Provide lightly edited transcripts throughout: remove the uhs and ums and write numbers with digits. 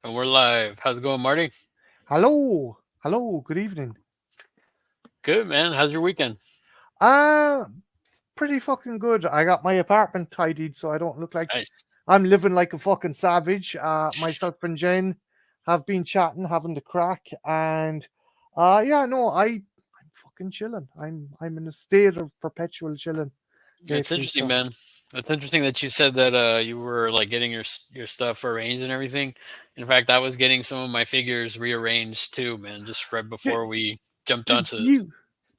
And we're live. How's it going, Marty? Hello, hello, good evening. Good, man. How's your weekend? Uh, Pretty fucking good. I got my apartment tidied so I don't look like Nice. I'm living like a fucking savage. Myself and Jen have been chatting, having the crack, and yeah, no, I'm fucking chilling. I'm in a state of perpetual chilling It's lately. interesting, So man. It's interesting that you said that you were like getting your stuff arranged and everything. In fact, I was getting some of my figures rearranged too, man. Just right do, before we jumped do, onto do this. you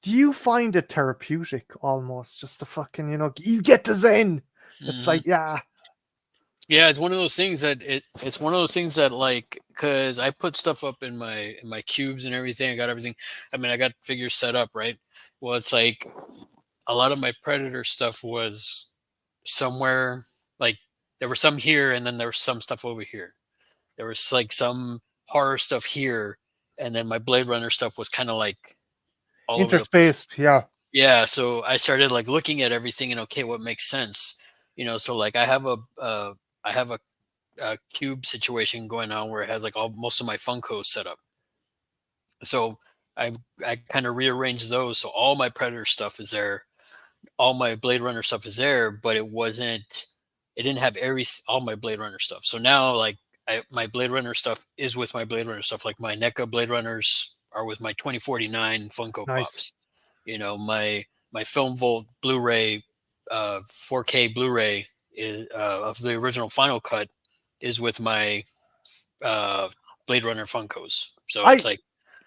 do you find it therapeutic almost just to fucking you get the zen? It's Hmm. like yeah, Yeah, it's one of those things that it's one of those things that like because I put stuff up in my cubes and everything. I got everything. I mean, I got figures set up, right? Well, it's like a lot of my Predator stuff was somewhere like there was some here and then there was some stuff over here. There was like some horror stuff here and then my Blade Runner stuff was kind of like all over the place. interspaced. Yeah, Yeah, so I started like looking at everything and okay, what makes sense? So like I have a cube situation going on where it has like all most of my Funkos set up. So I kind of rearranged those so all my Predator stuff is there, all my Blade Runner stuff is there, but it didn't have all my Blade Runner stuff. So now like my Blade Runner stuff is with my Blade Runner stuff. Like my NECA Blade Runners are with my 2049 Funko nice. Pops. My Film Volt Blu-ray, 4K Blu-ray of the original Final Cut is with my uh, Blade Runner Funkos. So it's I like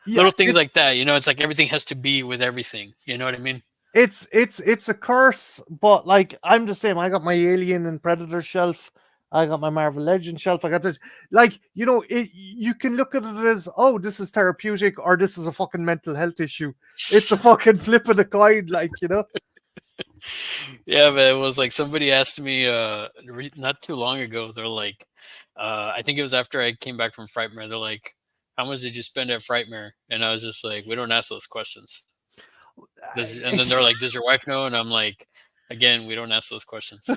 Yeah, little things like that. It's like everything has to be with everything. You know what I mean? it's a curse, but like I'm the same. I got my Alien and Predator shelf. I got my Marvel Legends shelf. I got this. Like you can look at it as oh, this is therapeutic or this is a fucking mental health issue. It's a fucking flip of the coin, like. Yeah, but it was like somebody asked me not too long ago. They're like, I think it was after I came back from Frightmare. They're like, "How much did you spend at Frightmare?" And I was just like, "We don't ask those questions." And then they're like, "Does your wife know?" And I'm like, "Again, we don't ask those questions."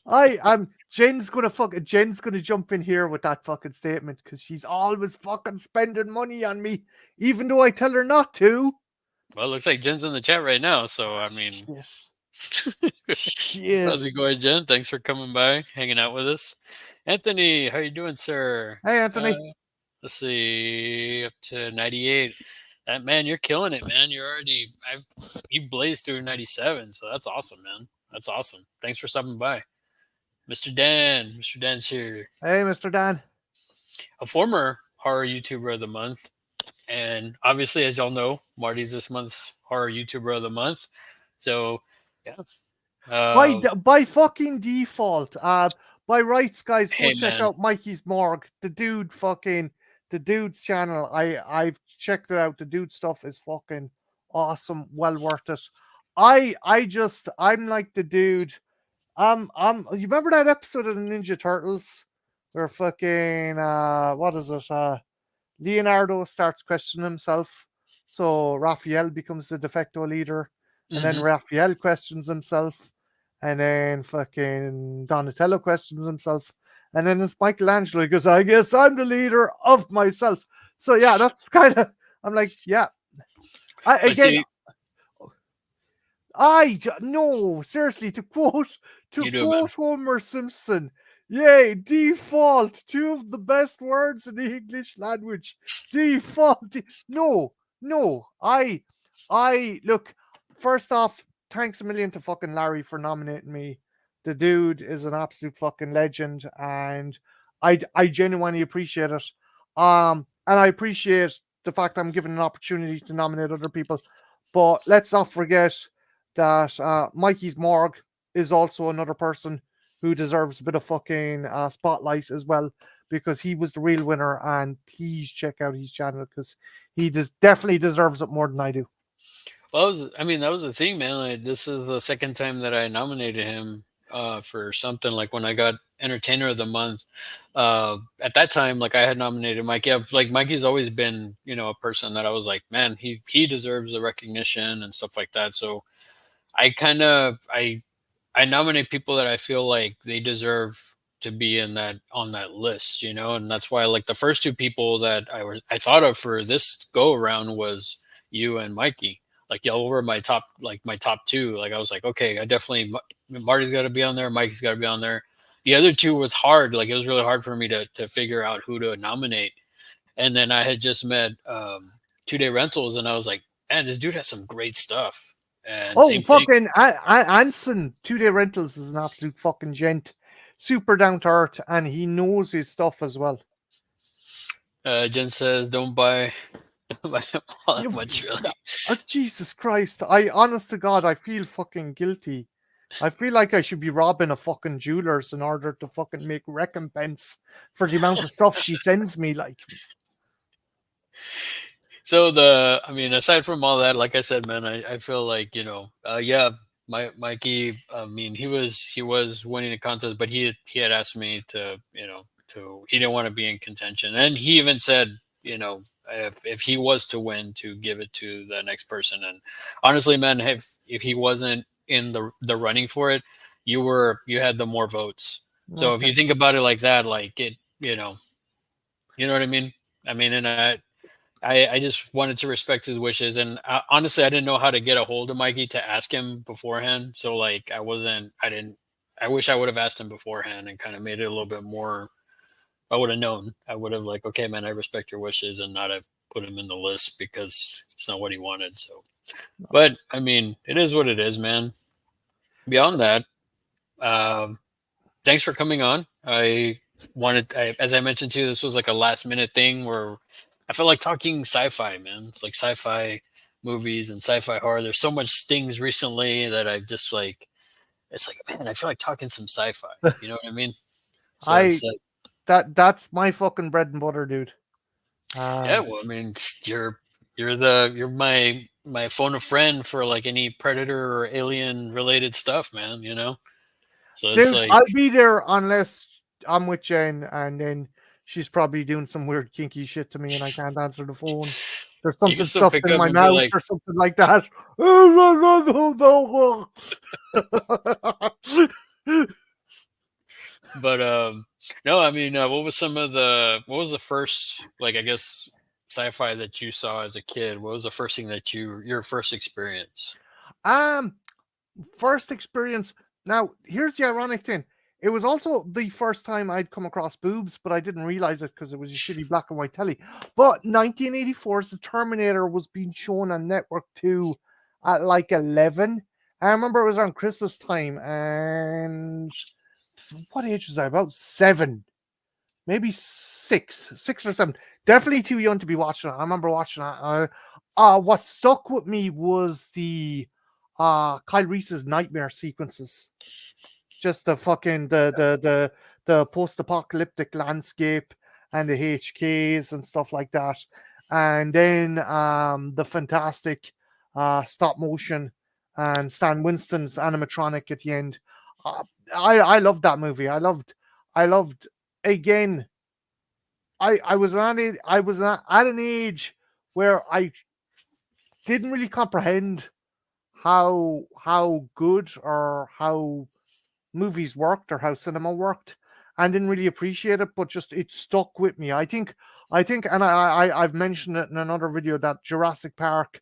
I'm Jen's gonna jump in here with that fucking statement because she's always fucking spending money on me, even though I tell her not to. Well, it looks like Jen's in the chat right now. So Ah, I mean, shit. how's Shit. it going, Jen? Thanks for coming by, hanging out with us. Anthony, how you doing, sir? Hey, Uh, Anthony. let's see, up to 98. That man, you're killing it, man. You blazed through 97, so that's awesome, man. That's awesome. Thanks for stopping by, Mr. Dan. Mr. Dan's here, Hey, Mr. Dan. a former horror YouTuber of the month, and obviously, as y'all know, Marty's this month's horror YouTuber of the month. So, yeah. Uh, By fucking default, by rights, guys, go hey, check man. out Mikey's Morgue. The dude's channel. I've checked it out. The dude stuff is fucking awesome. Well worth it. I'm like the dude. You remember that episode of the Ninja Turtles where fucking what is it? Leonardo starts questioning himself. So Raphael becomes the de facto leader, and then Hmm. Raphael questions himself, and then fucking Donatello questions himself, and then it's Michelangelo. He goes, "I guess I'm the leader of myself." So yeah, that's kind of. I'm like, yeah. I But again, see, no, seriously, to you do it, man. quote Homer Simpson, yay, default, two of the best words in the English language. Default. No, no. I look, first off, thanks a million to fucking Larry for nominating me. The dude is an absolute fucking legend, and I genuinely appreciate it. And I appreciate the fact I'm given an opportunity to nominate other people. But let's not forget that Mikey's Morgue is also another person who deserves a bit of fucking spotlight as well because he was the real winner. And please check out his channel because definitely deserves it more than I do. Well, I mean, that was the thing, man. Like, this is the second time that I nominated him for something. Like when I got Entertainer of the Month, at that time, like I had nominated Mike. Yeah, like Mikey's always been, a person that I was like, man, he deserves the recognition and stuff like that. So I kind of I nominate people that I feel like they deserve. to be in that on that list, and that's why like the first two people that I thought of for this go around was you and Mikey. Like y'all were my top two. Like I was like, okay, I definitely Marty's got to be on there, Mikey's got to be on there. The other two was hard. Like it was really hard for me to figure out who to nominate. And then I had just met 2 Day Rentals, and I was like, man, this dude has some great stuff. And Oh, same thing. fucking Anson, 2 Day Rentals is an absolute fucking gent. Super down to earth, and he knows his stuff as well. Jen says, "Don't buy, don't buy them all that You, much, really." oh, Jesus Christ. Honest to God, I feel fucking guilty. I feel like I should be robbing a fucking jewelers in order to fucking make recompense for the amount of stuff she sends me. Like, So I mean, aside from all that, like I said, man, I feel like yeah, Mikey. I mean, he was winning the contest, but he had asked me to he didn't want to be in contention, and he even said if he was to win, to give it to the next person. And honestly, man, if he wasn't in the running for it, you had the more votes. So if okay. you think about it like that, like you know what I mean. I mean, and I just wanted to respect his wishes, and honestly, I didn't know how to get a hold of Mikey to ask him beforehand. So like, I didn't. I wish I would have asked him beforehand and kind of made it a little bit more. I would have known. I would have like, okay, man, I respect your wishes, and not have put him in the list because it's not what he wanted. So, but I mean, it is what it is, man. Beyond that, um, thanks for coming on. As I mentioned too, this was like a last minute thing where I felt like talking sci-fi, man. It's like sci-fi movies and sci-fi horror. There's so much things recently that I just like. It's like, man, I feel like talking some sci-fi. You know what I mean? So I it's like, that's my fucking bread and butter, dude. yeah. Well, I mean, you're my phone a friend for like any predator or alien related stuff, man. So it's Dude, like I'll be there unless I'm with Jen, and then she's probably doing some weird kinky shit to me, and I can't answer the phone. There's you can something still stuffed pick in up my and be mouth like, or something like that. but no, I mean, what was the first, like, I guess, sci-fi that you saw as a kid? What was the first thing that your first experience? um, First experience. Now, here's the ironic thing. It was also the first time I'd come across boobs, but I didn't realize it because it was a shitty black and white telly. But 1984's The Terminator was being shown on Network 2 at like 11. I remember it was around Christmas time, and what age was I? About 7, maybe 6 or 7. Definitely too young to be watching it. I remember watching it. What stuck with me was the Kyle Reese's nightmare sequences. Just the fucking the post-apocalyptic landscape and the HKs and stuff like that. And then the fantastic stop motion and Stan Winston's animatronic at the end. Uh, I loved that movie. I loved again. I was at an age where I didn't really comprehend how good or how movies worked or how cinema worked, and didn't really appreciate it, but just it stuck with me. I think, and I've mentioned it in another video, that Jurassic Park,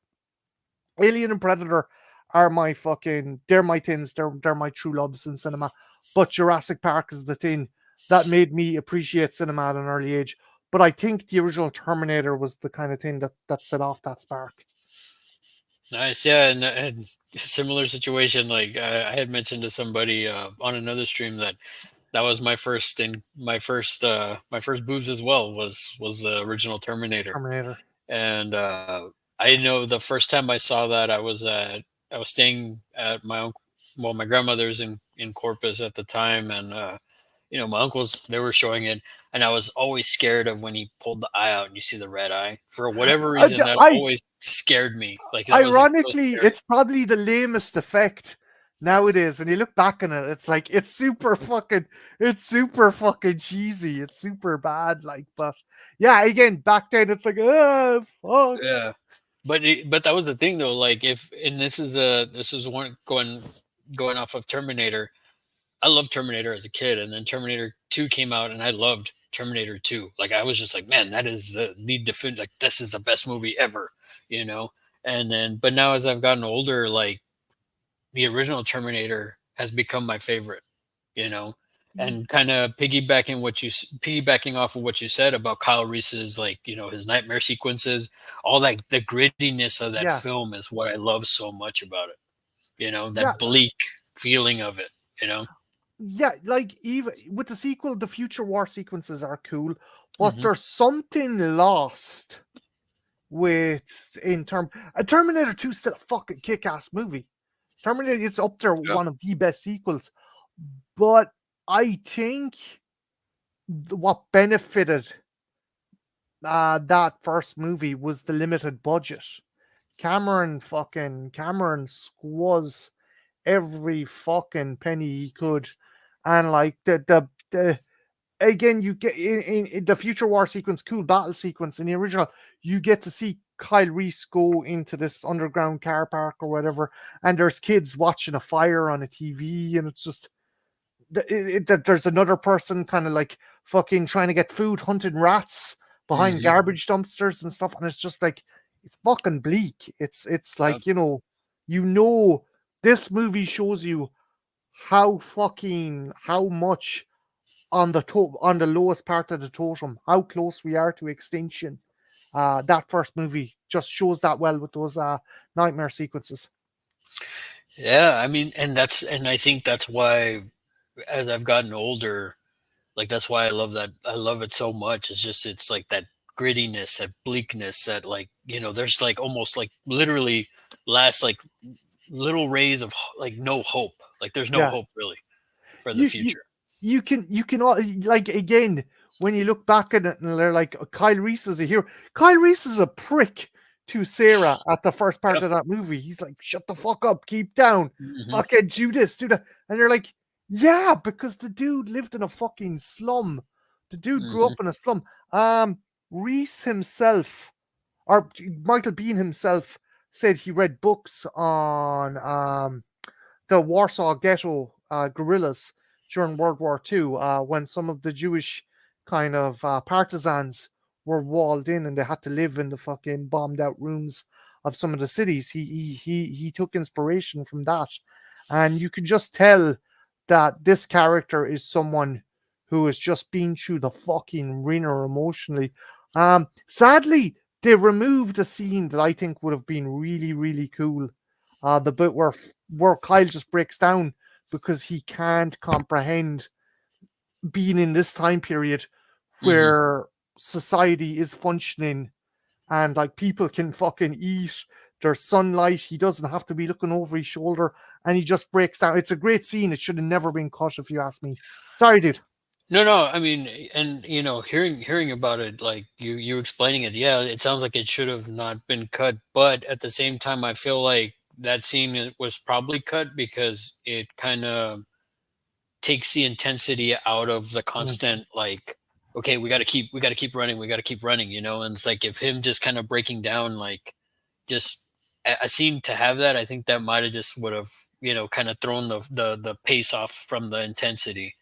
Alien and Predator are my fucking, they're my things, they're my true loves in cinema. But Jurassic Park is the thing that made me appreciate cinema at an early age. But I think the original Terminator was the kind of thing that set off that spark. Nice, yeah, and similar situation. Like I had mentioned to somebody on another stream that was my first boobs as well was the original Terminator. Terminator. And I know the first time I saw that, I was staying at my grandmother's in Corpus at the time, and my uncles, they were showing it, and I was always scared of when he pulled the eye out and you see the red eye. For whatever reason, that I always scared me. Like that was like so Ironically, scary. it's probably the lamest effect nowadays. When you look back on it, it's like it's super fucking cheesy. It's super bad. Like, but yeah, again, back then it's like, oh fuck. Yeah, but that was the thing though. Like if and this is one going off of Terminator. I loved Terminator as a kid, and then Terminator 2 came out, and I loved Terminator 2. Like I was just like, man, that is the definitive. Like this is the best movie ever, you know. And then, but now as I've gotten older, like the original Terminator has become my favorite, you know. Y- And kind of piggybacking off of what you said about Kyle Reese's, like, you know, his nightmare sequences, all that the grittiness of that Yeah, film is what I love so much about it. You know, yeah, that bleak feeling of it. You know. yeah. Like even with the sequel, the future war sequences are cool, but Hmm. there's something lost with in term. Terminator 2 is still a fucking kick-ass movie. Terminator is up there Yeah. one of the best sequels, but I think what benefited that first movie was the limited budget. Cameron squaws every fucking penny he could, and like the again you get in the future war sequence, cool battle sequence in the original, you get to see Kyle Reese go into this underground car park or whatever, and there's kids watching a fire on a TV, and it's just there's another person kind of like fucking trying to get food, hunting rats behind Hmm. garbage dumpsters and stuff, and it's just like it's fucking bleak. It's Yeah. like you know, this movie shows you how much on on the lowest part of the totem, how close we are to extinction. That first movie just shows that well with those nightmare sequences. Yeah. I mean, and I think that's why, as I've gotten older, like that's why I love that. I love it so much. It's just, it's like that grittiness, that bleakness, that, like, you know, there's like almost like literally last like little rays of like no hope. Like there's no Yeah, hope really for the you you future. like again when you look back at it and they're like Kyle Reese is a hero. Kyle Reese is a prick to Sarah at the first part Yeah. of that movie. He's like, "Shut the fuck up, keep down, Hmm. fucking Judas, do that." And they're like, "Yeah, because the dude lived in a fucking slum. The dude grew Hmm. up in a slum." Reese himself, or Michael Bean himself, said he read books on the Warsaw Ghetto guerrillas during World War II, when some of the Jewish kind of partisans were walled in and they had to live in the fucking bombed out rooms of some of the cities. He took inspiration from that, and you can just tell that this character is someone who has just been through the fucking ringer emotionally. Sadly, they removed a scene that I think would have been really, really cool. The bit where Kyle just breaks down because he can't comprehend being in this time period Hmm. where society is functioning and like people can fucking eat. There's sunlight. He doesn't have to be looking over his shoulder, and he just breaks down. It's a great scene. It should have never been cut, if you ask me. Sorry, dude. No, no. I mean, and you know, hearing about it, like you explaining it, yeah, it sounds like it should have not been cut. But at the same time, I feel like that scene was probably cut because it kind of takes the intensity out of the Mm. constant, like, okay, we got to keep running, we got to keep running, you know. And it's like if him just kind of breaking down, like, just a scene to have that, I think that might have just would have, you know, kind of thrown the pace off from the intensity.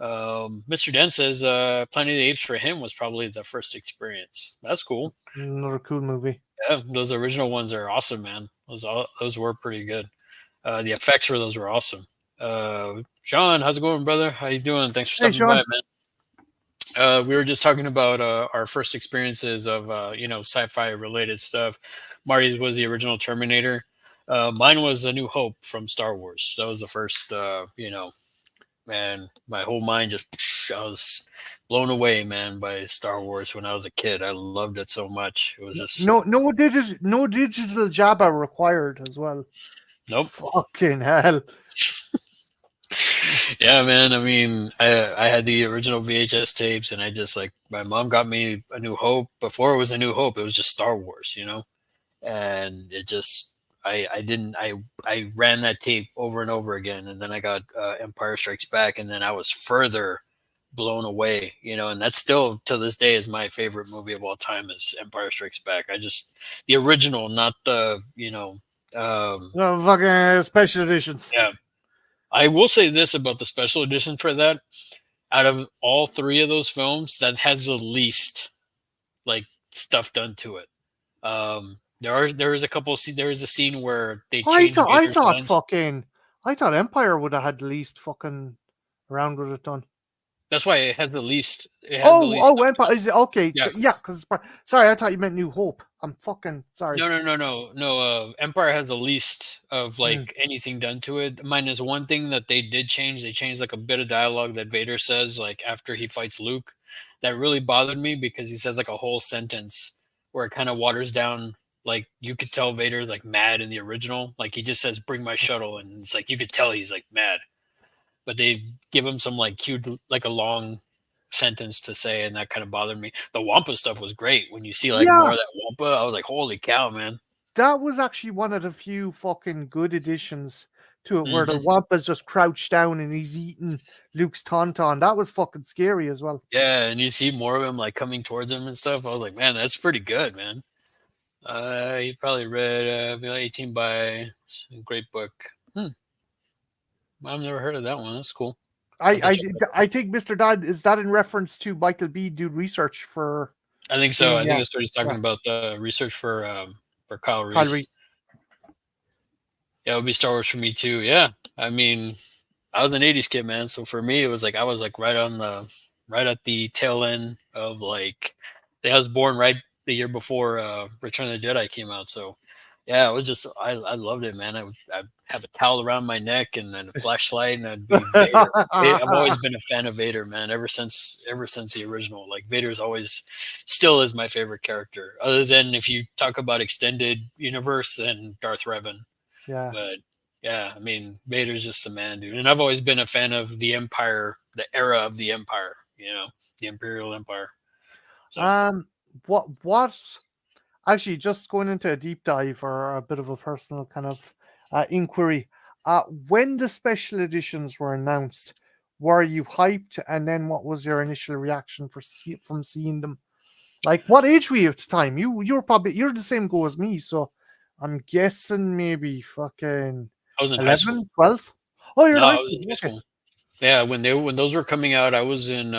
Mr. Den says Planet of the Apes for him was probably the first experience. That's cool. Another cool movie. Yeah, those original ones are awesome, man. Those were pretty good. The effects for those were awesome. Sean, how's it going, brother? How you doing? Thanks for Hey, stopping by, Sean. man. We were just talking about our first experiences of you know, sci-fi related stuff. Marty's was the original Terminator. Mine was A New Hope from Star Wars. That was the first. You know, man, my whole mind just I was blown away, man, by Star Wars when I was a kid. I loved it so much. It was just No digital Jabba required as well. nope. Fucking hell. Yeah, man. I mean, I had the original VHS tapes, and I just, like, my mom got me A New Hope. Before it was A New Hope, it was just Star Wars, you know. And it just I didn't I ran that tape over and over again, and then I got Empire Strikes Back, and then I was further blown away, you know. And that's still to this day is my favorite movie of all time is Empire Strikes Back. I just the original, not the, you know, um No fucking special editions. yeah. I will say this about the special edition for that. Out of all three of those films, that has the least like stuff done to it. There is a couple. There is a scene where they I change thought I Vader's thought lens. fucking I thought Empire would have had the least fucking around with it done. That's why it has the least. It has the Oh, least oh, stuff Empire done. is it okay? Yeah. Yeah, because sorry, I thought you meant New Hope. I'm fucking sorry. No. Empire has the least of Mm. like anything done to it. Minus one thing that they did change. They changed like a bit of dialogue that Vader says like after he fights Luke. That really bothered me because he says like a whole sentence where it kind of waters down. Like you could tell Vader's like mad in the original. Like he just says "Bring my shuttle," and it's like you could tell he's like mad. But they give him some like cute like a long sentence to say, and that kind of bothered me. The Wampa stuff was great. When you see like more Yeah, of that Wampa, I was like, holy cow, man. that was actually one of the few fucking good additions to it, where the Hmm. Wampa's just crouched down and he's eating Luke's tauntaun. That was fucking scary as well. Yeah, and you see more of him like coming towards him and stuff. I was like, man, that's pretty good, man. You probably read 18 by great book. Hmm. I've never heard of that one. That's cool. I, I have to I check that out. I think Mr. Dad, is that in reference to Michael B. do research for I think so. doing, I think yeah, it started talking yeah, about the research for Kyle Kyle Reese. Reese. Yeah, it would be Star Wars for me too. Yeah, I mean, I was an '80s kid, man. So for me, it was like I was like right at the tail end of like I was born right the year before Return of the Jedi came out. So yeah, it was just I loved it, man. I'd have a towel around my neck and then a flashlight, and I'd be Vader. I've always been a fan of Vader, man. Ever since the original, like Vader's always still is my favorite character. Other than if you talk about extended universe, then Darth Revan. Yeah. But yeah, I mean, Vader's just the man, dude. And I've always been a fan of the Empire, the era of the Empire. The Imperial Empire. So Um, what actually, just going into a deep dive or a bit of a personal kind of inquiry. When the special editions were announced, were you hyped? And then what was your initial reaction from seeing them? Like, what age were you at the time? You're the same go as me, so I'm guessing maybe fucking I was in high school. 11, 12. Oh, you're in No, high I was school. in high Okay. school. Yeah, when those were coming out, I was in.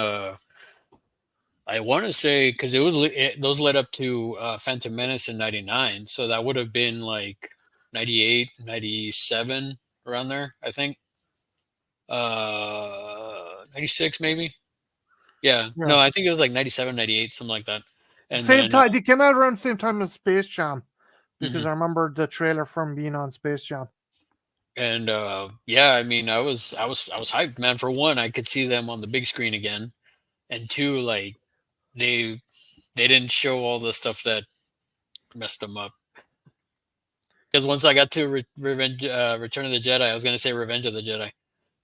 I want to say because those led up to Phantom Menace in '99, so that would have been like '98, '97 around there. I think '96 maybe. Yeah, Yeah. no, I think it was like '97, '98, something like that. And Same then time. They came out around the same time as Space Jam, because mhm. I remember the trailer from being on Space Jam. And yeah, I mean, I was hyped, man. For one, I could see them on the big screen again, and two, like they they didn't show all the stuff that messed them up. Because once I got to Return of the Jedi, I was gonna say Revenge of the Jedi.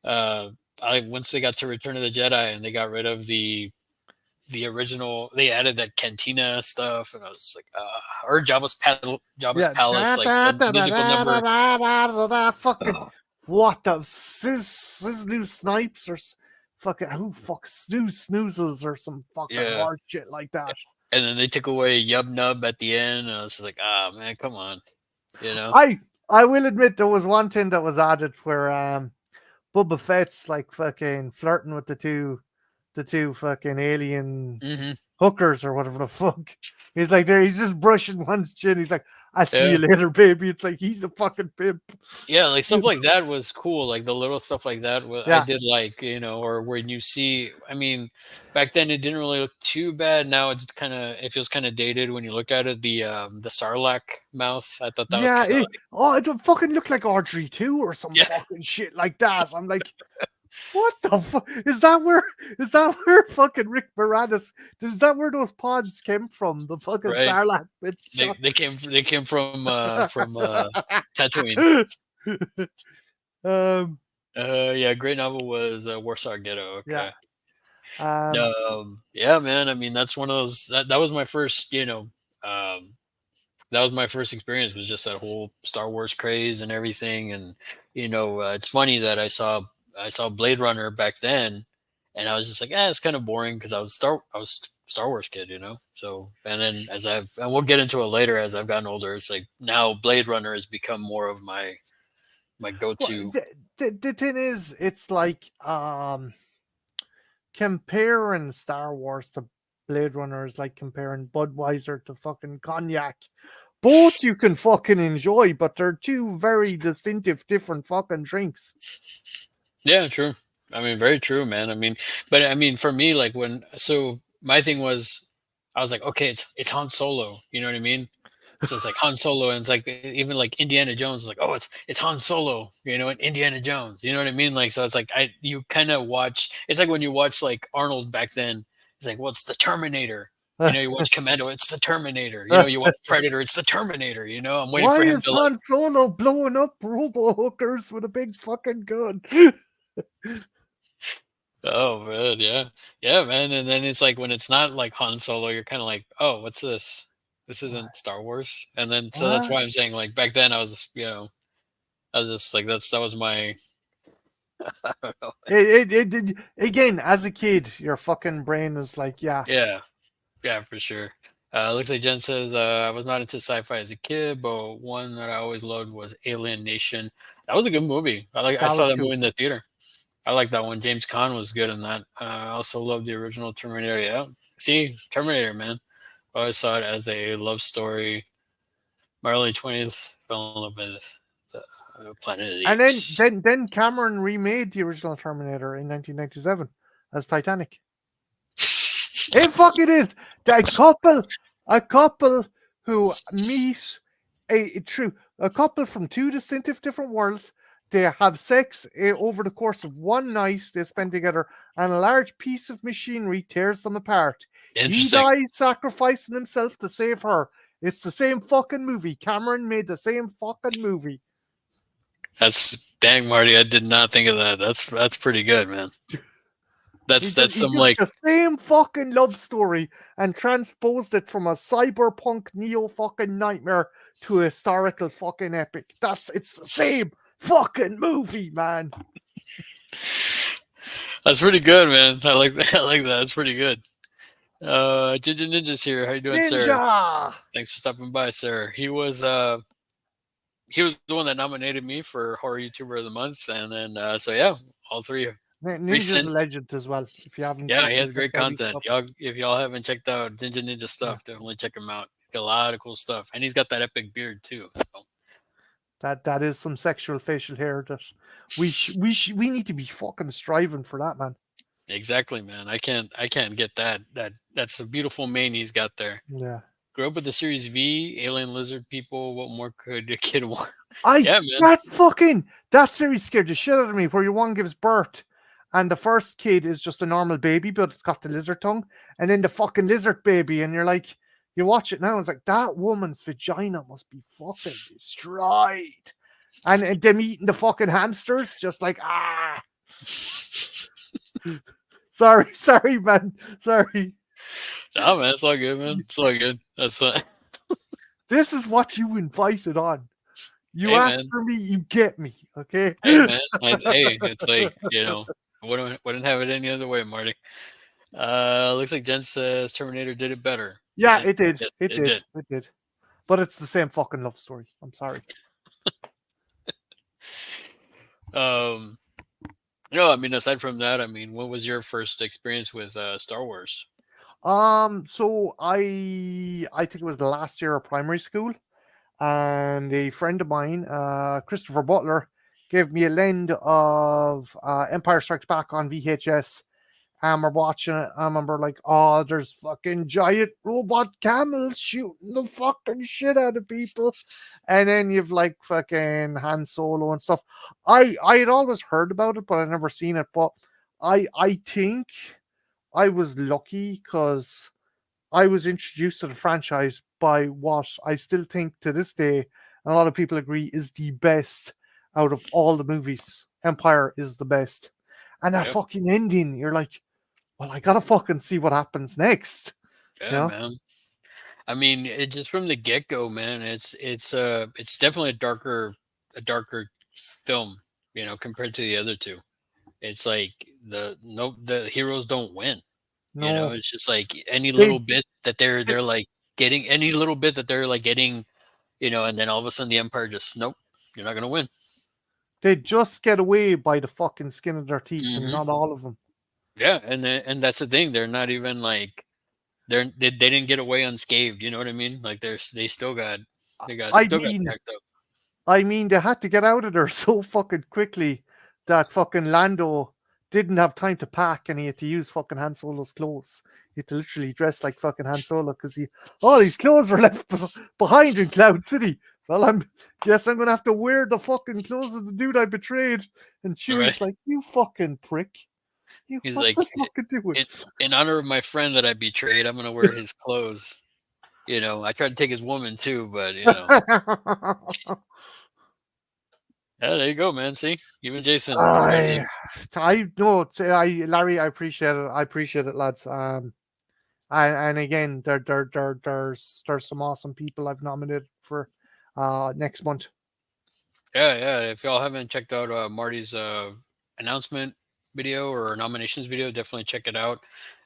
Uh, I once they got to Return of the Jedi and they got rid of the original, they added that cantina stuff, and I was like, or Jabba's Yeah. palace, like the musical number. Fucking what the new snipes or fucking who fuck snoozles or some fucking Yeah, hard shit like that. and then they took away Yub Nub at the end. And I was like, ah, man, come on, you know? I I will admit there was one thing that was added where Boba Fett's like fucking flirting with the two fucking alien Hmm. hookers or whatever the fuck. He's like there, he's just brushing one's chin. He's like, I'll see Yeah, you later, baby. It's like he's a fucking pimp. yeah, like stuff like that was cool. Like the little stuff like that, I Yeah. did like, or when you see, I mean, back then it didn't really look too bad. Now it feels kind of dated when you look at it. The Sarlacc mouth, I thought that was Yeah, kind of like, it don't fucking look like Audrey too or some yeah, fucking shit like that. I'm like, what the fuck is that where fucking Rick Moranis, is that where those pods came from? The fucking right. Sarlacc bit They shot. they came from Tatooine. um, Yeah, great novel was Warsaw Ghetto. yeah. Okay. Um, Yeah, man. I mean, that's one of those. That was my first. That was my first experience. Was just that whole Star Wars craze and everything. And it's funny that I saw Blade Runner back then, and I was just like, it's kind of boring because I was Star Wars kid. So and then and we'll get into it later as I've gotten older. It's like now Blade Runner has become more of my well, go-to. the thing is, it's like comparing Star Wars to Blade Runner is like comparing Budweiser to fucking cognac. Both you can fucking enjoy, but they're two very distinctive, different fucking drinks. Yeah, true. I mean, very true, man. I mean, but I mean, for me, like when so my thing was, I was like, okay, it's Han Solo. You know what I mean? So it's like Han Solo, and it's like even like Indiana Jones is like, oh, it's Han Solo, you know, and Indiana Jones. You know what I mean? Like, so it's like you kind of watch. It's like when you watch like Arnold back then. It's like, well, it's the Terminator. You know, you watch Commando, it's the Terminator. You know, you watch Predator, it's the Terminator. You know, I'm waiting Why for him is to like, Han Solo blowing up robo hookers with a big fucking gun? oh man, yeah, yeah, man. And then it's like when it's not like Han Solo, you're kind of like, oh, what's this? This isn't Star Wars. And then so that's What? why I'm saying like back then I was, I was just like that was my I don't know. Again, as a kid, your fucking brain is like, yeah, Yeah, yeah, for sure. Looks like Jen says I was not into sci-fi as a kid, but one that I always loved was Alien Nation. That was a good movie. I that saw was that cool. movie in the theater. I like that one. James Caan was good in that. I also love the original Terminator. Yeah, see, Terminator, man. I always saw it as a love story. My early 20s fell in love with the Planet of the And then, Apes. then, then Cameron remade the original Terminator in 1997 as Titanic. It fucking is. A couple who meet a couple from two distinctive different worlds. They have sex over the course of one night they spend together, and a large piece of machinery tears them apart. He Interesting. dies sacrificing himself to save her. It's the same fucking movie. Cameron made the same fucking movie. That's dang, Marty. I did not think of that. That's pretty good, man. That's He some took like the same fucking love story and transposed it from a cyberpunk neo fucking nightmare to a historical fucking epic. It's the same fucking movie, man. that's pretty good, man. I like that. I like that. That's pretty good. Ginger Ninja's here. How you doing, sir? Ninja! Thanks for stopping by, sir. He was the one that nominated me for horror YouTuber of the month, and then so yeah, all three Ninja's a recent. legend as well. If you haven't Yeah, he fucking has great checked out his content. stuff, Y'all, if y'all haven't checked out Ninja yeah, stuff, definitely check him out. Got a lot of cool stuff, and he's got that epic beard too. So. that is some sexual facial hair that we need to be fucking striving for that, man. Exactly, man. I can't get that. That's a beautiful mane he's got there. Yeah. Grew up with the Series V, Alien Lizard People. What more could a kid want? I Yeah, man. that series scared the shit out of me. Where your one gives birth, and the first kid is just a normal baby, but it's got the lizard tongue, and then the fucking lizard baby, and you're like, you watch it now, it's like that woman's vagina must be fucking destroyed, and them eating the fucking hamsters, just like sorry, man, sorry. No, man. It's all good, man. It's all good. That's This is what you invited on. You hey, asked man. for me, you get me, okay? Hey, man. Hey, it's like I wouldn't have it any other way, Marty. Looks like Jen says Terminator did it better. Yeah, it did. Yes, It it did. did. It did. But it's the same fucking love story. I'm sorry. Um, no, I mean, aside from that, I mean, what was your first experience with Star Wars? So I think it was the last year of primary school, and a friend of mine, Christopher Butler, gave me a lend of Empire Strikes Back on VHS. And we're watching it. I remember like, oh, there's fucking giant robot camels shooting the fucking shit out of people. And then you've like fucking Han Solo and stuff. I had always heard about it, but I never seen it. But I think I was lucky because I was introduced to the franchise by what I still think to this day, and a lot of people agree, is the best out of all the movies. Empire is the best. And that Yep. fucking ending, you're like, well, I gotta fucking see what happens next. You Yeah, know? man. I mean, it just from the get go, man. It's definitely a darker film, compared to the other two. It's like the heroes don't win. No. It's just like any They, little bit that they they're like getting any little bit that they're like getting, and then all of a sudden the Empire just nope, you're not gonna win. They just get away by the fucking skin of their teeth, and Hmm. not all of them. Yeah, and that's the thing. They're not even like they didn't get away unscathed. You know what I mean? Like they still got I still got mean, jacked up. they had to get out of there so fucking quickly that fucking Lando didn't have time to pack, and he had to use fucking Han Solo's clothes. He had to literally dress like fucking Han Solo because all his clothes were left behind in Cloud City. Well, I'm gonna have to wear the fucking clothes of the dude I betrayed. And Right? Chewie's like, you fucking prick. You, He's what's like, this fucking doing? in honor of my friend that I betrayed, I'm gonna wear his clothes. You know, I tried to take his woman too, but yeah, there you go, man. See, even Jason already. I, I no, Larry, I appreciate it. I appreciate it, lads. And again, there's some awesome people I've nominated for next month. Yeah, yeah. If y'all haven't checked out Marty's announcement video or nominations video, definitely check it out.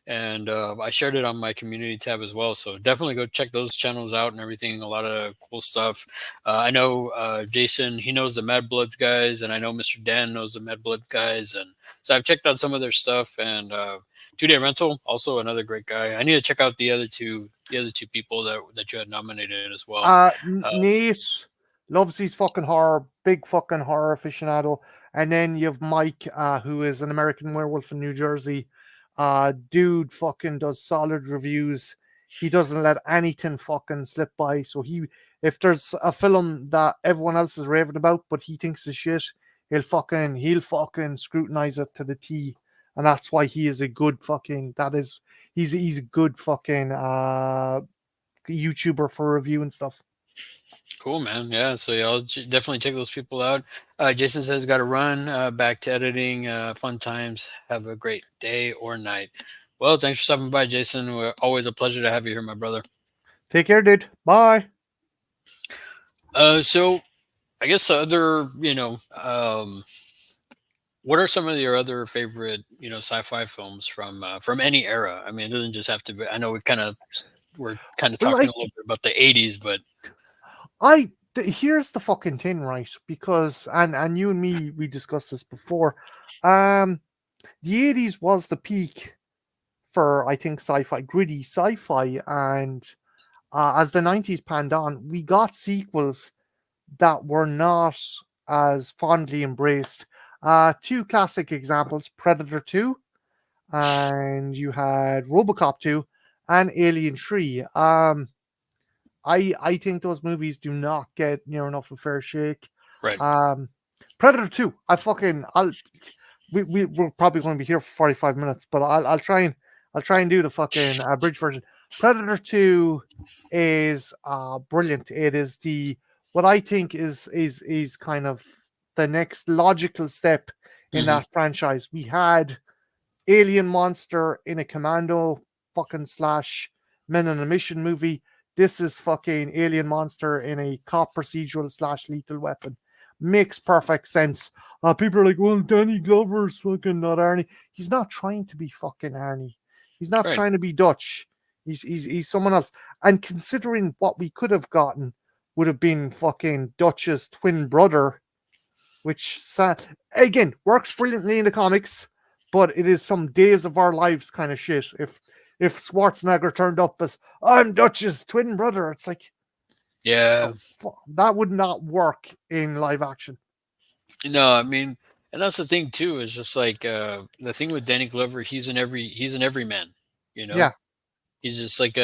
And I shared it on my community tab as well. So definitely go check those channels out and everything. A lot of cool stuff. I know Jason, he knows the Mad Bloods guys, and I know Mr. Dan knows the Mad Bloods guys. And so I've checked out some of their stuff. And 2 Day Rental, also another great guy. I need to check out the other two people that you had nominated as well. Nate loves his fucking horror, big fucking horror aficionado. And then you have Mike, who is an American werewolf in New Jersey. Dude fucking does solid reviews. He doesn't let anything fucking slip by. So if there's a film that everyone else is raving about, but he thinks is shit, he'll fucking scrutinize it to the T. And that's why he is a good fucking, he's a good fucking YouTuber for review and stuff. Cool, man. Yeah, so y'all definitely check those people out. Jason says, got to run back to editing. Fun times. Have a great day or night. Well, thanks for stopping by, Jason. Always a pleasure to have you here, my brother. Take care, dude. Bye. So I guess other, what are some of your other favorite, sci-fi films from any era? I mean, it doesn't just have to be. I know we're kind of talking a little Like bit about the '80s, but here's the fucking thing, right? Because and you and me we discussed this before. Um, the 80s was the peak for I think sci-fi, gritty sci-fi, and as the 90s panned on, we got sequels that were not as fondly embraced. Two classic examples: Predator 2, and you had RoboCop 2 and Alien 3. I think those movies do not get near enough a fair shake. right. Um, Predator 2, we're probably going to be here for 45 minutes, but I'll try and do the fucking bridge version. Predator 2 is brilliant. It is the what I think is kind of the next logical step in Hmm. that franchise. We had alien monster in a commando fucking slash men on a mission movie. This is fucking alien monster in a cop procedural slash lethal weapon. Makes perfect sense. People are like, well, Danny Glover's fucking not Arnie. He's not trying to be fucking Arnie. He's not Right. trying to be Dutch. He's someone else. And considering what we could have gotten would have been fucking Dutch's twin brother, which again works brilliantly in the comics, but it is some Days of Our Lives kind of shit. If Schwarzenegger turned up as I'm Dutch's twin brother, it's like Yeah. oh, that would not work in live action. No, I mean, and that's the thing too. Is just like the thing with Danny Glover. He's an everyman. You know, Yeah, he's just like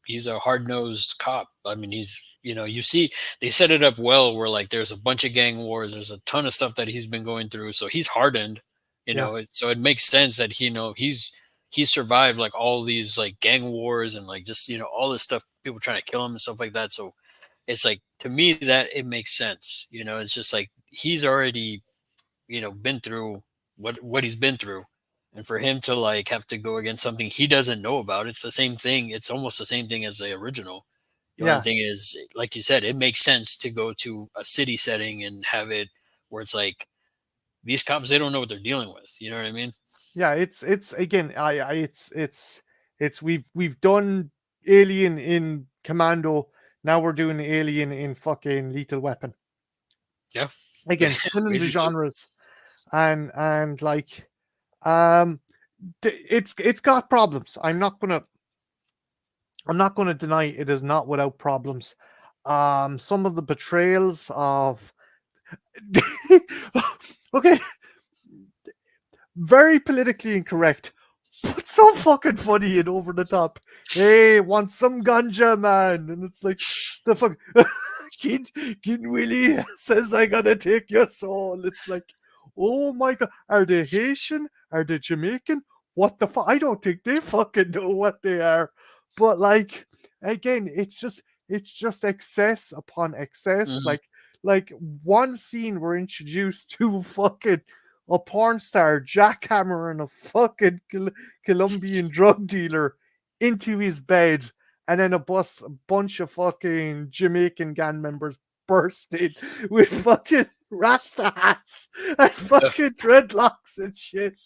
he's a hard nosed cop. I mean, you see they set it up well where like there's a bunch of gang wars. There's a ton of stuff that he's been going through. So he's hardened. yeah, So it makes sense that he's survived like all these like gang wars and like just all this stuff, people trying to kill him and stuff like that. So it's like to me that it makes sense. It's just like he's already been through what he's been through, and for him to like have to go against something he doesn't know about, it's the same thing. It's almost the same thing as the original. The only yeah, thing is, like you said, it makes sense to go to a city setting and have it where it's like these cops, they don't know what they're dealing with. You know what I mean? yeah. It's again, it's we've done Alien in Commando. Now we're doing Alien in fucking Lethal Weapon. Yeah. again, spinning the Basically. genres, and like um it's got problems. I'm not gonna deny it is not without problems. Some of the betrayals of okay, very politically incorrect, but so fucking funny and over the top. Hey, want some ganja, man? And it's like the fuck. Kid, Kid Willie says I gotta take your soul. It's like, oh my god, are they Haitian? Are they Jamaican? What the fuck? I don't think they fucking know what they are. But like, again, it's just excess upon excess. Mhm. Like one scene we're introduced to fucking a porn star jackhammering a fucking Colombian drug dealer into his bed, and then a bunch of fucking Jamaican gang members burst in with fucking Rasta hats and Yeah. fucking dreadlocks and shit.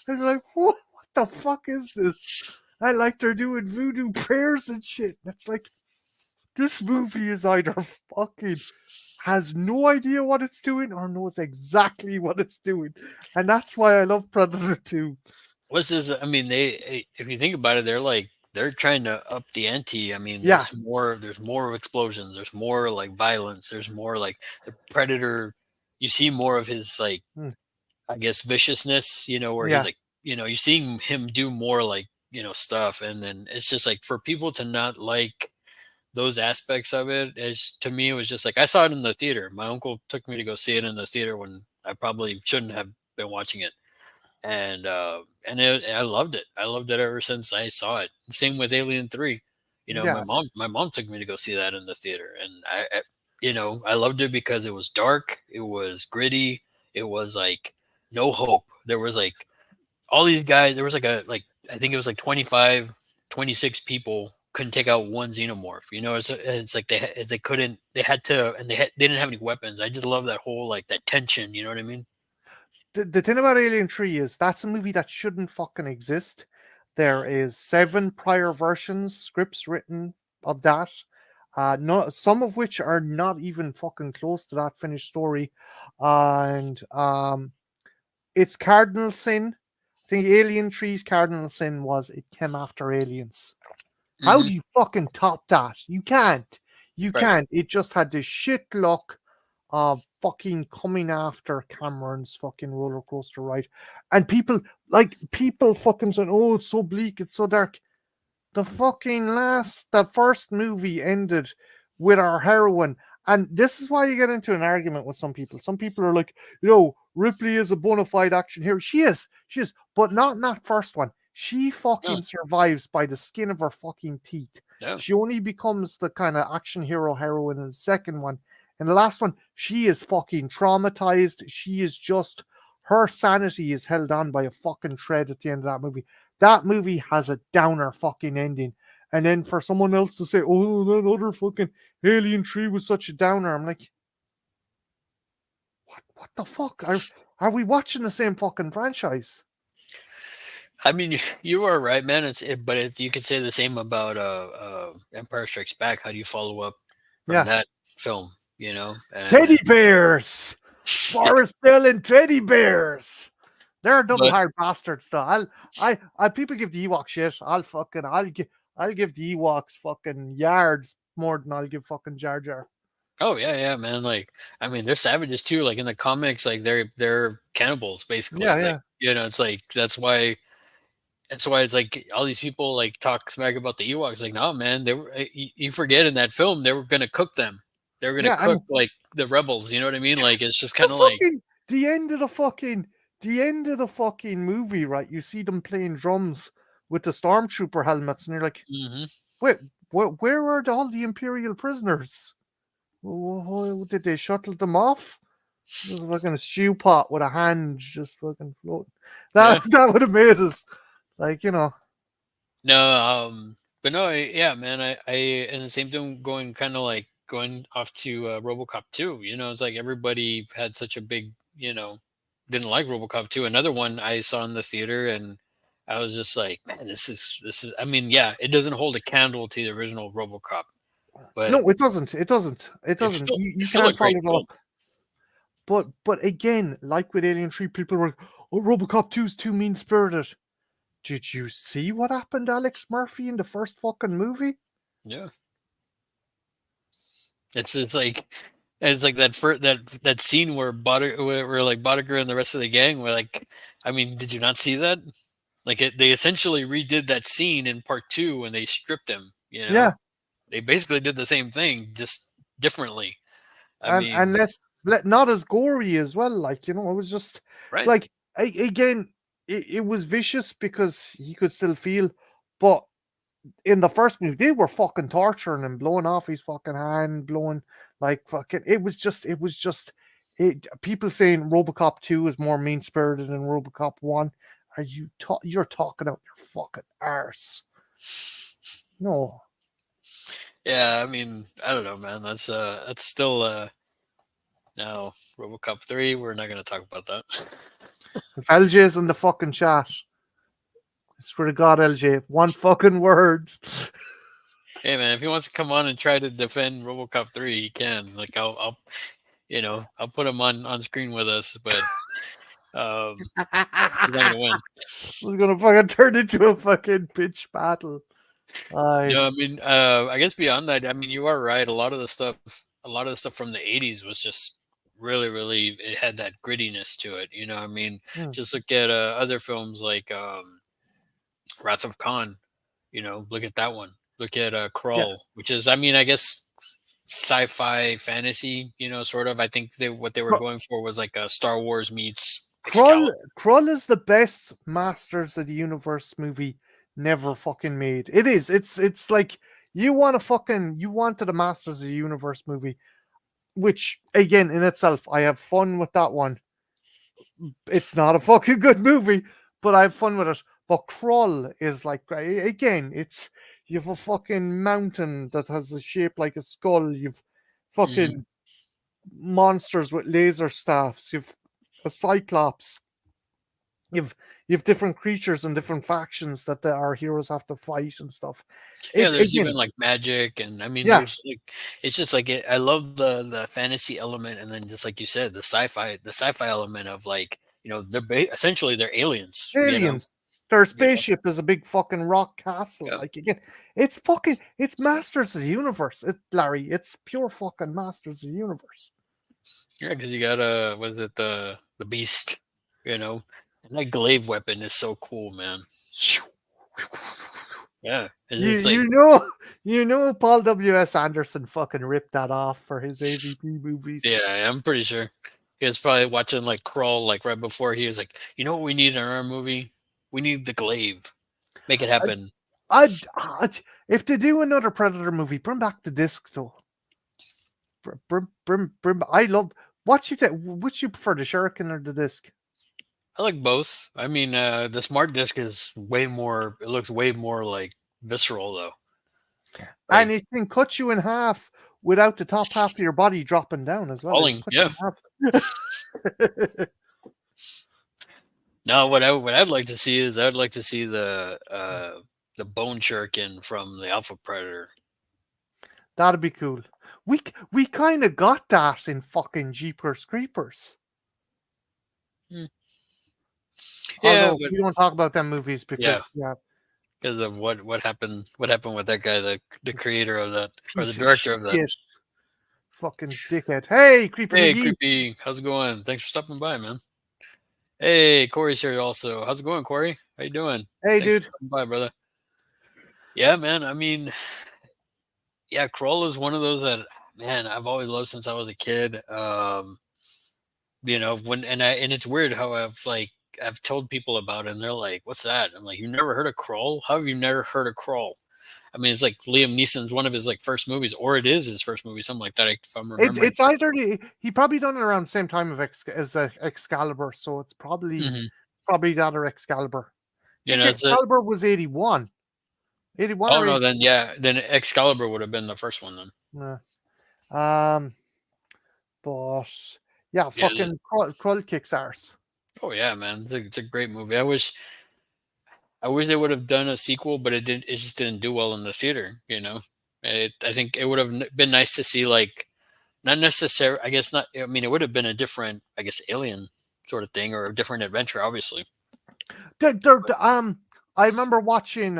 And like, what the fuck is this? I like they're doing voodoo prayers and shit. And it's like, this movie is either fucking has no idea what it's doing or knows exactly what it's doing. And that's why I love Predator 2. What's this? I mean, if you think about it, they're trying to up the ante. I mean, Yeah. there's more explosions, there's more like violence, there's more like the Predator. You see more of his like, Mm, I guess, viciousness. Where he's yeah. like, you're seeing him do more like, stuff, and then it's just like for people to not like those aspects of it, is to me, it was just like I saw it in the theater. My uncle took me to go see it in the theater when I probably shouldn't have been watching it, and I loved it. I loved it ever since I saw it. Same with Alien 3. My Yeah. mom took me to go see that in the theater, and I loved it because it was dark, it was gritty, it was like no hope. There was like all these guys. There was like I think it was like 25, 26 people couldn't take out one xenomorph. It's like they couldn't. They had to, and they didn't have any weapons. I just love that whole like that tension. You know what I mean? The thing about Alien 3 is that's a movie that shouldn't fucking exist. There is 7 prior versions, scripts written of that. No, some of which are not even fucking close to that finished story. And it's cardinal sin. I think Alien 3's cardinal sin was it came after Aliens. How Hmm. do you fucking top that? You can't. You Right. can't. It just had the shit luck of fucking coming after Cameron's fucking roller coaster ride. And people fucking saying, oh, it's so bleak, it's so dark. The first movie ended with our heroine. And this is why you get into an argument with some people. Some people are like, Ripley is a bona fide action hero. She is, but not in that first one. She No. fucking survives by the skin of her fucking teeth. Yeah. She only becomes the kind of action hero heroine in the second one. In the last one, she is fucking traumatized. She is just her sanity is held on by a fucking thread at the end of that movie. That movie has a downer fucking ending. And then for someone else to say, oh, that other fucking Alien 3 was such a downer, I'm like, what the fuck? Are we watching the same fucking franchise? I mean, you are right, man. You could say the same about Empire Strikes Back. How do you follow up from Yeah. that film? Teddy And bears! Forrest Hill and teddy bears! They're double but hard bastards, though. People give the Ewoks shit. I'll give the Ewoks fucking yards more than I'll give fucking Jar Jar. oh yeah, yeah, man. Like, I mean, they're savages too. Like in the comics, like they're cannibals basically. Yeah, Like, yeah, it's like that's why it's like all these people like talk smack about the Ewoks. Like, no, man, you forget in that film they were gonna cook them. They were gonna yeah. And cook like the rebels. You know what I mean? Like, it's just the kind of like, fucking the end of the fucking the end of the fucking movie, right? You see them playing drums with the stormtrooper helmets, and you're like, hmm wait, where are all the Imperial prisoners? Did they shuttle them off? There's a fucking stew pot with a hand just fucking floating. That yeah. that would have made it like No, but no, yeah, man. And the same thing going kind of like going off to RoboCop 2. It's like everybody had such a big, didn't like RoboCop 2. Another one I saw in the theater, and I was just like, man, this is. I mean, yeah, it doesn't hold a candle to the original RoboCop, but no, it doesn't. It doesn't. It it's doesn't. still You it's still a can't great follow it film. up. but again, like with Alien 3, people were, oh, RoboCop 2 is too mean spirited. Did you see what happened to Alex Murphy in the first fucking movie? Yeah. It's like that scene where where like Boddicker and the rest of the gang were like, I mean, did you not see that? Like they essentially redid that scene in part two when they stripped him. Yeah, They basically did the same thing, just differently. I and mean, not as gory as well. Like, it was just right? like, again, it was vicious because he could still feel, but in the first movie, they were fucking torturing him, blowing off his fucking hand, blowing like fucking. It was just it. People saying RoboCop 2 is more mean spirited than RoboCop 1. You're talking out your fucking arse. No, Yeah, I mean, I don't know, man. That's still no RoboCop 3. We're not gonna talk about that. if LJ's in the fucking chat, I swear to God, LJ, one fucking word. Hey, man, if he wants to come on and try to defend RoboCop 3, he can. Like, I'll put him on screen with us, but he's not gonna win. We're gonna fucking turn into a fucking pitch battle. I No, I mean, I guess beyond that, I mean, you are right. A lot of the stuff from the '80s was just really, really. It had that grittiness to it. I mean, hmm, just look at other films like Wrath of Khan. Look at that one. Look at yeah. Crawl, which is, I mean, I guess sci-fi fantasy. Sort of. I think what they were going for was like a Star Wars meets Krull Excalibur. Krull is the best Masters of the Universe movie never fucking made. It is. It's like, you wanted a Masters of the Universe movie, which again in itself I have fun with that one. It's not a fucking good movie, but I have fun with it. But Krull is like, again, it's, you have a fucking mountain that has a shape like a skull. You've Hmm. fucking monsters with laser staffs. You've a cyclops. You've you've different creatures and different factions that our heroes have to fight and stuff. Yeah, It there's even again, like magic, and I mean, yeah, there's like, it's just like I love the fantasy element, and then just like you said, the sci-fi element of like, essentially they're aliens. aliens. Their You know, spaceship is a big fucking rock castle. yeah, Like, again, it's Masters of the Universe. Larry, it's pure fucking Masters of the Universe. yeah, because you got was it the beast, and that glaive weapon is so cool, man. Yeah, it's like, You know, Paul W.S. Anderson fucking ripped that off for his AVP movies. yeah, I'm pretty sure he was probably watching like Crawl like right before he was like, you know what we need in our movie? We need the glaive. Make it I, happen. if they do another Predator movie, bring back the disc though. I love. What you think? Which you prefer, the Shuriken or the disc? I like both. I mean, the smart disc is way more. It looks way more like visceral though. And Like it can cut you in half without the top half of your body dropping down as well. It'll falling. cut Yeah. you in half. Now, what I'd like to see is I'd like to see the bone shuriken from the Alpha Predator. That'd be cool. We kind of got that in fucking Jeepers Creepers. Hmm. Yeah, Although but we don't talk about them movies yeah, because, yeah, because of what happened with that guy, the creator of that, or the piece of director of that. shit, fucking dickhead. Hey, Creepy Hey, McGee. creepy, how's it going? Thanks for stopping by, man. Hey, Corey's here also. How's it going, Corey? How you doing? Hey, Thanks for dude. stopping by, brother. Yeah, man. I mean, yeah, Crawl is one of those that, man, I've always loved since I was a kid. When and it's weird how I've told people about it and they're like, "What's that?" I'm like, "You never heard of Crawl? How have you never heard of Crawl?" I mean, it's like Liam Neeson's one of his like first movies, or it is his first movie, something like that, if I'm remembering It's either he probably done it around the same time of as Excalibur, so it's probably correctly. that or Excalibur. I think It's a Excalibur was 81. 81 oh or no, 80. then yeah, then Excalibur would have been the first one then. Nah. Um, but yeah, Yeah. fucking Krull kicks arse. Oh yeah, man, it's a great movie. I wish they would have done a sequel, but it didn't. It just didn't do well in the theater. I think it would have been nice to see like not necessarily. I guess not. I mean, it would have been a different, I guess, alien sort of thing or a different adventure, obviously. I remember watching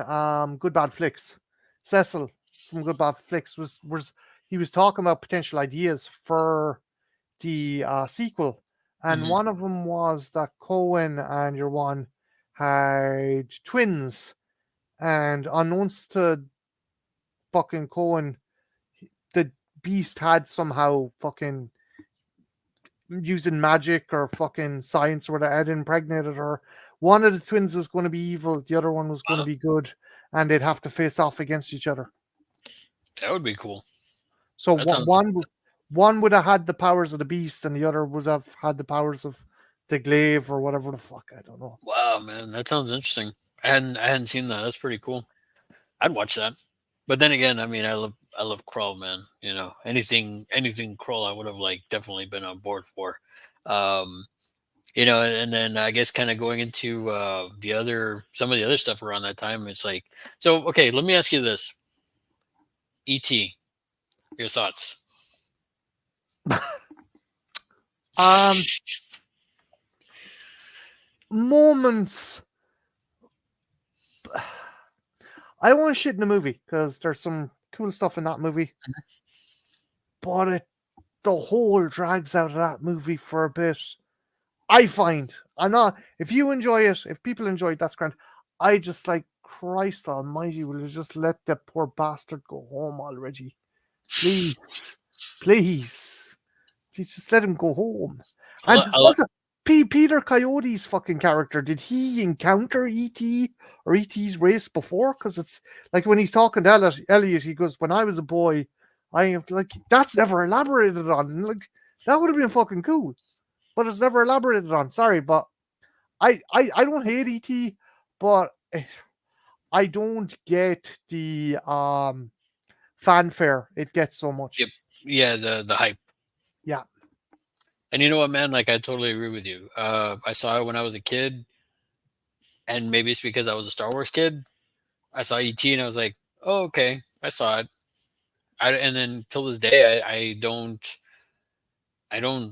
Good Bad Flicks. Cecil from Good Bad Flicks was he was talking about potential ideas for the sequel, and Hmm. one of them was that Cohen and your one had twins, and unknowns to fucking Cohen, the Beast had somehow fucking using magic or fucking science or whatever had impregnated her. One of the twins was going to be evil, the other one was going to Wow, be good, and they'd have to face off against each other. that would be cool. So That sounds. one would have had the powers of the beast, and the other would have had the powers of the glaive or whatever the fuck. I don't know. Wow, man, that sounds interesting. I hadn't seen that. That's pretty cool. I'd watch that. But then again, I mean, I love Crawl, man. Anything Crawl, I would have like definitely been on board for. Um, and then I guess kind of going into the other some of the other stuff around that time. It's like, so okay, let me ask you this: E.T. Your thoughts? Um, Moments. I want to shit in the movie because there's some cool stuff in that movie, but the whole drags out of that movie for a bit. I find I'm not. If you enjoy it, if people enjoy it, that's grand. I just like Christ Almighty. Will you just let the poor bastard go home already, please, please, please, just let him go home. I And lo- I lo- also, Peter Coyote's fucking character. Did he encounter ET or ET's race before? Because it's like when he's talking to Elliot, he goes, "When I was a boy, I like that's never elaborated on." Like that would have been fucking cool, but it's never elaborated on. Sorry, but I don't hate ET, but I don't get the fanfare it gets so yep, much. yeah, the hype. Yeah. And you know what, man? Like I totally agree with you. I saw it when I was a kid, and maybe it's because I was a Star Wars kid. I saw ET, and I was like, oh, okay, I saw it. And then till this day, I don't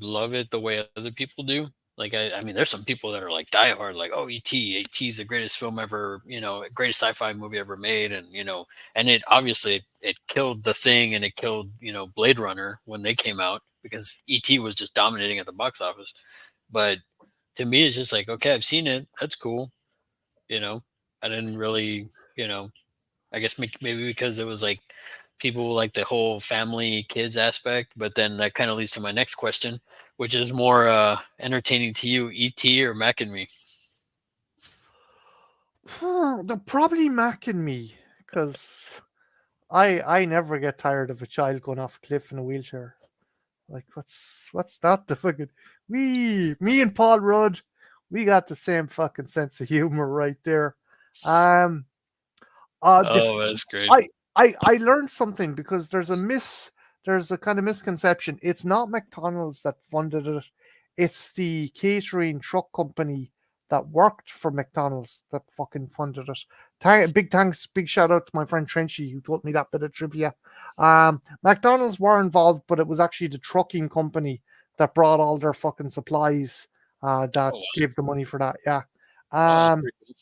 love it the way other people do. Like I mean, there's some people that are like diehard, like, oh, ET is the greatest film ever, greatest sci-fi movie ever made, and and it obviously it killed The Thing and it killed Blade Runner when they came out because ET was just dominating at the box office. But to me, it's just like, okay, I've seen it, that's cool, you know. I didn't really, you know, I guess maybe because it was like people like the whole family kids aspect, but then that kind of leads to my next question, which is more entertaining to you, ET or Mac and Me? They're probably macking me because I never get tired of a child going off a cliff in a wheelchair. Like what's that the fucking me and Paul Rudd, we got the same fucking sense of humor right there. Um the, Oh, that's great. I learned something because there's a kind of misconception. It's not McDonald's that funded it. It's the catering truck company that worked for McDonald's that fucking funded it. Big thanks, big shout out to my friend Trenchy who told me that bit of trivia. McDonald's were involved, but it was actually the trucking company that brought all their fucking supplies that Oh, wow. gave the money for that. Yeah. Oh, that's Um, pretty cool.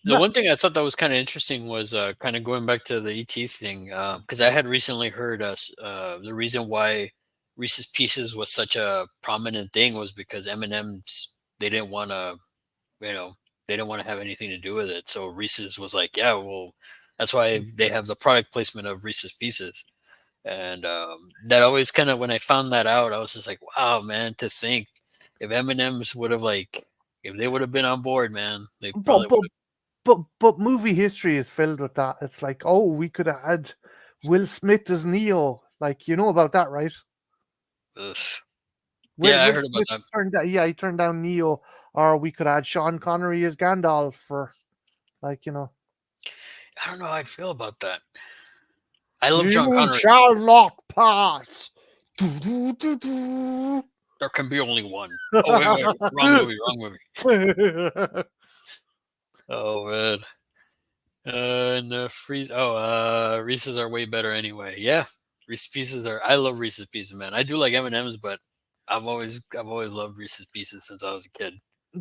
The Ma- one thing I thought that was kind of interesting was kind of going back to the ET thing, because I had recently heard the reason why Reese's Pieces was such a prominent thing was because M&M's they didn't want to, you know, they didn't want to have anything to do with it. So Reese's was like, yeah, well, that's why they have the product placement of Reese's Pieces. And that always kind of when I found that out, I was just like, wow, man, to think if M&M's would have like if they would have been on board, man, they but probably but would but movie history is filled with that. It's like, oh, we could have had Will Smith as Neo. Like, you know about that, right? have. Ugh. Will Yeah, I Will heard about Smith that. turned down, yeah, he turned down Neo, or we could have had Sean Connery as Gandalf for like, I don't know how I'd feel about that. I love Sean you Connery. shall not pass. Do, do, do, do. There can be only one. Oh wait, wrong movie, wrong movie. Oh man. And the freeze. Oh, Reese's are way better anyway. Yeah, Reese's Pieces are. I love Reese's Pieces, man. I do like M&Ms, but I've always loved Reese's Pieces since I was a kid.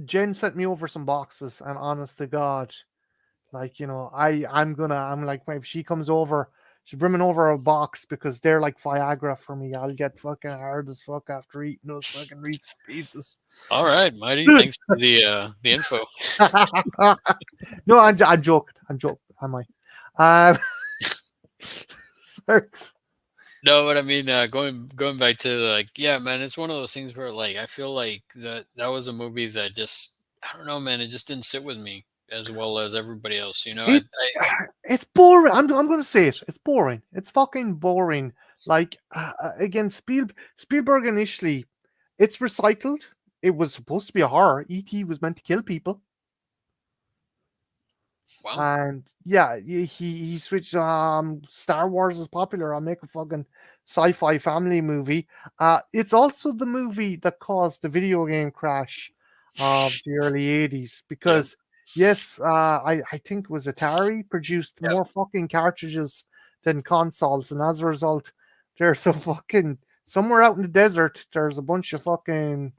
Jen sent me over some boxes, and honest to God, like I'm like if she comes over, she's bringing over a box because they're like Viagra for me. I'll get fucking hard as fuck after eating those fucking Reese's Pieces. All right, Mighty. Thanks for the info. No, I'm joking. I'm joking. I might. Um, sorry. No, but I mean, going back to like, yeah, man, it's one of those things where like I feel like that was a movie that just I don't know, man, it just didn't sit with me as well as everybody else. It's it's boring. I'm gonna say it. It's boring. It's fucking boring. Like again, Spielberg initially, it's recycled. It was supposed to be a horror. E.T. was meant to kill people, well, and yeah, he switched. Star Wars is popular. I'll make a fucking sci-fi family movie. It's also the movie that caused the video game crash of the early '80s yeah, because yes, I think it was Atari produced yeah. more fucking cartridges than consoles, and as a result, there's a fucking somewhere out in the desert. There's a bunch of fucking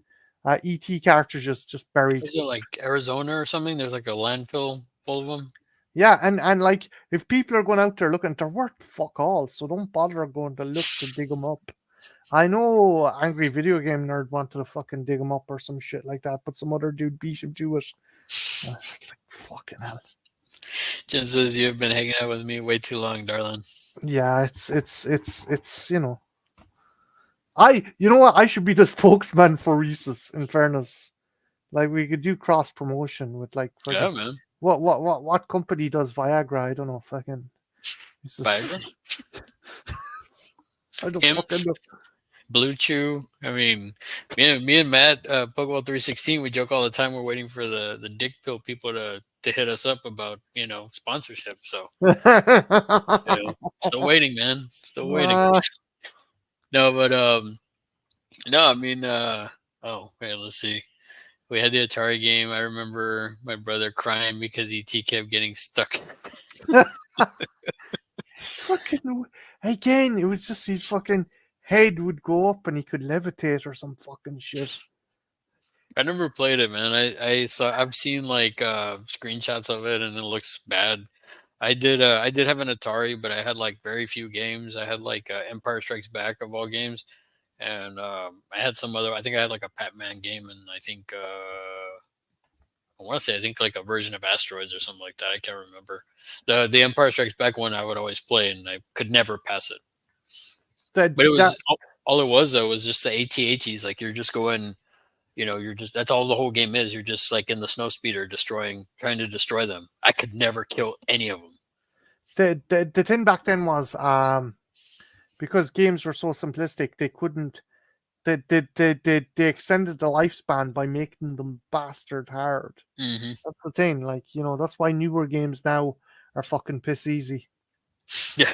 ET cartridges just buried. Was it like Arizona or something? There's like a landfill full of them. Yeah, and like if people are going out there looking, they're worth fuck all. So don't bother going to look to dig them up. I know angry video game nerd wanted to fucking dig them up or some shit like that, but some other dude beat him to it. Like, fucking hell. Jen says you've been hanging out with me way too long, darling. Yeah, it's you know what, I should be the spokesman for Reese's. In fairness, like we could do cross promotion with like Yeah, fucking man. what company does Viagra? I don't know. Fucking Viagra, Reese's. I don't fucking Hims, know. Blue Chew. I mean, me and Matt, Pokeball 316, we joke all the time. We're waiting for the dick pill people to hit us up about sponsorship. So still waiting, man. Still waiting. Uh, No, but no, I mean, oh wait, let's see. We had the Atari game. I remember my brother crying because ET kept getting stuck. he's fucking again. It was just his fucking head would go up and he could levitate or some fucking shit. I never played it, man. I've seen like screenshots of it and it looks bad. I did have an Atari, but I had like very few games. I had like Empire Strikes Back of all games, and I had some other. I think I had like a Pac-Man game, and I think I want to say I think like a version of Asteroids or something like that. I can't remember. The Empire Strikes Back one I would always play, and I could never pass it. That But it that was all it was though was just the AT-ATs. Like you're just going, you're just that's all the whole game is. You're just like in the snow speeder trying to destroy them. I could never kill any of them. the thing back then was because games were so simplistic, they couldn't they extended the lifespan by making them bastard hard. Hmm. That's the thing. Like that's why newer games now are fucking piss easy. Yeah,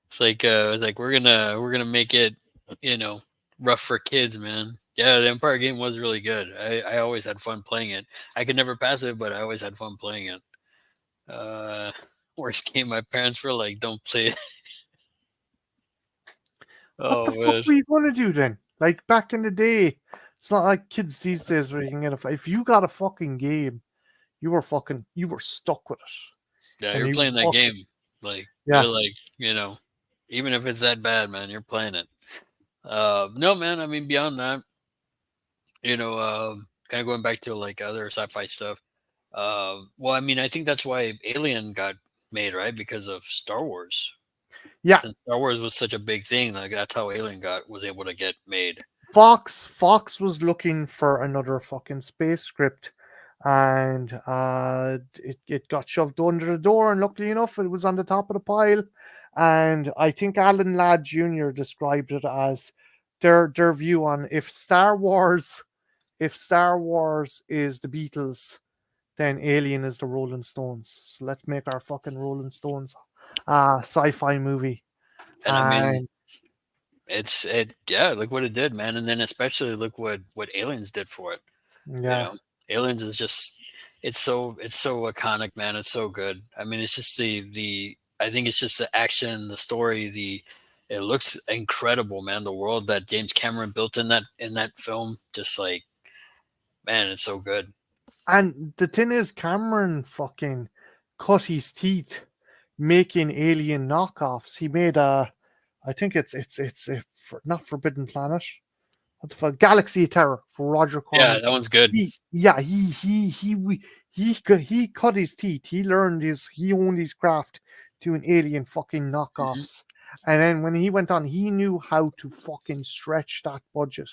it's like we're gonna make it, you know, rough for kids, man. Yeah, the Empire game was really good. I always had fun playing it. I could never pass it, but I always had fun playing it. Uh, Worst game, my parents were like, "Don't play it." What the Oh fuck man, were you gonna do then? Like back in the day, it's not like kids these days where you can get if you got a fucking game, you were stuck with yeah, it, and you're you playing that fucking game. Like yeah you're like, even if it's that bad, man, you're playing it. No, man. I mean, beyond that, kind of going back to like other sci-fi stuff. Well, I mean, I think that's why Alien got made, right? Because of Star Wars. yeah. Since Star Wars was such a big thing, like that's how Alien got was able to get made. Fox was looking for another fucking space script, and it got shoved under the door, and luckily enough, it was on the top of the pile. And I think Alan Ladd Jr. described it as their view on if Star Wars is the Beatles, then Alien is the Rolling Stones. So let's make our fucking Rolling Stones sci-fi movie. And I mean, And yeah, look what it did, man. And then especially look what Aliens did for it. You yeah, know, Aliens is just it's so iconic, man. It's so good. I mean, it's just the I think it's just the action, the story, It looks incredible, man. The world that James Cameron built in that film, just like, man, it's so good. And the thing is, Cameron fucking cut his teeth making alien knockoffs. He made a, I think it's a, not Forbidden Planet. What the fuck? Galaxy of Terror for Roger Yeah, Corman. that one's good. He cut his teeth. He owned his craft doing alien fucking Hmm. knockoffs. And then when he went on, he knew how to fucking stretch that budget,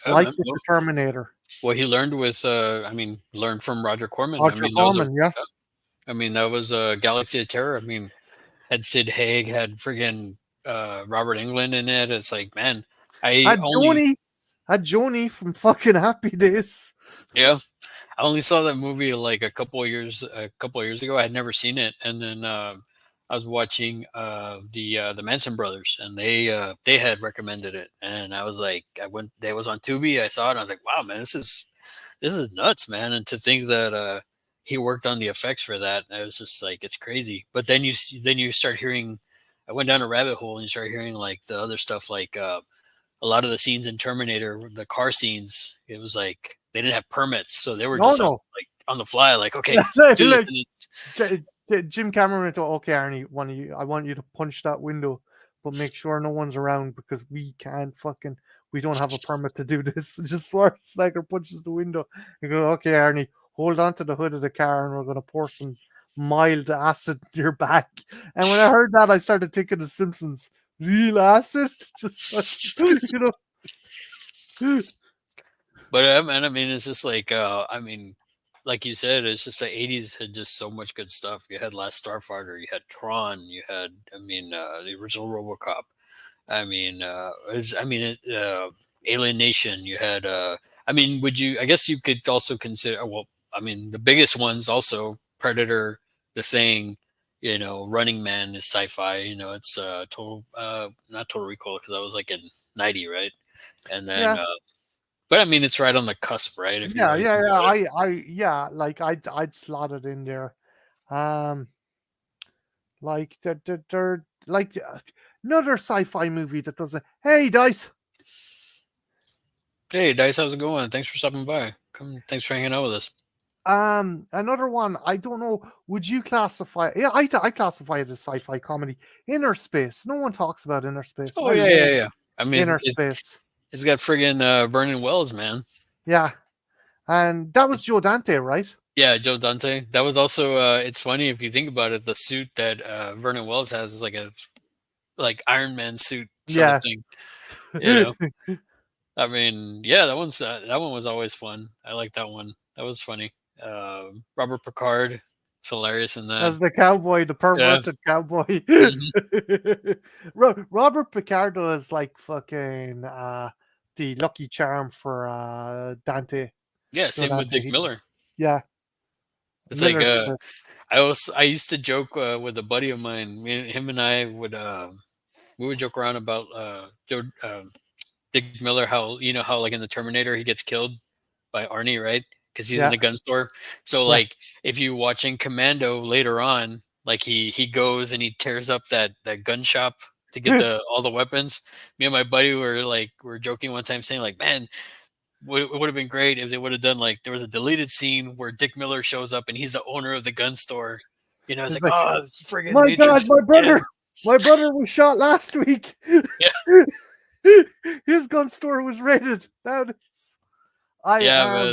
Yeah, like man. with the Terminator. What he learned with, I mean, learned from Roger Corman. I Roger mean, that was a, Corman, yeah. I mean, that was a Galaxy of Terror. I mean, had Sid Haig, had friggin' Robert Englund in it. It's like, man, I Had only, Joni, had Joni from fucking Happy Days. yeah, I only saw that movie like a couple of years ago. I had never seen it, and then I was watching the Manson brothers, and they had recommended it, and I was like, I went, they was on Tubi. I saw it, and I was like, wow, man, this is nuts, man. And to think that he worked on the effects for that, I was just like, it's crazy. But then then you start hearing, I went down a rabbit hole and you start hearing like the other stuff, like a lot of the scenes in Terminator, the car scenes, it was like they didn't have permits, so they were No, just on no. like on the fly, like, okay, do this. Like, Jim Cameron went, okay, Arnie, I want you to punch that window, but make sure no one's around because we don't have a permit to do this. Just Schwarzenegger punches the window. You go, okay, Arnie, hold on to the hood of the car and we're going to pour some mild acid in your back. And when I heard that, I started thinking of Simpsons. Real acid? Just, you know. But man, I mean, it's just like, I mean, like you said, it's just the '80s had just so much good stuff. You had Last Starfighter, you had Tron, you had, I mean, the original RoboCop. I mean, I mean, Alien Nation. You had, I mean, would you? I guess you could also consider. Well, I mean, the biggest ones also Predator, The Thing. You know, Running Man is sci-fi. You know, it's not Total Recall because I was like in '90, right? And then, Yeah. but I mean, it's right on the cusp, right? If you Yeah, really yeah, think yeah. about it. Yeah, like I'd slot it in there. Um, like they're like another sci-fi movie that does it. Hey, Dice. Hey, Dice, how's it going? Thanks for stopping by. Come, thanks for hanging out with us. Another one. I don't know. Would you classify? Yeah, I classify it as sci-fi comedy. Inner Space. No one talks about Inner Space. Oh I yeah, love yeah, yeah. I mean, Inner Space. it's got friggin' Vernon Wells, man. Yeah, and that was Joe Dante, right? Yeah, Joe Dante. That was also it's funny if you think about it, the suit that Vernon Wells has is like a like Iron Man suit sort of Yeah. thing, you know. I mean, yeah, that one was always fun. I like that one. That was funny. Robert Picard, it's hilarious in that. As the cowboy, the Yeah. perverted cowboy. Hmm. Robert Picardo is like fucking the lucky charm for Dante. Yeah, Joe same with Dante. Dick Miller. Yeah, It's like Miller's the I used to joke with a buddy of mine. Him and I would we would joke around about Dick Miller, how, you know, how like in the Terminator he gets killed by Arnie, right? Because he's in yeah. the gun store. So Yeah. like if you watching Commando later on, like he goes and he tears up that gun shop to get the all the weapons. Me and my buddy were joking one time saying like, man, it would have been great if they would have done like there was a deleted scene where Dick Miller shows up and he's the owner of the gun store. You know, it's It's like, like, oh, it's friggin' my God, Matrix again. my brother was shot last week. Yeah, His gun store was raided. I yeah,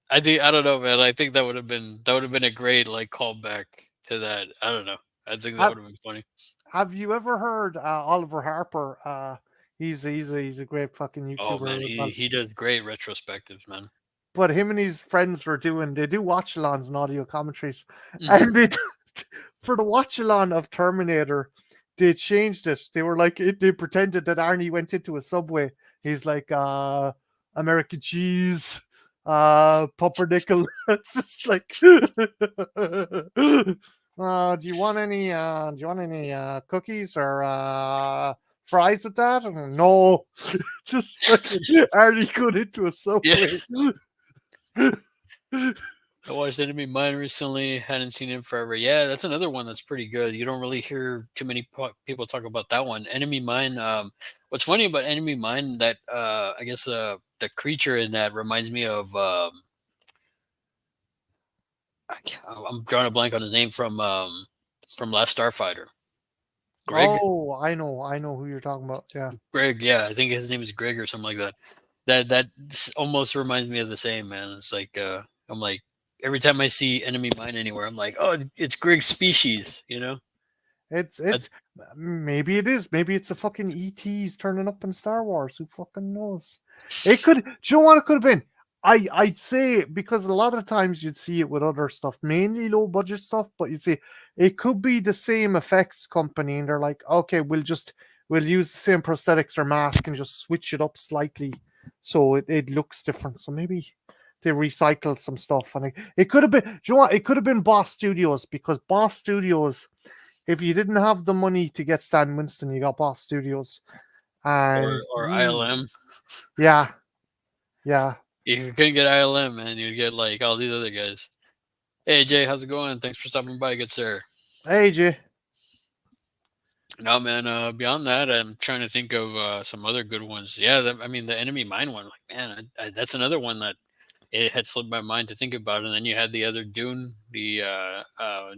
but I don't know, man. I think that would have been a great like callback to that. I don't know. I think that have, would have been funny. have you ever heard Oliver Harper? He's a great fucking Oh man, YouTuber as well. he does great retrospectives, man. But him and his friends they do watch alongs and audio commentaries, Hmm. and for the watch along of Terminator, they changed it. They were like they pretended that Arnie went into a subway. He's like American cheese, pumpernickel. It's just like do you want any cookies or fries with that? No. Just fucking Arnie going into a Yeah, subway. I watched Enemy Mine recently. Hadn't seen it forever. Yeah, that's another one that's pretty good. You don't really hear too many people talk about that one. Enemy Mine. What's funny about Enemy Mine that I guess the creature in that reminds me of I'm drawing a blank on his name from Last Starfighter. Greg. Oh, I know who you're talking about. Yeah. Greg. Yeah, I think his name is Greg or something like that. Almost reminds me of the same man. It's like I'm like every time I see Enemy Mine anywhere, I'm like, oh, it's Greg's species. You know. It's maybe it is. Maybe it's a fucking ETs turning up in Star Wars. Who fucking knows? It could. Do you know what it could have been? I'd say because a lot of times you'd see it with other stuff, mainly low budget stuff, but you'd see it could be the same effects company, and they're like, okay, we'll use the same prosthetics or mask and just switch it up slightly so it looks different. So maybe they recycled some stuff, and it could have been. Do you know what? It could have been Boss Studios because Boss Studios, if you didn't have the money to get Stan Winston, you got Boss Studios, and Or ILM. yeah, yeah. If you couldn't get ILM, man, you'd get like all these other guys. Hey Jay, how's it going? Thanks for stopping by, good sir. AJ, No, man. Beyond that, I'm trying to think of some other good ones. Yeah, I mean the Enemy Mine one. Like, man, that's another one that it had slipped my mind to think about. And then you had the other Dune, the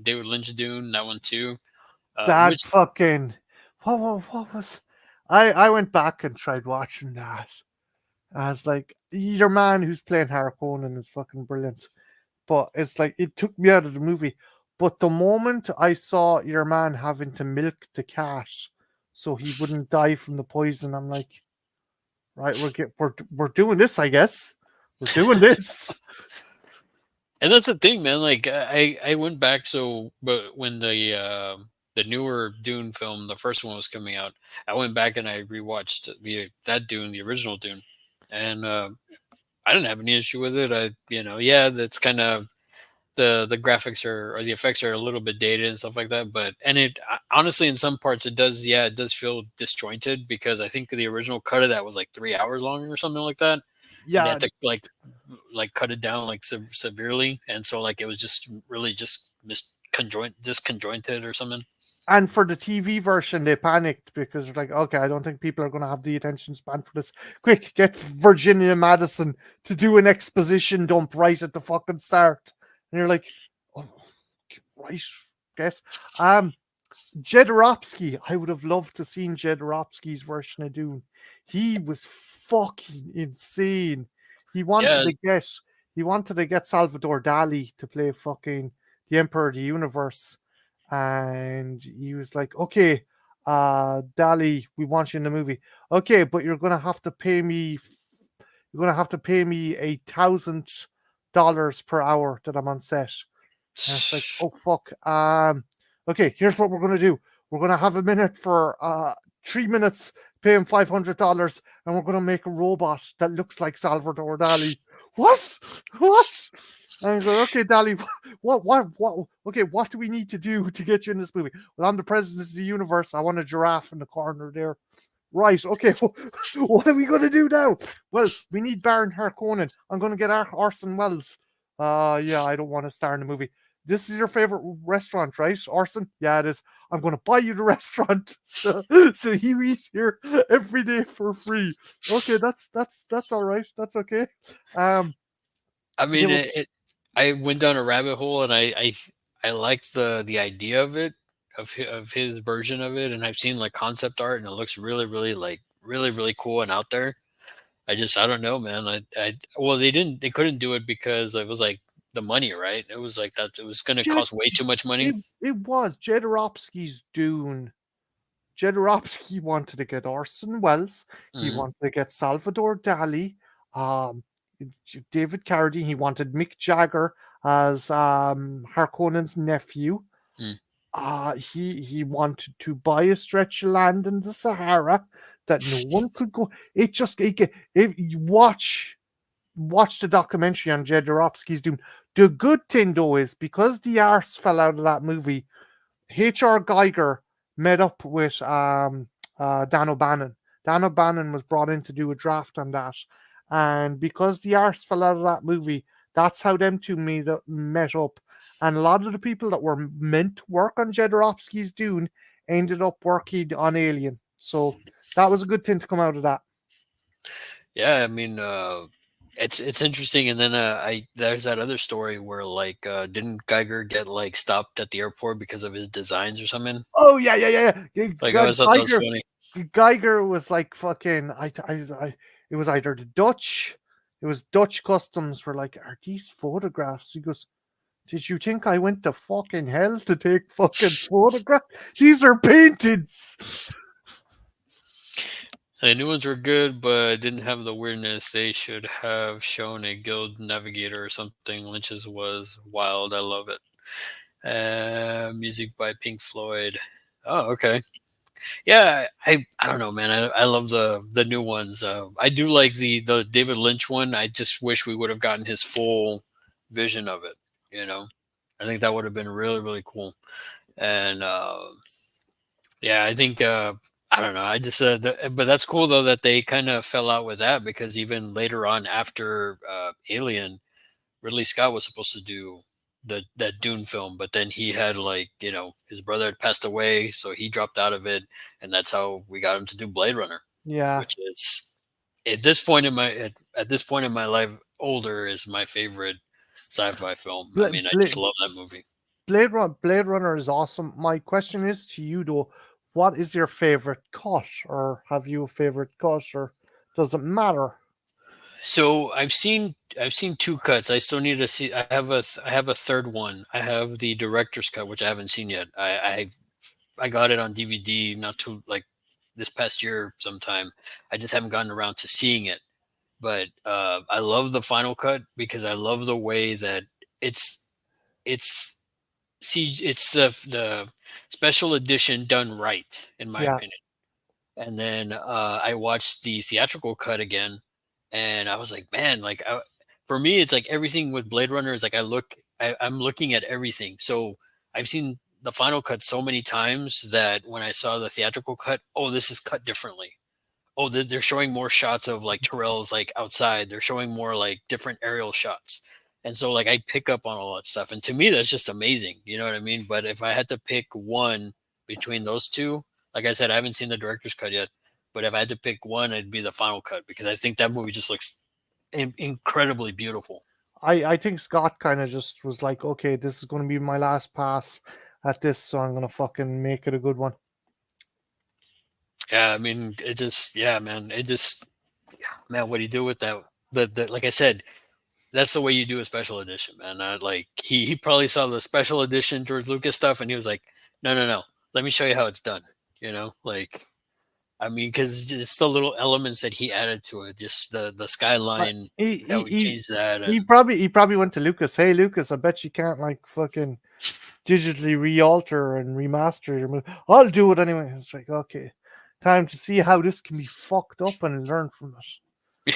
David Lynch Dune, that one too. that Which fucking what was? I went back and tried watching that. I was like, your man who's playing Harkonnen is fucking brilliant, but it's like it took me out of the movie. But the moment I saw your man having to milk the cat so he wouldn't die from the poison, I'm like, right, we're doing this, I guess. We're doing this. and that's the thing, man. Like I went back but when the newer Dune film, the first one was coming out, I went back and I rewatched that Dune, the original Dune, and I didn't have any issue with it. Yeah, that's kind of the graphics or the effects are a little bit dated and stuff like that. But and it honestly, in some parts, it does feel disjointed because I think the original cut of that was like 3 hours long or something like that, and they Yeah, had to like cut it down like severely, and so like it was just really just disconjointed or something. and for the TV version, they panicked because they're like, okay, I don't think people are going to have the attention span for this. Quick, get Virginia Madison to do an exposition dump right at the fucking start. And you're like, oh, right, guess. Jodorowsky, I would have loved to seen Jodorowsky's version of Dune. He was fucking insane. He wanted Yeah, to get he wanted to get Salvador Dali to play fucking the Emperor of the Universe, and he was like, "Okay, Dali, we want you in the movie. Okay, but you're gonna have to pay me. You're gonna have to pay me $1,000 per hour that I'm on set." And it's like, oh fuck. Okay, here's what we're gonna do. We're gonna have a minute for 3 minutes, pay him $500, and we're gonna make a robot that looks like Salvador Dali. What? What? And he's like, okay, Dali, what? Okay, what do we need to do to get you in this movie? Well, I'm the president of the universe. I want a giraffe in the corner there. Right, okay, what are we going to do now? Well, we need Baron Harkonnen. I'm going to get Orson Welles. Yeah, I don't want to star in the movie. This is your favorite restaurant, right, Orson? Yeah, it is. I'm going to buy you the restaurant, so you eat here every day for free. Okay, that's all right. That's okay. Um, I they mean were I went down a rabbit hole and I liked the idea of it of his version of it, and I've seen like concept art and it looks really cool and out there. I don't know, man. Well, they couldn't do it because it was like the money, right? It was like that it was going to Jed, cost way too much money. it was Jodorowsky's Dune. Jodorowsky wanted to get Orson Welles. He Hmm. wanted to get Salvador Dali, um, David Carradine. He wanted Mick Jagger as Harkonnen's nephew. Hmm. He wanted to buy a stretch of land in the Sahara that no one could go. If you watch the documentary on Jodorowsky's Dune. The good thing though is because the arse fell out of that movie, H.R. Geiger met up with Dan O'Bannon. Dan O'Bannon was brought in to do a draft on that. And because the arse fell out of that movie, That's how them two met up. And a lot of the people that were meant to work on Jodorowsky's Dune ended up working on Alien. So that was a good thing to come out of that. Yeah, I mean, it's interesting. And then I there's that other story where like didn't Geiger get like stopped at the airport because of his designs or something? Oh yeah, yeah, yeah, yeah. Like I always thought that was funny. Geiger was like fucking. It was either the Dutch. It was Dutch customs were like, are these photographs? He goes, did you think I went to fucking hell to take fucking photographs? These are paintings. The new ones were good, but didn't have the weirdness. They should have shown a guild navigator or something. Lynch's was wild. I love it. Music by Pink Floyd. Oh, okay. Yeah, I don't know, man. I love the new ones. I do like the David Lynch one. I just wish we would have gotten his full vision of it. You know, I think that would have been really really cool. And yeah, I think I don't know. I just but that's cool though that they kind of fell out with that because even later on after Alien, Ridley Scott was supposed to do that Dune film, but then he had like his brother had passed away, so he dropped out of it, and that's how we got him to do Blade Runner, Yeah. which is at this point in my at this point in my life, older is my favorite sci-fi film. I Bla- mean, I Bla- just love that movie. Blade Runner is awesome. My question is to you though, what is your favorite cut, or have you a favorite cut, or does it matter? So I've seen two cuts. I still need to see. I have a third one. I have the director's cut, which I haven't seen yet. I got it on DVD not too like this past year sometime. I just haven't gotten around to seeing it. But I love the final cut because I love the way that it's it's it's the special edition done right in my Yeah, opinion. And then I watched the theatrical cut again, and I was like, man, for me, it's like everything with Blade Runner is like I'm looking at everything. So I've seen the final cut so many times that when I saw the theatrical cut, oh, this is cut differently. Oh, they're showing more shots of like Terrell's like outside. They're showing more like different aerial shots. And so like I pick up on all that stuff. And to me, that's just amazing. You know what I mean? But if I had to pick one between those two, like I said, I haven't seen the director's cut yet. But if I had to pick one, it'd be the final cut because I think that movie just looks incredibly beautiful. I think Scott kind of just was like, okay, this is going to be my last pass at this, so I'm going to fucking make it a good one. Yeah, I mean, it just, yeah, man, it just, man, what do you do with that? Like I said, that's the way you do a special edition, man. Like he probably saw the special edition George Lucas stuff, and he was like, no, no, no, let me show you how it's done. Like I mean, because just the little elements that he added to it, just the Uh, skyline, He how he he he changed that, he and probably he probably went to Lucas. Hey Lucas, I bet you can't like fucking digitally re-alter and remaster your movie. I'll do it anyway. It's like, okay, time to see how this can be fucked up and learn from it.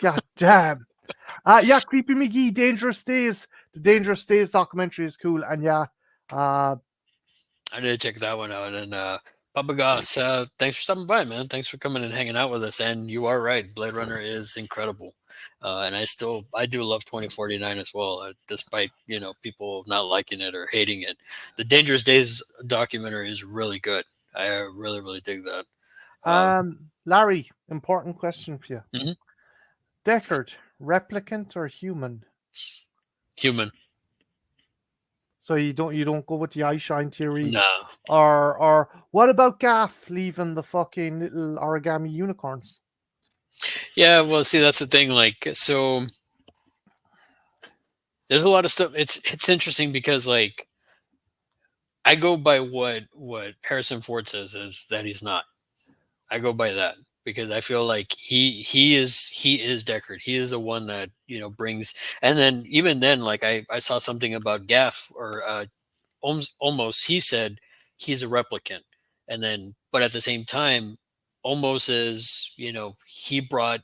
God damn. Yeah, Creepy McGee, Dangerous Days. The Dangerous Days documentary is cool. And yeah, uh, I did check that one out. And Papa Goss, thanks for stopping by, man. Thanks for coming and hanging out with us. And you are right, Blade Runner is incredible. And I do love 2049 as well, despite people not liking it or hating it. The Dangerous Days documentary is really good. I really really dig that. Um, Larry, important question for you. mhm. Deckard, replicant or human? Human, So you don't go with the eye shine theory, no. or what about Gaff leaving the fucking little origami unicorns? Yeah, well, see, that's the thing. Like, so there's a lot of stuff. It's interesting because like I go by what Harrison Ford says is that he's not. I go by that because I feel like he is Deckard. He is the one that brings. And then even then, like I saw something about Gaff or almost he said he's a replicant, and then but at the same time, almost is he brought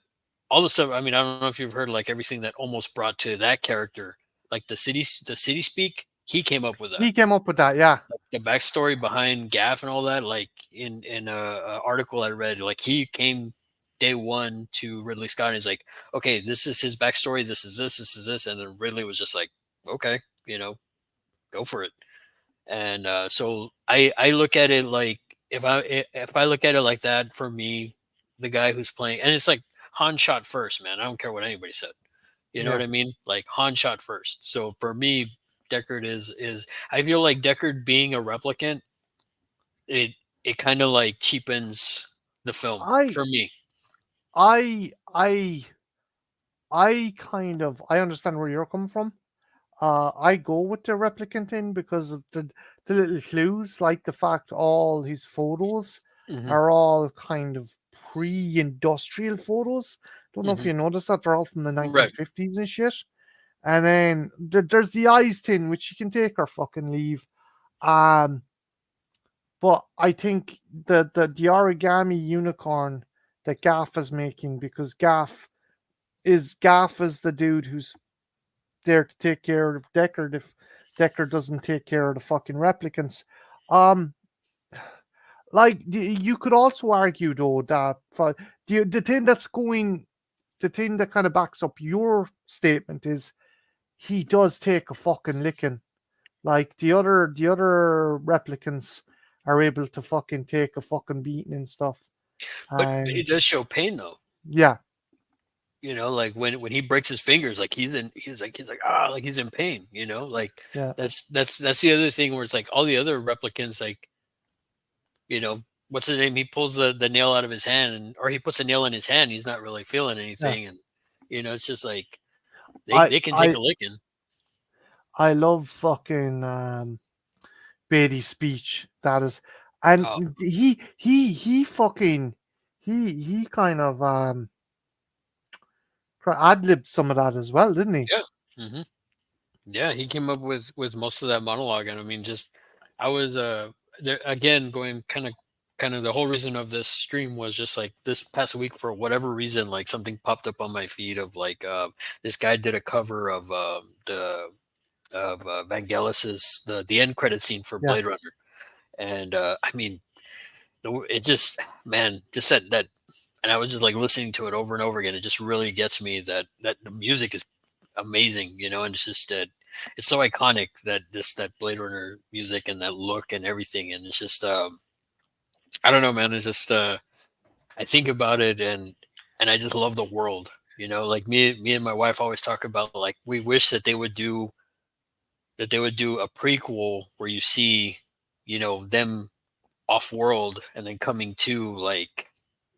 all the stuff. I mean, I don't know if you've heard like everything that almost brought to that character, like the city speak. He came up with that, He came up with that, yeah. the backstory behind Gaff and all that, like in a article I read, like he came day one to Ridley Scott. And he's like, okay, this is his backstory. This is this. And then Ridley was just like, okay, go for it. And so I look at it like, if I look at it like that, for me, the guy who's playing, and it's like Han shot first, man. I don't care what anybody said. You know Yeah. what I mean? Like Han shot first. So for me, Deckard is I feel like Deckard being a replicant, it it kind of like cheapens the film I for me. I I I understand where you're coming from. I go with the replicant thing because of the little clues, like the fact all his photos Hmm. are all kind of pre-industrial photos. Don't know if Hmm. you noticed that they're all from the Right. 1950s and shit. And then there's the eyes thing, which you can take or fucking leave. Um, but I think the origami unicorn that Gaff is making, because Gaff is the dude who's there to take care of Deckard if Deckard doesn't take care of the fucking replicants. Um, like you could also argue though that for the thing that's going, the thing that kind of backs up your statement is he does take a fucking licking. Like the other replicants are able to fucking take a fucking beating and stuff. But And it does show pain though. yeah, Like when he breaks his fingers, like he's like, ah, like he's in pain. Like yeah, that's the other thing where it's like all the other replicants, like, what's the name? He pulls the nail out of his hand, or he puts a nail in his hand. He's not really feeling yeah. anything, and it's just like I they can take I a licking. I love fucking Beatty's speech. That is, and Oh he fucking he kind of ad libbed some of that as well, didn't he? yeah. Hmm. Yeah, he came up with most of that monologue, and I mean, just I was there again, going kind of the whole reason of this stream was just like this past week, for whatever reason, like something popped up on my feed of like, this guy did a cover of the of Vangelis's the end credit scene for Yeah, Blade Runner, and I mean, it just, man, just that, and I was just like listening to it over and over again. It just really gets me that the music is amazing, and it's just that it's so iconic, that Blade Runner music and that look and everything, and it's just, I don't know, man. It's just, I think about it, and I just love the world. Like me and my wife always talk about, like, we wish that they would do a prequel where you see, them off world, and then coming to like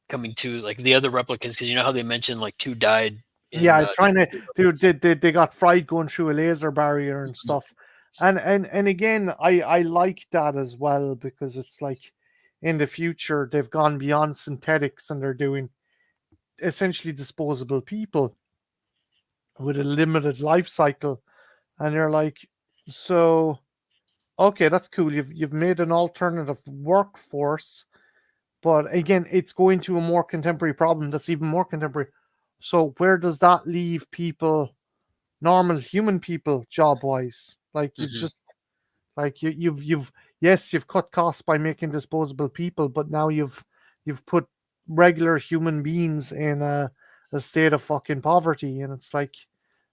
the other replicants, because you know how they mentioned like two died in yeah. Trying to the do they got fried going through a laser barrier and Mhm. stuff, and again, I like that as well because it's like in the future they've gone beyond synthetics and they're doing essentially disposable people with a limited life cycle, and you're like, so okay, that's cool. You've made an alternative workforce, but again, it's going to a more contemporary problem that's even more contemporary. So where does that leave people, normal human people, job wise? Like you've Mhm. just like you've yes, you've cut costs by making disposable people, but now you've put regular human beings in a state of fucking poverty, and it's like,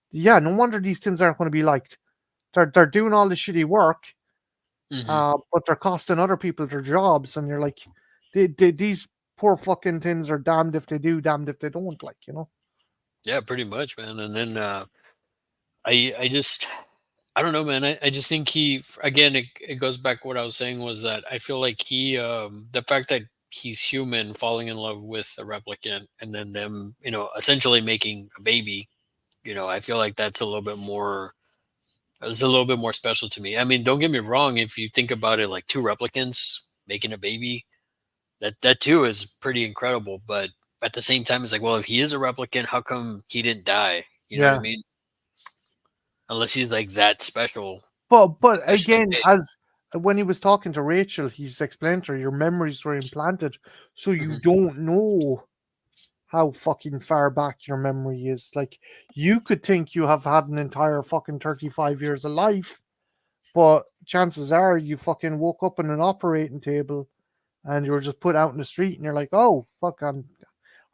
yeah, no wonder these things aren't going to be liked. They're doing all the shitty work, Mhm. but they're costing other people their jobs, and you're like, these poor fucking things are damned if they do, damned if they don't. Like, you know? Yeah, pretty much, man. And then I just, I don't know, man. I just think again, it goes back, what I was saying was that I feel like the fact that he's human falling in love with a replicant, and then them, essentially making a baby, I feel like that's a little bit more, it's a little bit more special to me. I mean, don't get me wrong, if you think about it, like two replicants making a baby, that too is pretty incredible. But at the same time, it's like, well, if he is a replicant, how come he didn't die? You know what I Yeah. mean? Unless he's like that special, But especially again, big. as when he was talking to Rachel, he's explained to her your memories were implanted, so you Hmm. don't know how fucking far back your memory is. Like you could think you have had an entire fucking 35 years of life, but chances are you fucking woke up on an operating table and you were just put out in the street and you're like, oh fuck,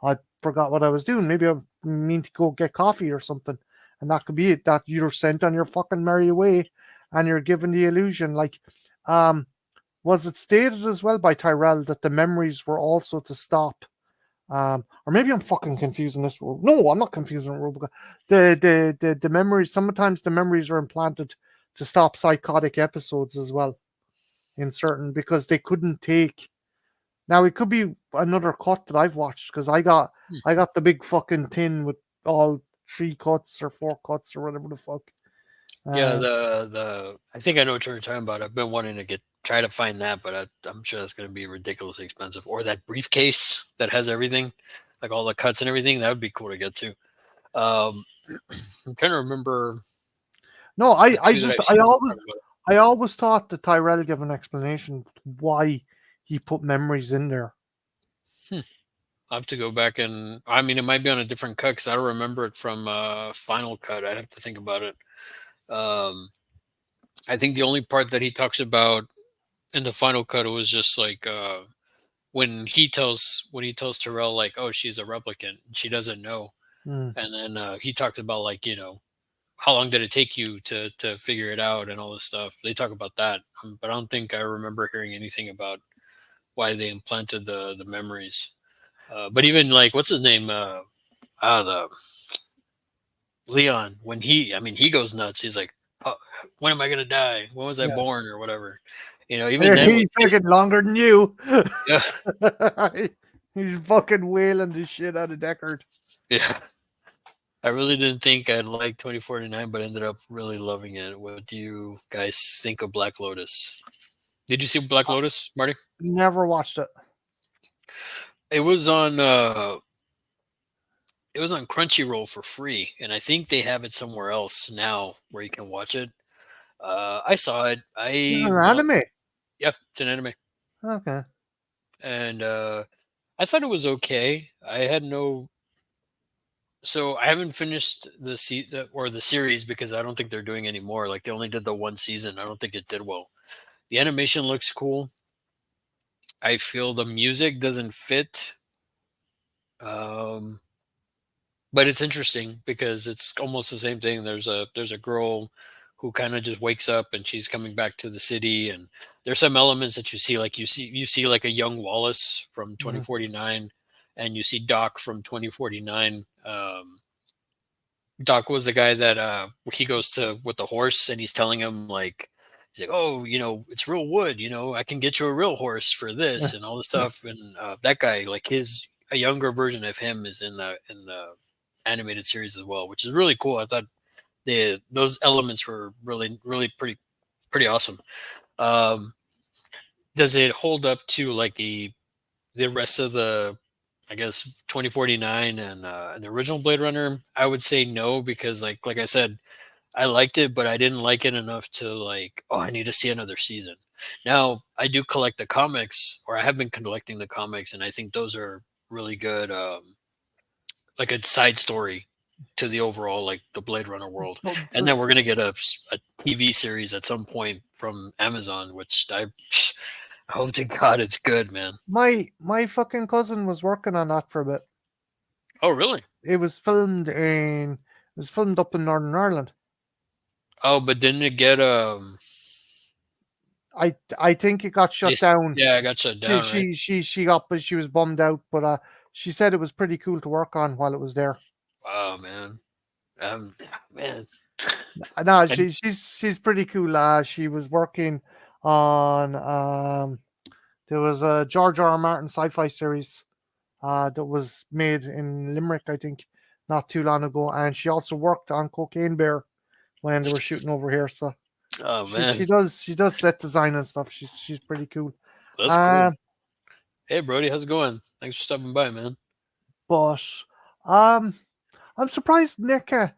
I forgot what I was doing. Maybe I mean to go get coffee or something, and that could be it. That you're sent on your fucking merry way, and you're given the illusion. Like, um, was it stated as well by Tyrell that the memories were also to stop? Or maybe I'm fucking confusing this rule. No, I'm not confusing the rule. Because the memories, sometimes the memories are implanted to stop psychotic episodes as well in certain, because they couldn't take. Now it could be another cut that I've watched, because Hmm. I got the big fucking tin with all 3 cuts or 4 cuts or whatever the fuck. Yeah, Uh, the I think I know what you're talking about. I've been wanting to try to find that, but I'm sure that's going to be ridiculously expensive. Or that briefcase that has everything, like all the cuts and everything. That would be cool to get to. Um, I'm trying to remember no, the two that I've seen people talk about. I always thought that Tyrell gave an explanation why he put memories in there. Hmm. I'll have to go back and I mean it might be on a different cut because I don't remember it from Final Cut. I'd have to think about it. Um, I think the only part that he talks about in the Final Cut was just like when he tells Terrell like, oh, she's a replicant, she doesn't know, Hmm. and then he talked about like how long did it take you to figure it out and all this stuff. They talk about that, but I don't think I remember hearing anything about why they implanted the memories. But even like what's his name? The Leon, when I mean, he goes nuts. He's like, oh, when am I gonna die? When was I Yeah. born or whatever? Even then with He's taking longer than you. yeah, He's fucking wailing the shit out of Deckard. yeah. I really didn't think I'd like 2049, but ended up really loving it. What do you guys think of Black Lotus? Did you see Black Lotus, Marty? Never watched it. It was on uh it was on Crunchyroll for free, and I think they have it somewhere else now where you can watch it. I saw it. This is an anime. Yeah, it's an anime, Okay. and I thought it was okay. I had no So I haven't finished the series because I don't think they're doing any more. Like they only did the one season. I don't think it did well. The animation looks cool. I feel the music doesn't fit. Um, but it's interesting because it's almost the same thing. There's a girl who kind of just wakes up and she's coming back to the city, and there's some elements that you see like a young Wallace from Mhm. 2049, and you see Doc from 2049. Doc was the guy that he goes to with the horse, and he's telling him like he's like, oh, it's real wood. I can get you a real horse for this and all this stuff. And that guy, like a younger version of him, is in the animated series as well, which is really cool. I thought those elements were really really pretty awesome. Um, does it hold up to like the rest of the I guess 2049 and the original Blade Runner? I would say no because like I said, I liked it, but I didn't like it enough to like, oh, I need to see another season. Now I do collect the comics, or I have been collecting the comics, and I think those are really good, like a side story to the overall like the Blade Runner world. But, And then we're gonna get a TV series at some point from Amazon, which I hope to God it's good, man. my fucking cousin was working on that for a bit. Oh, really? It was filmed up in Northern Ireland. Oh, but didn't it get I think it got shut down. yeah, I got shut She down, right? she she she got, but she was bummed out. But she said it was pretty cool to work on while it was there. Oh man. Man. No, I, she's pretty cool. She was working on there was a George R. R. Martin sci-fi series that was made in Limerick, I think, not too long ago, and she also worked on Cocaine Bear when they were shooting over here. So oh she man, she does she does set design and stuff. She's pretty cool. that's cool. Uh, Hey, Brody, how's it going? Thanks for stopping by, man. but um, I'm surprised NECA,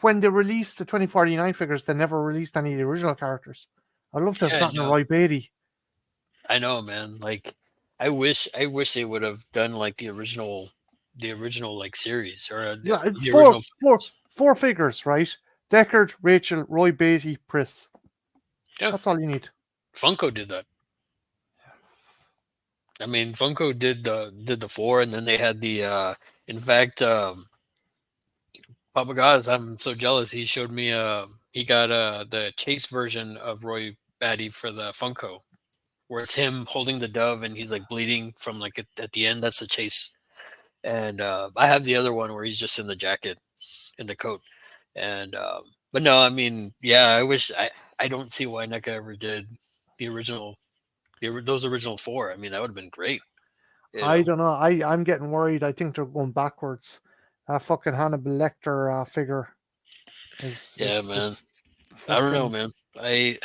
when they released the 2049 figures, they never released any of the original characters. I'd love to have Yeah, I gotten a know. Roy Beatty. I know, man. Like, I wish they would have done like the original like series or Yeah, the original films. four figures, right? Deckard, Rachel, Roy Beatty, Pris. Yeah, That's all you need. Funko did that. I mean, Funko did the four, and then they had the. In fact, Papa Gaz, I'm so jealous. He showed me. He got the Chase version of Roy Batty for the Funko, where it's him holding the dove and he's like bleeding from like at the end. That's the Chase. And I have the other one where he's just in the jacket, in the coat. And but no, I mean, yeah, I don't see why NECA ever did the original, those original four. I mean, that would have been great, you I know. don't know. I'm getting worried. I think they're going backwards. That fucking Hannibal Lecter figure is Yeah, man. it's I don't know, fucking man. I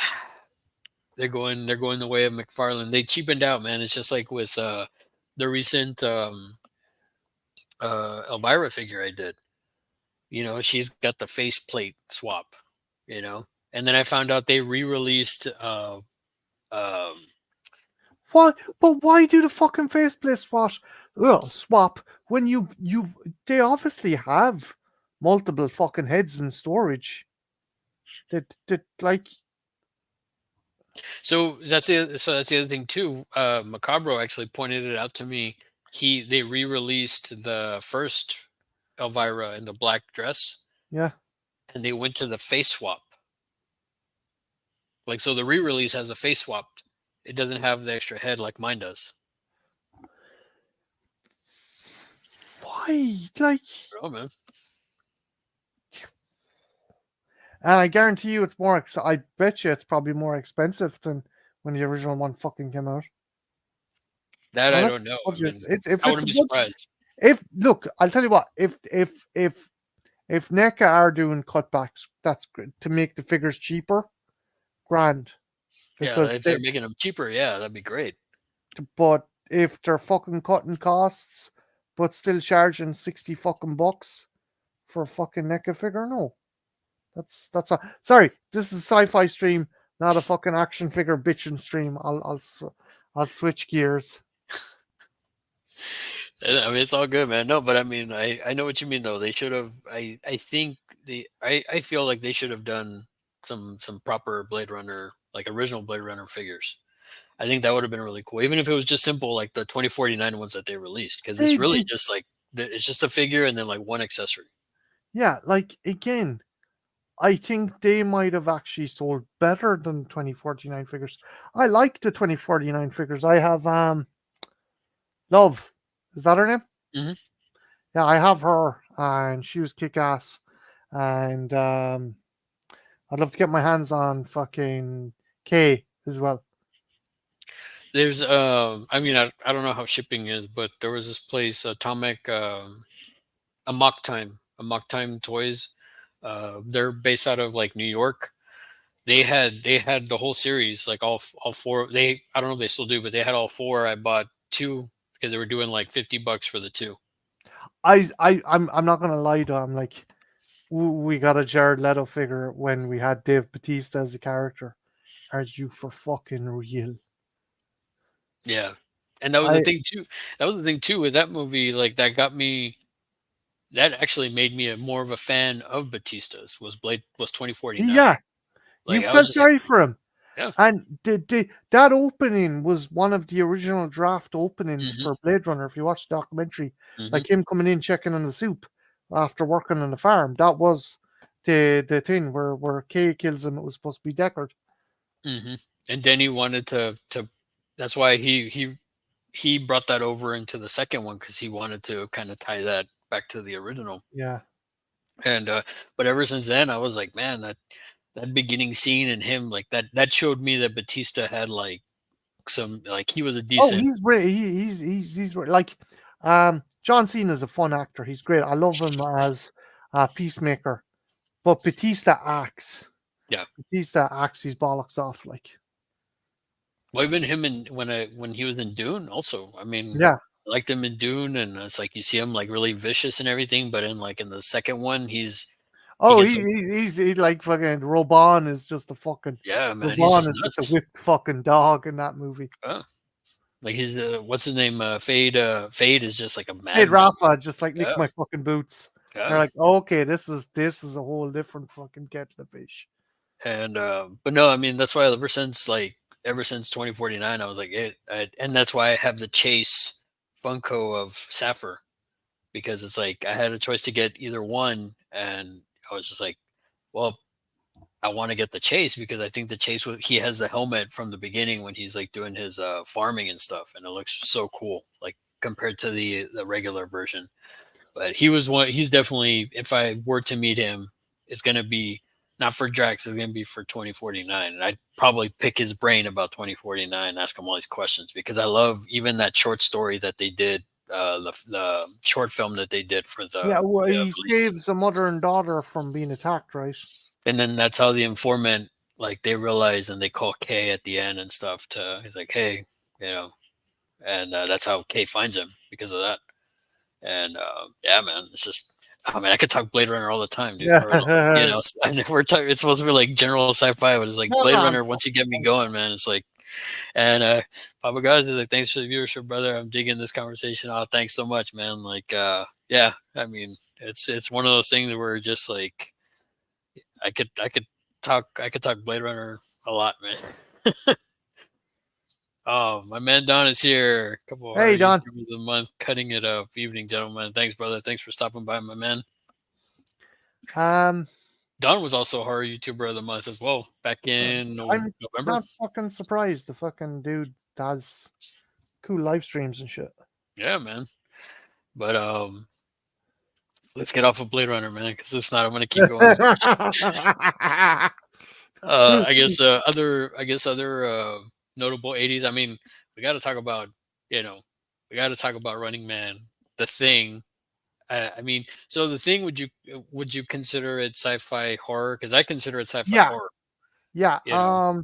they're going the way of McFarlane. They cheapened out, man. It's just like with the recent Elvira figure I did. You know, she's got the faceplate swap, you know. And then I found out they re-released um what? But why do the fucking faceplate swap when you they obviously have multiple fucking heads in storage. That like so that's the other thing too. Macabro actually pointed it out to me. They re-released the first Elvira in the black dress yeah. and they went to the face swap. Like, so the re-release has a face swap. It doesn't have the extra head like mine does. Why? Like, Oh man, and I guarantee you, it's more. I bet you it's probably more expensive than when the original one fucking came out. that I Unless don't know. I budget, mean, it's if I it's wouldn't a be budget. surprised. If look, I'll tell you what. If NECA are doing cutbacks, that's good to make the figures cheaper. Grand, Yeah, because if they're making them cheaper, yeah, that'd be great. but if they're fucking cutting costs, but still charging 60 fucking bucks for a fucking NECA figure, no. That's a sorry. This is sci-fi stream, not a fucking action figure bitching stream. I'll switch gears. I mean, it's all good, man. No, but I mean, I know what you mean though. They should have. I think I feel like they should have done some proper Blade Runner, like original Blade Runner figures. I think that would have been really cool, even if it was just simple, like the 2049 ones that they released, because it's They really did, just like it's just a figure and then like one accessory. yeah. Like again, I think they might have actually sold better than 2049 figures. I like the 2049 figures. I have Love. Is that her name? Hmm. Yeah, I have her, and she was kick ass. And I'd love to get my hands on fucking K as well. There's I mean, I don't know how shipping is, but there was this place, Atomic, a Mock Time Toys. They're based out of like New York. They had the whole series, like all four. They I don't know if they still do, but they had all four. I bought two because they were doing like $50 for the two. I'm not gonna lie to I'm like we got a Jared Leto figure when we had Dave Batista as a character. Are you for fucking real? Yeah, and that was the I thing too. That was the thing too with that movie. Like that got me. That actually made me a more of a fan of Batista's. Was 2049. yeah, you Like I was felt just like, sorry for him. yeah. And that opening was one of the original draft openings Hmm. for Blade Runner. If you watch the documentary, Hmm. like him coming in checking on the soup after working on the farm, that was the thing where Kay kills him. It was supposed to be Deckard. Hmm. And then he wanted to. That's why he brought that over into the second one because he wanted to kind of tie that back to the original. Yeah. And but ever since then, I was like, man, that beginning scene and him like that showed me that Batista had like some like he was a Oh, decent. he's great. Like John Cena's a fun actor. He's great. I love him as Peacemaker. But Yeah. Batista acts his bollocks off. Like Well, even him and when he was in Dune, also, I mean, yeah. I liked him in Dune, and it's like you see him like really vicious and everything, but in the second one, he Oh, gets a he's like fucking Robon is just a fucking yeah, man, he's Robon just is just a nuts. whipped fucking dog in that movie. Oh, like he's what's his name? Fade. Fade is just like a Hey madman. Rafa, just like lick Yeah, my fucking boots. You're yeah. like, okay, this is a whole different fucking kettle of fish. And but no, I mean that's why ever since like ever since 2049, I was like and that's why I have the Chase Funko of Sapphire, because it's like I had a choice to get either one, and I was just like, well, I want to get the Chase because I think the Chase he has the helmet from the beginning when he's like doing his farming and stuff, and it looks so cool, like compared to the regular version. But he was one. He's definitely, if I were to meet him, it's gonna be not for Drax. It's gonna be for 2049, and I'd probably pick his brain about 2049, ask him all these questions because I love even that short story that they did, the short film that they did for Yeah, well, the he police, saves a mother and daughter from being attacked, right? and then that's how the informant, like, they realize and they call Kay at the end and stuff. To he's like, hey, you know, and that's how Kay finds him because of that. And yeah, man, it's just, oh man, I could talk Blade Runner all the time, dude. Or like, you Yeah. know, I know we're talking. It's supposed to be like general sci-fi, but it's like No, Blade no, Runner. Once you get me going, man, it's like. And Papa guys is like, thanks for the viewership, brother. I'm digging this conversation. Oh, thanks so much, man. Like, yeah, I mean, it's one of those things where just like I could talk Blade Runner a lot, man. Oh, my man Don is here. A couple of horror hey, Don. YouTubers of the month, cutting it up. Evening, gentlemen. Thanks, brother. Thanks for stopping by, my man. Um, Don was also a horror YouTuber of the month as well, back in I'm November. not fucking surprised. The fucking dude does cool live streams and shit. Yeah, man. But let's get off of Blade Runner, man, because if not, I'm gonna keep going. I guess other notable '80s. I mean, we got to talk about, you know, we got to talk about Running Man, The Thing. I mean, so The Thing, would you consider it sci-fi horror? Because I consider it sci-fi Yeah, horror. yeah. You know.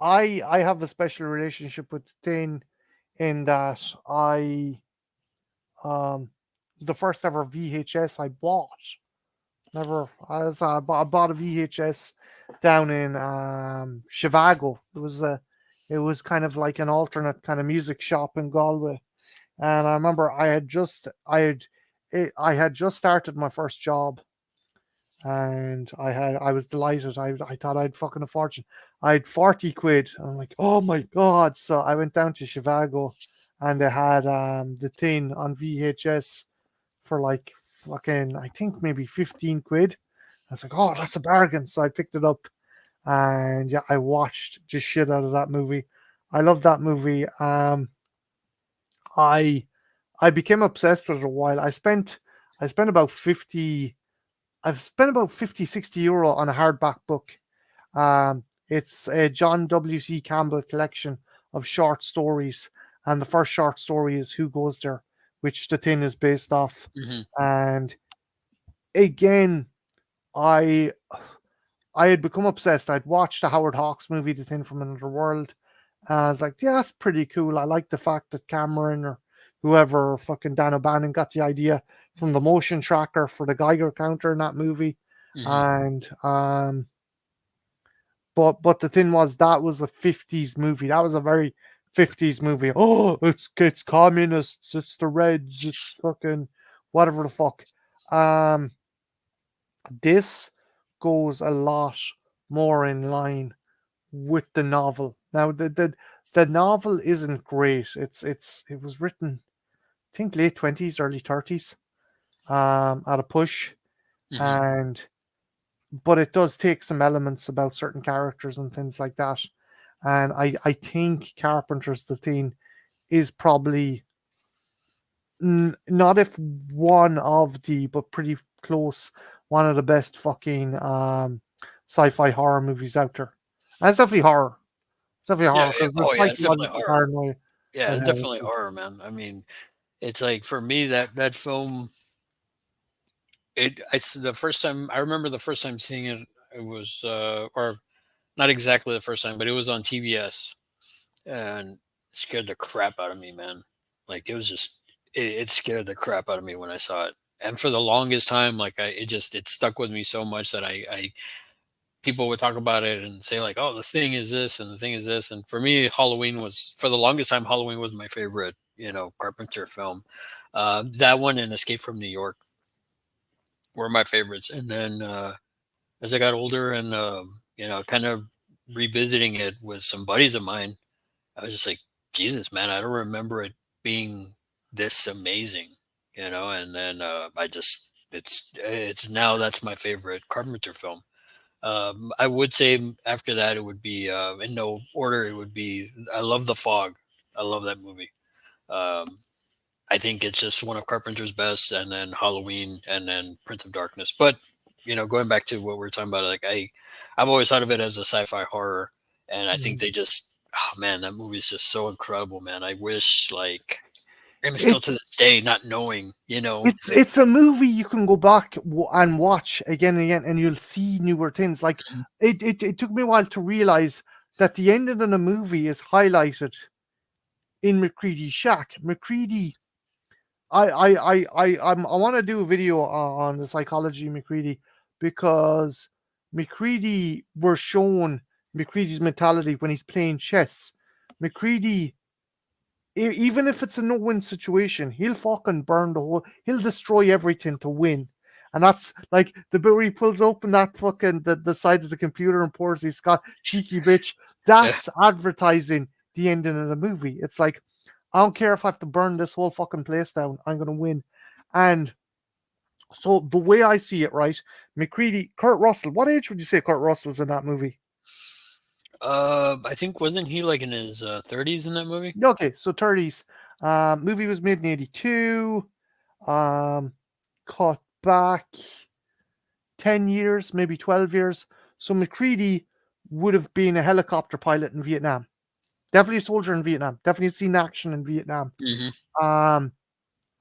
I have a special relationship with the thing in that um the first ever VHS I bought. Never I bought a VHS down in Chicago. It was kind of like an alternate kind of music shop in Galway. And I remember I had just started my first job, and I was delighted. I thought I'd fucking a fortune. I had 40 quid. I'm like, oh my god. So I went down to Chicago, and they had the thing on VHS for like fucking, I think maybe 15 quid. I was like, oh, that's a bargain. So I picked it up, and yeah, I watched just shit out of that movie. I love that movie. I I became obsessed with it a while. I spent about 50 I've spent about 50, 60 euro on a hardback book. It's a John W.C. Campbell collection of short stories, and the first short story is Who Goes There, which the thing is based off. Hmm. And again, I I had become obsessed. I'd watched the Howard Hawks movie, The Thing from Another World. And I was like, yeah, that's pretty cool. I like the fact that Cameron or whoever, fucking Dan O'Bannon, got the idea from the motion tracker for the Geiger counter in that movie. Hmm. And but the thing was, that was a 50s movie. That was a very 50s movie. Oh, it's communists, it's the Reds, it's fucking whatever the fuck. Um this goes a lot more in line with the novel. Now the novel isn't great. It was written, I think, late 20s, early 30s, at a push. Hmm. And but it does take some elements about certain characters and things like that. And I think Carpenter's The Thing is probably not if one of the, but pretty close, one of the best fucking sci-fi horror movies out there. And it's definitely horror. It's definitely Yeah. horror because there's Oh, yeah. It's definitely psychological horror. paranoia Yeah, that it's has definitely it. horror, man. I mean, it's like for me that film. The first time I remember the first time seeing it, it was or not exactly the first time, but it was on TBS, and it scared the crap out of me, man. Like it was just it scared the crap out of me when I saw it. And for the longest time, like it stuck with me so much that I people would talk about it and say like, oh, the thing is this and the thing is this. And for me, Halloween was, for the longest time, Halloween was my favorite, Carpenter film. That one and Escape from New York were my favorites. And then as I got older and kind of revisiting it with some buddies of mine, I was just like, Jesus, man, I don't remember it being this amazing, And then I just it's now that's my favorite Carpenter film. I would say after that it would be in no order. It would be I love The Fog. I love that movie. Um, I think it's just one of Carpenter's best, and then Halloween, and then Prince of Darkness. But going back to what we are talking about, like I've always thought of it as a sci-fi horror, and I think Mhm. they just, oh man, that movie is just so incredible, man. I wish like, and still to It's this day, not knowing, it's a movie you can go back and watch again and again, and you'll see newer things. Like it took me a while to realize that the ending of the movie is highlighted in McCready's shack. McCready, I want to do a video on the psychology of McCready, because McCready were shown McCready's mentality when he's playing chess. McCready, even if it's a no-win situation, he'll fucking burn the whole. He'll destroy everything to win, and that's like the bit where he pulls open that fucking the side of the computer and pours his Scott cheeky bitch. yeah. That's advertising the ending of the movie. It's like, I don't care if I have to burn this whole fucking place down. I'm gonna win, and so the way I see it, right, McCready, Kurt Russell. What age would you say Kurt Russell's in that movie? I think wasn't he like in his 30s in that movie? Okay, so 30s. Movie was made in 82. Um, Caught back 10 years, maybe 12 years. So McCready would have been a helicopter pilot in Vietnam. Definitely a soldier in Vietnam. Definitely seen action in Vietnam. Hmm. Um,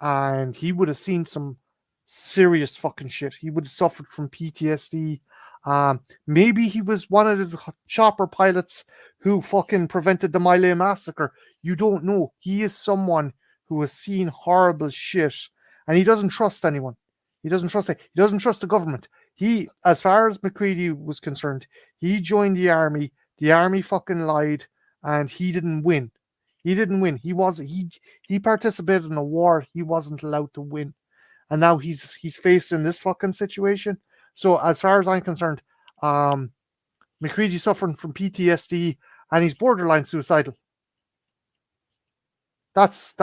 and he would have seen some serious fucking shit. He would have suffered from PTSD. Maybe he was one of the chopper pilots who fucking prevented the My Lai massacre. You don't know. He is someone who has seen horrible shit, and he doesn't trust anyone. He doesn't trust it. He doesn't trust the government. He, as far as McCready was concerned, he joined the army. The army fucking lied, and he didn't win. He didn't win. He participated in a war he wasn't allowed to win, and now he's facing this fucking situation. So as far as I'm concerned, um, McCready's suffering from PTSD, and he's borderline suicidal. That's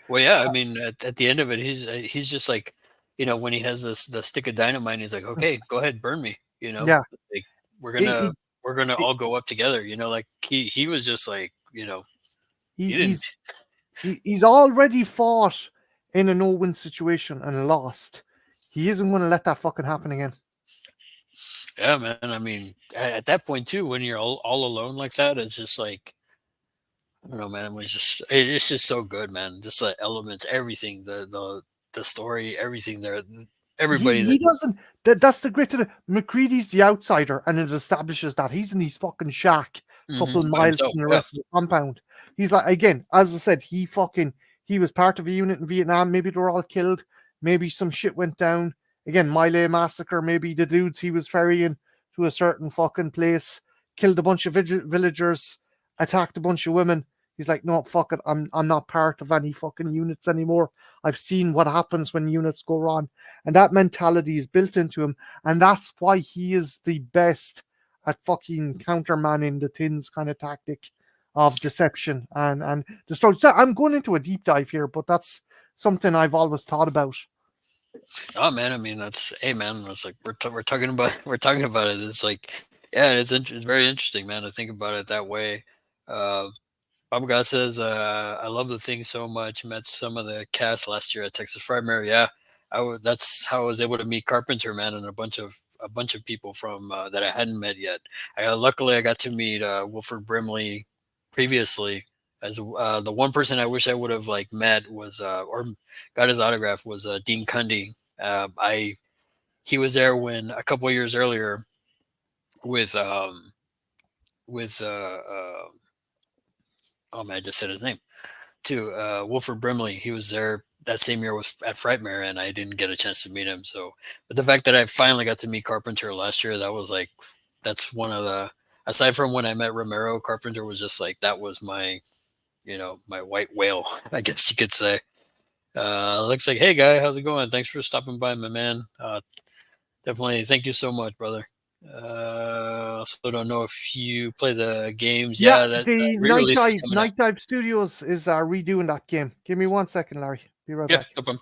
Well, yeah, I mean, at the end of it, he's just like, when he has the stick of dynamite, he's like, okay, go ahead, burn me, yeah. like we're He, gonna we're gonna he, all go up together, like he was just like, he didn't. he's he's already fought in a no-win situation and lost. He isn't going to let that fucking happen again. Yeah, man. I mean, at that point too, when you're all alone like that, it's just like, I don't know, man. It's just so good, man. Just the elements, everything, the story, everything there, everybody He that. doesn't. That's the grit of it. McCready's the outsider, and it establishes that he's in his fucking shack, a Hmm. couple By miles himself, from the yeah. rest of the compound. He's like, again, as I said, he was part of a unit in Vietnam. Maybe they were all killed. Maybe some shit went down. Again, My Lai massacre. Maybe the dudes he was ferrying to a certain fucking place killed a bunch of villagers, attacked a bunch of women. He's like, no, fuck it. I'm not part of any fucking units anymore. I've seen what happens when units go wrong, and that mentality is built into him, and that's why he is the best at fucking countermanning the tins kind of tactic of deception and the story. So I'm going into a deep dive here, but that's something I've always thought about. Oh man, I mean that's hey man, it's like we're talking about we're talking about it. It's like yeah, it's very interesting, man, to think about it that way. Uh, Bob God says, I love the thing so much. Met some of the cast last year at Texas Primary. Yeah, that's how I was able to meet Carpenter, man, and a bunch of people from that I hadn't met yet. Luckily I got to meet Wilford Brimley previously. As the one person I wish I would have like met was or got his autograph was Dean Cundy. I He was there when a couple of years earlier with with oh man, I just said his name too. Wilford Brimley. He was there that same year with at Frightmare, and I didn't get a chance to meet him. So, but the fact that I finally got to meet Carpenter last year, that was like, that's one of the. Aside from when I met Romero, Carpenter was just like that was my, my white whale, I guess you could say. Looks like, hey guy, how's it going? Thanks for stopping by, my man. Definitely, thank you so much, brother. Also don't know if you play the games. Yeah, Yeah, that the Night re-release is Dive coming out. Night Dive Studios is redoing that game. Give me 1 second, Larry. Be right Yeah, back. no problem.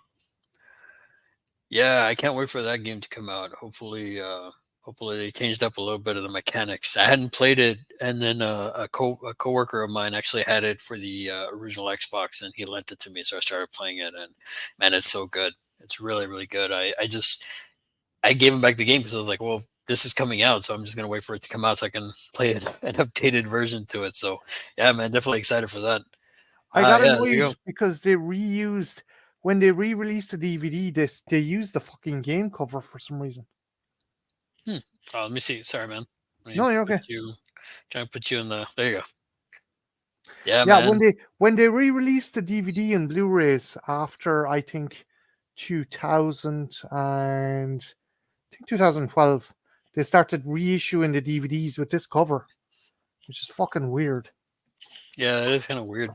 Yeah, I can't wait for that game to come out. Hopefully they changed up a little bit of the mechanics. I hadn't played it, and then a coworker of mine actually had it for the original Xbox, and he lent it to me, so I started playing it, and man, it's so good. It's really really good. I gave him back the game because I was like, well, this is coming out, so I'm just gonna wait for it to come out so I can play it, an updated version to it. So yeah, man, definitely excited for that. I got Yeah, there you annoyed go. because they reused when they re-released the DVD. This they used the fucking game cover for some reason. Hmm. Let me see. Sorry, man. Let me No, you're put okay. you. Try and put you in the. There you go. Yeah, Yeah, man. when they re-released the DVD and Blu-rays after I think 2000 and I think 2012, they started reissuing the DVDs with this cover, which is fucking weird. Yeah, it is kind of weird.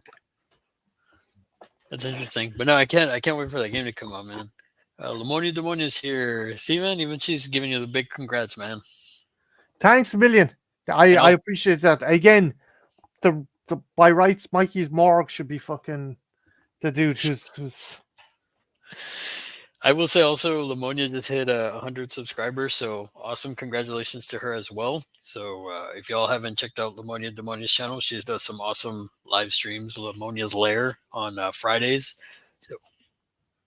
That's interesting. But no, I can't. I can't wait for that game to come out, man. Lamonia Demonia's here. See, man. Even she's giving you the big congrats, man. Thanks a million. And I also, appreciate that. Again, the by rights, Mikey's morgue should be fucking the dude who's I will say also, Lamonia just hit 100 subscribers, so awesome! Congratulations to her as well. So if y'all haven't checked out Lamonia Demonia's channel, she does some awesome live streams. Lamonia's Lair on Fridays. So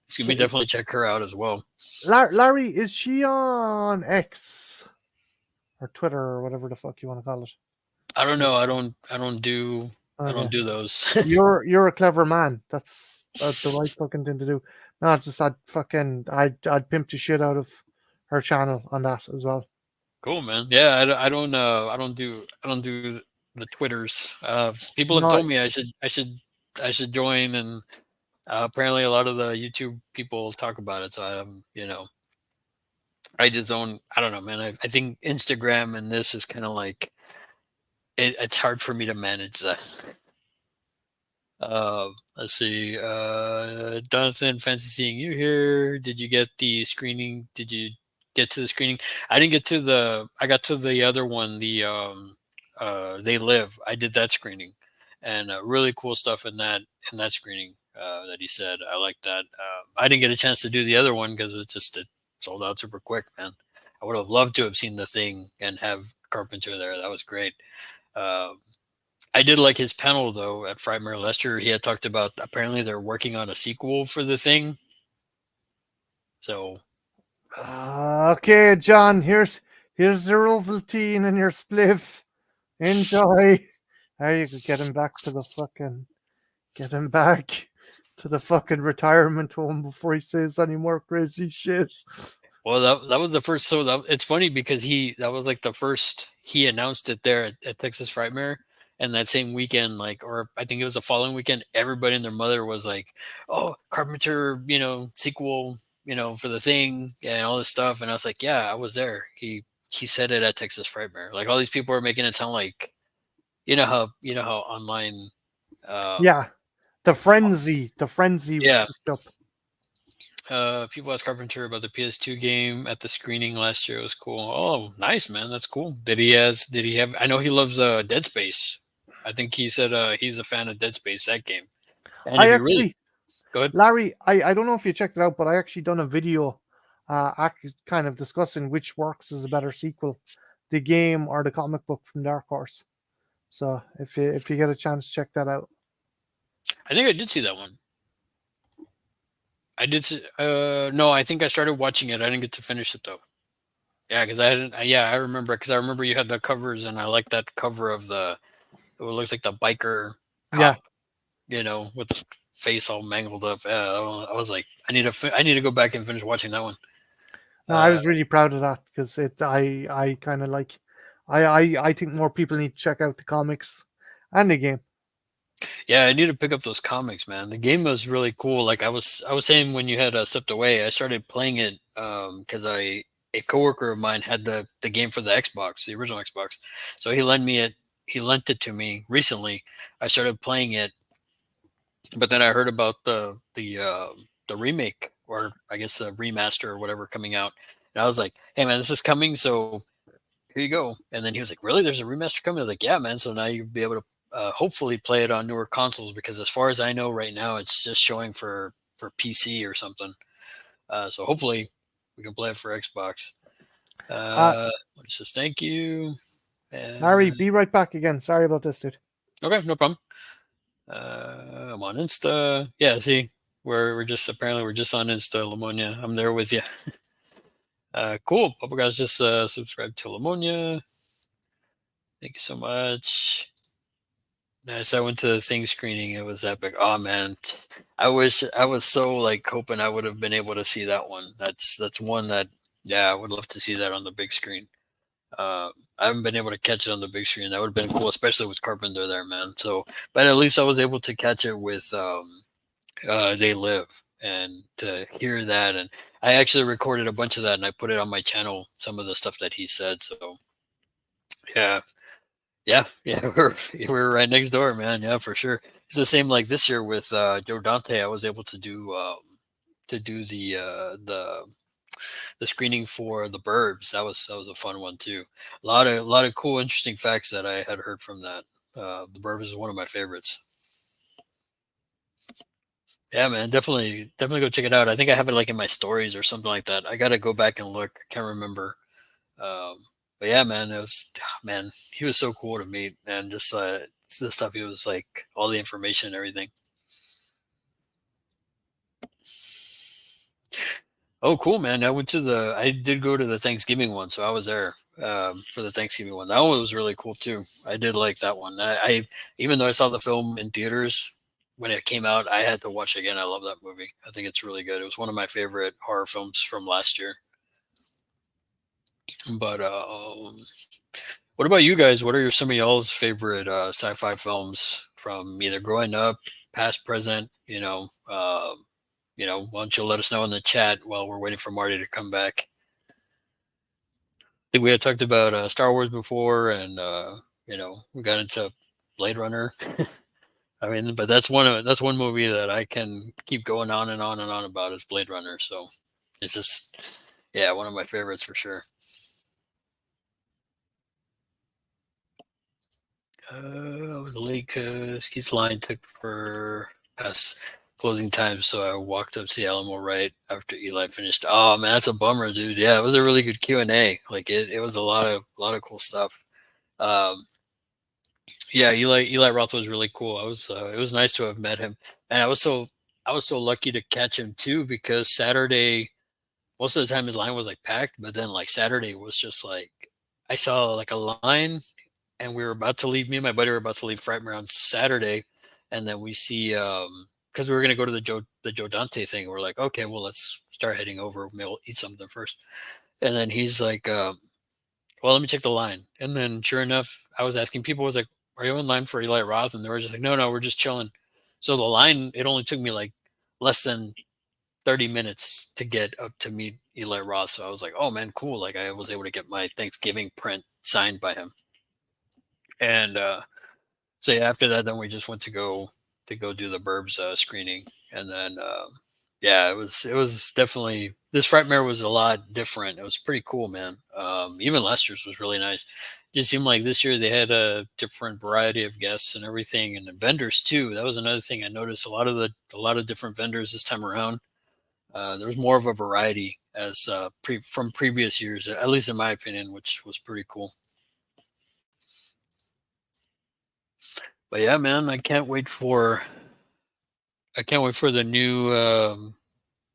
excuse me, definitely check her out as well. Larry. Is she on X or Twitter or whatever the fuck you want to call it? I don't Like, know. I okay, don't do those. you're a clever man. That's the right fucking thing to do. No, it's just I'd pimp the shit out of her channel on that as well. Cool, man. Yeah, I don't do the Twitters. People have No, told me I should join, and apparently a lot of the YouTube people talk about it. So I just don't. I don't know, man. I think Instagram and this is kind of like it's hard for me to manage that. Let's see. Jonathan, fancy seeing you here. Did you get the screening? Did you get to the screening? I didn't get to the. I got to the other one. They Live. I did that screening, and really cool stuff in that screening that he said. I like that. I didn't get a chance to do the other one because it sold out super quick, man. I would have loved to have seen the thing and have Carpenter there. That was great. Um, I did like his panel though at Frightmare Lester. He had talked about apparently they're working on a sequel for the thing. So okay, John. Here's the Ovaltine and your spliff. Enjoy. There you go. Get him back to the fucking retirement home before he says any more crazy shit. well that was the first. So it's funny because he that was like the first he announced it there at Texas Frightmare. And that same weekend, like, or I think it was the following weekend, everybody and their mother was like, "Oh, Carpenter, sequel, for the thing and all this stuff." And I was like, "Yeah, I was there." He said it at Texas Frightmare. Like all these people are making it sound like you know how online Yeah, the frenzy was yeah kicked up. people asked Carpenter about the PS2 game at the screening last year. It was cool. Oh, nice, man. That's cool. Did he have I know he loves Dead Space. I think he said he's a fan of Dead Space, that game. And I if you really actually, go ahead. Larry, I don't know if you checked it out, but I actually done a video, kind of discussing which works as a better sequel, the game or the comic book from Dark Horse. So if you get a chance, check that out. I think I did see that one. No, I think I started watching it. I didn't get to finish it though. Yeah, because I hadn't. Yeah, I remember because I remember you had the covers, and I like that cover of the. It looks like the biker Yeah, cop, with the face all mangled up. Yeah, I was like, I need to go back and finish watching that one. no, I Uh, was really proud of that because I kind of like, I think more people need to check out the comics and the game. yeah, I need to pick up those comics, man. The game was really cool. Like I was saying when you had stepped away, I started playing it because a coworker of mine had the game for the Xbox, the original Xbox, so he lent it to me recently. I started playing it, but then I heard about the remake, or I guess the remaster or whatever, coming out, and I was like, hey man, this is coming. So here you go. And then he was like, really? There's a remaster coming? I was like, yeah, man. So now you'll be able to hopefully play it on newer consoles, because as far as I know right now, it's just showing for PC or something. So hopefully we can play it for Xbox. Uh, It says thank you. Larry, Uh, be right back again. Sorry about this, dude. okay, no problem. I'm on Insta. Yeah, see, we're just apparently we're just on Insta, Lamonia. I'm there with you. Cool. Papa guys just subscribed to Lamonia. Thank you so much. Nice. I went to the thing screening. It was epic. Oh man, I wish I was so like hoping I would have been able to see that one. That's one that yeah, I would love to see that on the big screen. I haven't been able to catch it on the big screen. That would have been cool, especially with Carpenter there, man. So, but at least I was able to catch it with They Live, and to hear that. And I actually recorded a bunch of that and I put it on my channel. Some of the stuff that he said. So yeah, yeah, we're right next door, man. Yeah, for sure. It's the same like this year with Joe Dante. I was able to do the screening for the Burbs. That was a fun one too. A lot of cool, interesting facts that I had heard from that. The Burbs is one of my favorites. Yeah, man, definitely go check it out. I think I have it like in my stories or something like that. I gotta go back and look. Can't remember. Um, but yeah, man, it was man. He was so cool to meet, and just the stuff he was like, all the information and everything. Oh, cool, man. I did go to the Thanksgiving one, so I was there for the Thanksgiving one. That one was really cool too. I did like that one. Even though I saw the film in theaters when it came out, I had to watch it again. I love that movie. I think it's really good. It was one of my favorite horror films from last year. But what about you guys? What are some of y'all's favorite sci-fi films from either growing up, past, present? Why don't you let us know in the chat while we're waiting for Marty to come back? I think we had talked about Star Wars before, and we got into Blade Runner. I mean, but that's one movie that I can keep going on and on and on about is Blade Runner. So it's just yeah, one of my favorites for sure. I was late because Keith's line took for past closing time, so I walked up to the Alamo right after Eli finished. Oh man, that's a bummer, dude. Yeah, it was a really good Q&A. Like it was a lot of cool stuff. Um, yeah, Eli Roth was really cool. It was nice to have met him, and I was so lucky to catch him too, because Saturday most of the time his line was like packed, but then like Saturday was just like I saw like a line, and we were about to leave. Me and my buddy were about to leave Frightmare on Saturday, and then we see because we were gonna go to the Joe Dante thing. We're like, okay, well let's start heading over. Maybe we'll eat something first. And then he's like, well, let me check the line. And then sure enough, I was asking people, I was like, are you in line for Eli Roth? And they were just like, no, we're just chilling. So the line, it only took me like less than 30 minutes to get up to meet Eli Roth. So I was like, oh man, cool. Like I was able to get my Thanksgiving print signed by him. And so yeah, after that, then we just went to go do the Burbs screening, and then yeah, it was definitely this Frightmare was a lot different. It was pretty cool, man. Even last year's was really nice. It just seemed like this year they had a different variety of guests and everything, and the vendors too. That was another thing I noticed. A lot of different vendors this time around. There was more of a variety as from previous years, at least in my opinion, which was pretty cool. But yeah, man, I can't wait for the new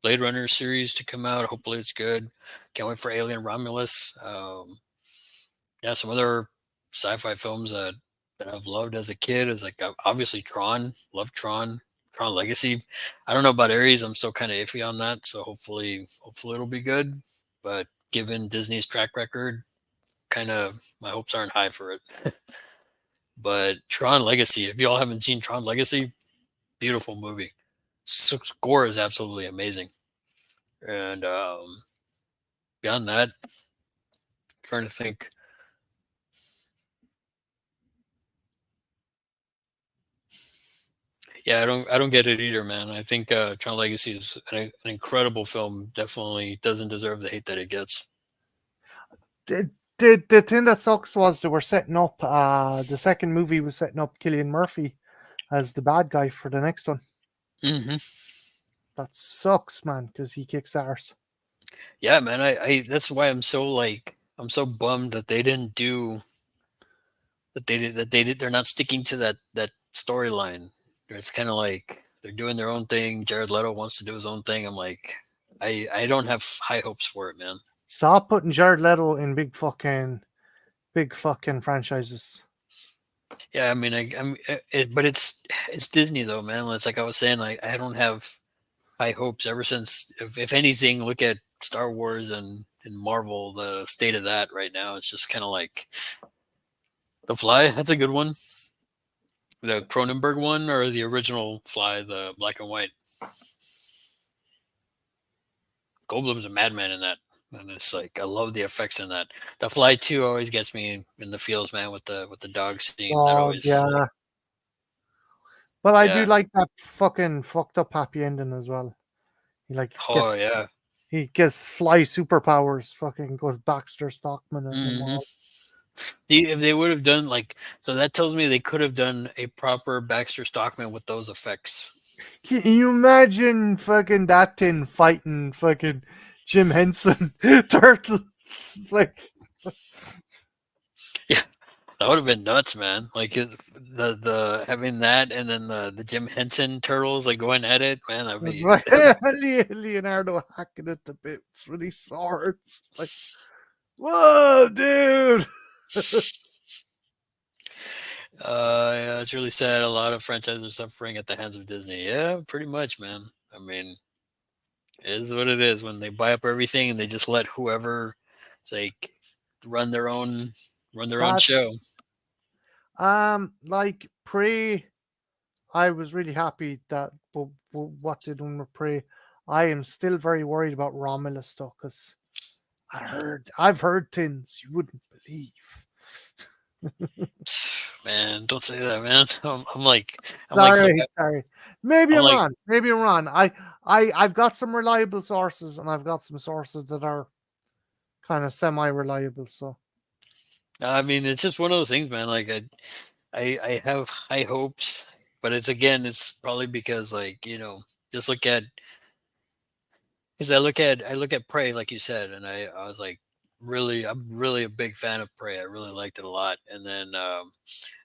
Blade Runner series to come out. Hopefully, it's good. Can't wait for Alien Romulus. Yeah, some other sci-fi films that I've loved as a kid is like obviously Tron. Love Tron. Tron Legacy. I don't know about Ares. I'm still kind of iffy on that. So hopefully it'll be good. But given Disney's track record, kind of my hopes aren't high for it. But Tron Legacy. If y'all haven't seen Tron Legacy, beautiful movie. Score is absolutely amazing. And beyond that, trying to think. Yeah, I don't get it either, man. I think Tron Legacy is an incredible film. Definitely doesn't deserve the hate that it gets. the thing that sucks was they were setting up. The second movie was setting up Killian Murphy as the bad guy for the next one. Hmm. That sucks, man, because he kicks arse. Yeah, man. I that's why I'm so like I'm so bummed that they didn't do they're not sticking to that storyline. It's kind of like they're doing their own thing. Jared Leto wants to do his own thing. I'm like, I don't have high hopes for it, man. Stop putting Jared Leto in big fucking franchises. Yeah, I mean, but it's Disney though, man. It's like I was saying, like I don't have high hopes ever since. If anything, look at Star Wars and Marvel. The state of that right now, it's just kind of like The Fly. That's a good one. The Cronenberg one or the original Fly, the black and white. Goldblum's a madman in that, and it's like I love the effects in that. The Fly 2 always gets me in the feels, man, with the dog scene. That Oh always like, yeah, but I do yeah. like that fucking fucked up happy ending as well. He like Oh yeah. gets fly superpowers. Fucking goes Baxter Stockman and them Hmm. all. If they would have done like so, that tells me they could have done a proper Baxter Stockman with those effects. Can you imagine fucking that thing fighting fucking Jim Henson turtles? Like, Yeah, that would have been nuts, man. Like the having that and then the Jim Henson turtles like going at it, man. Leonardo hacking at the bits with his swords. Like, whoa, dude. Yeah, it's really sad. A lot of franchises are suffering at the hands of Disney. Yeah, pretty much, man. I mean, it is what it is when they buy up everything and they just let whoever, it's like, run their own run their own That show. like Prey, I was really happy that what they done with Prey. I am still very worried about Romulus stuff because I've heard things you wouldn't believe. Man, don't say that, man. I'm like so Sorry, sorry. Maybe I'm I'm like wrong. Maybe I'm wrong. I've got some reliable sources and I've got some sources that are kind of semi-reliable. So I mean, it's just one of those things, man. Like I have high hopes, but it's again, it's probably because like just look at because I look at Prey like you said, and I was like I'm really a big fan of Prey. I really liked it a lot, and then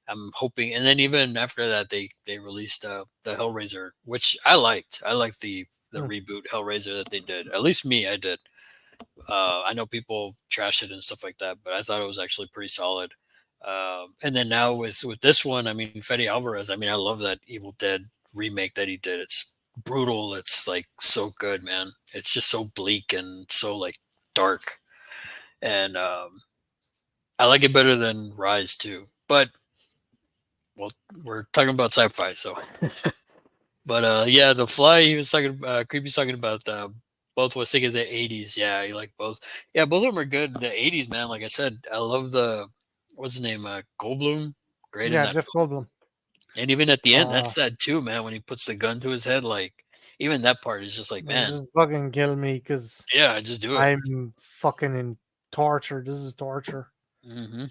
I'm hoping, and then even after that, they released the Hellraiser, which I liked. I liked the mm, reboot Hellraiser that they did. At least me, I did. I know people trash it and stuff like that, but I thought it was actually pretty solid. And then now with this one, I mean, Fede Alvarez. I mean, I love that Evil Dead remake that he did. It's brutal. It's like so good, man. It's just so bleak and so like dark, and I like it better than Rise too. But well, we're talking about sci-fi, so. But yeah, the Fly. He was talking. Creepy's talking about both. Was thinking the '80s. Yeah, you like both. Yeah, both of them are good. The '80s, man. Like I said, I love the what's his name? Goldblum. Great in yeah, that Jeff film. Goldblum. And even at the end, Uh, that's sad too, man. When he puts the gun to his head, like even that part is just like, man, just fucking kill me because yeah, just do it. I'm fucking in torture. This is torture. Hmm.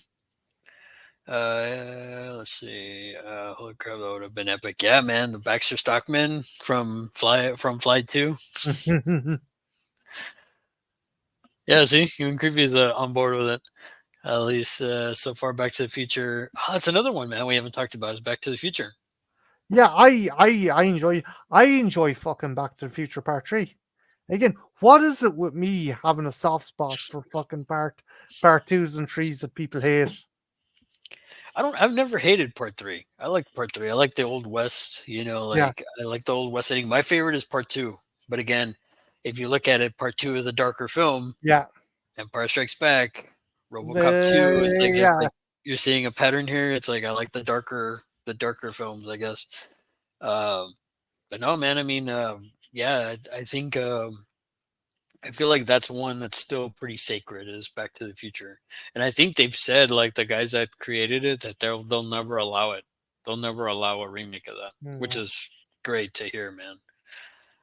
Let's see. Holy crap, that would have been epic. Yeah, man. The Baxter Stockman from Fly 2. Yeah, see, even Creepy's on board with it. At least so far. Back to the Future. Oh, that's another one, man. We haven't talked about is Back to the Future. Yeah, I enjoy fucking Back to the Future Part 3. Again, what is it with me having a soft spot for fucking part twos and threes that people hate? I've never hated Part 3. I like Part 3. I like the Old West. Yeah, Like I like the Old West ending. My favorite is Part 2. But again, if you look at it, Part 2 is a darker film. yeah. Empire Strikes Back, RoboCop 2. It's Yeah. like you're seeing a pattern here. It's like I like the darker films, I guess. Um, but no, man. I mean, yeah, I think. I feel like that's one that's still pretty sacred is Back to the Future. And I think they've said like the guys that created it that they'll never allow it. They'll never allow a remake of that, which Mm. is great to hear, man.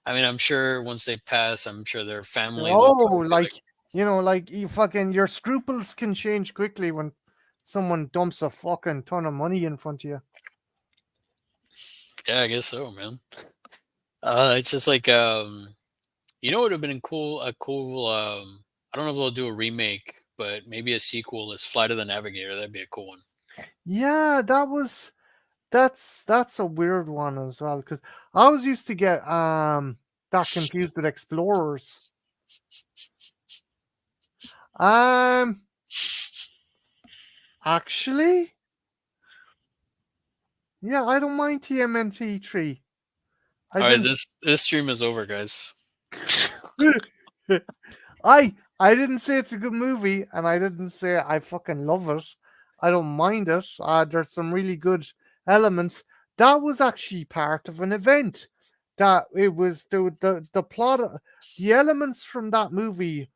I mean, I'm sure once they pass, I'm sure their families will Oh, probably be like like, Like you fucking your scruples can change quickly when someone dumps a fucking ton of money in front of you. Yeah, I guess so, man. It's just like you know what would have been cool? A cool I don't know if they'll do a remake, but maybe a sequel is Flight of the Navigator. That'd be a cool one. Yeah, that's a weird one as well because I always used to get that confused with Explorers. Um, actually, yeah, I don't mind TMNT 3. I All right, didn't. this stream is over, guys. I didn't say it's a good movie, and I didn't say I fucking love it. I don't mind it. There's some really good elements. That was actually part of an event. That it was the plot, the elements from that movie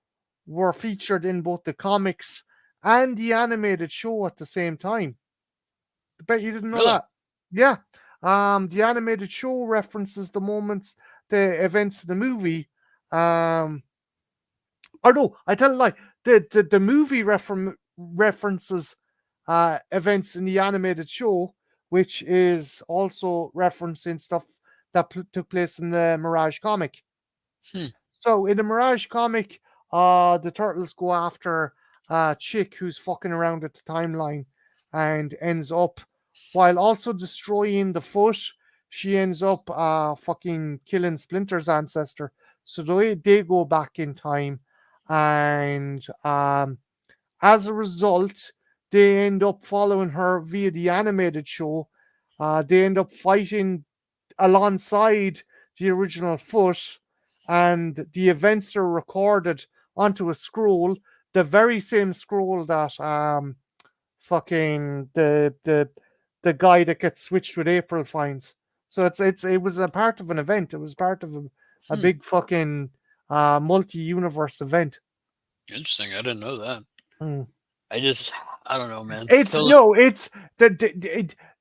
were featured in both the comics and the animated show at the same time. I bet you didn't know Really? that. Yeah. The animated show references the moments, the events in the movie. Or no, I tell a lie. The movie references events in the animated show, which is also referencing stuff that took place in the Mirage comic. Hmm. So in the Mirage comic, the turtles go after a chick who's fucking around at the timeline and ends up, while also destroying the foot, she ends up fucking killing Splinter's ancestor. So they go back in time, and as a result, they end up following her via the animated show. They end up fighting alongside the original foot, and the events are recorded onto a scroll, the very same scroll that fucking the guy that gets switched with April finds. So it was a part of an event. It was part of a Hmm. big fucking multi-universe event. Interesting. I didn't know that. Mm. I just I don't know, man. It's Till no, it's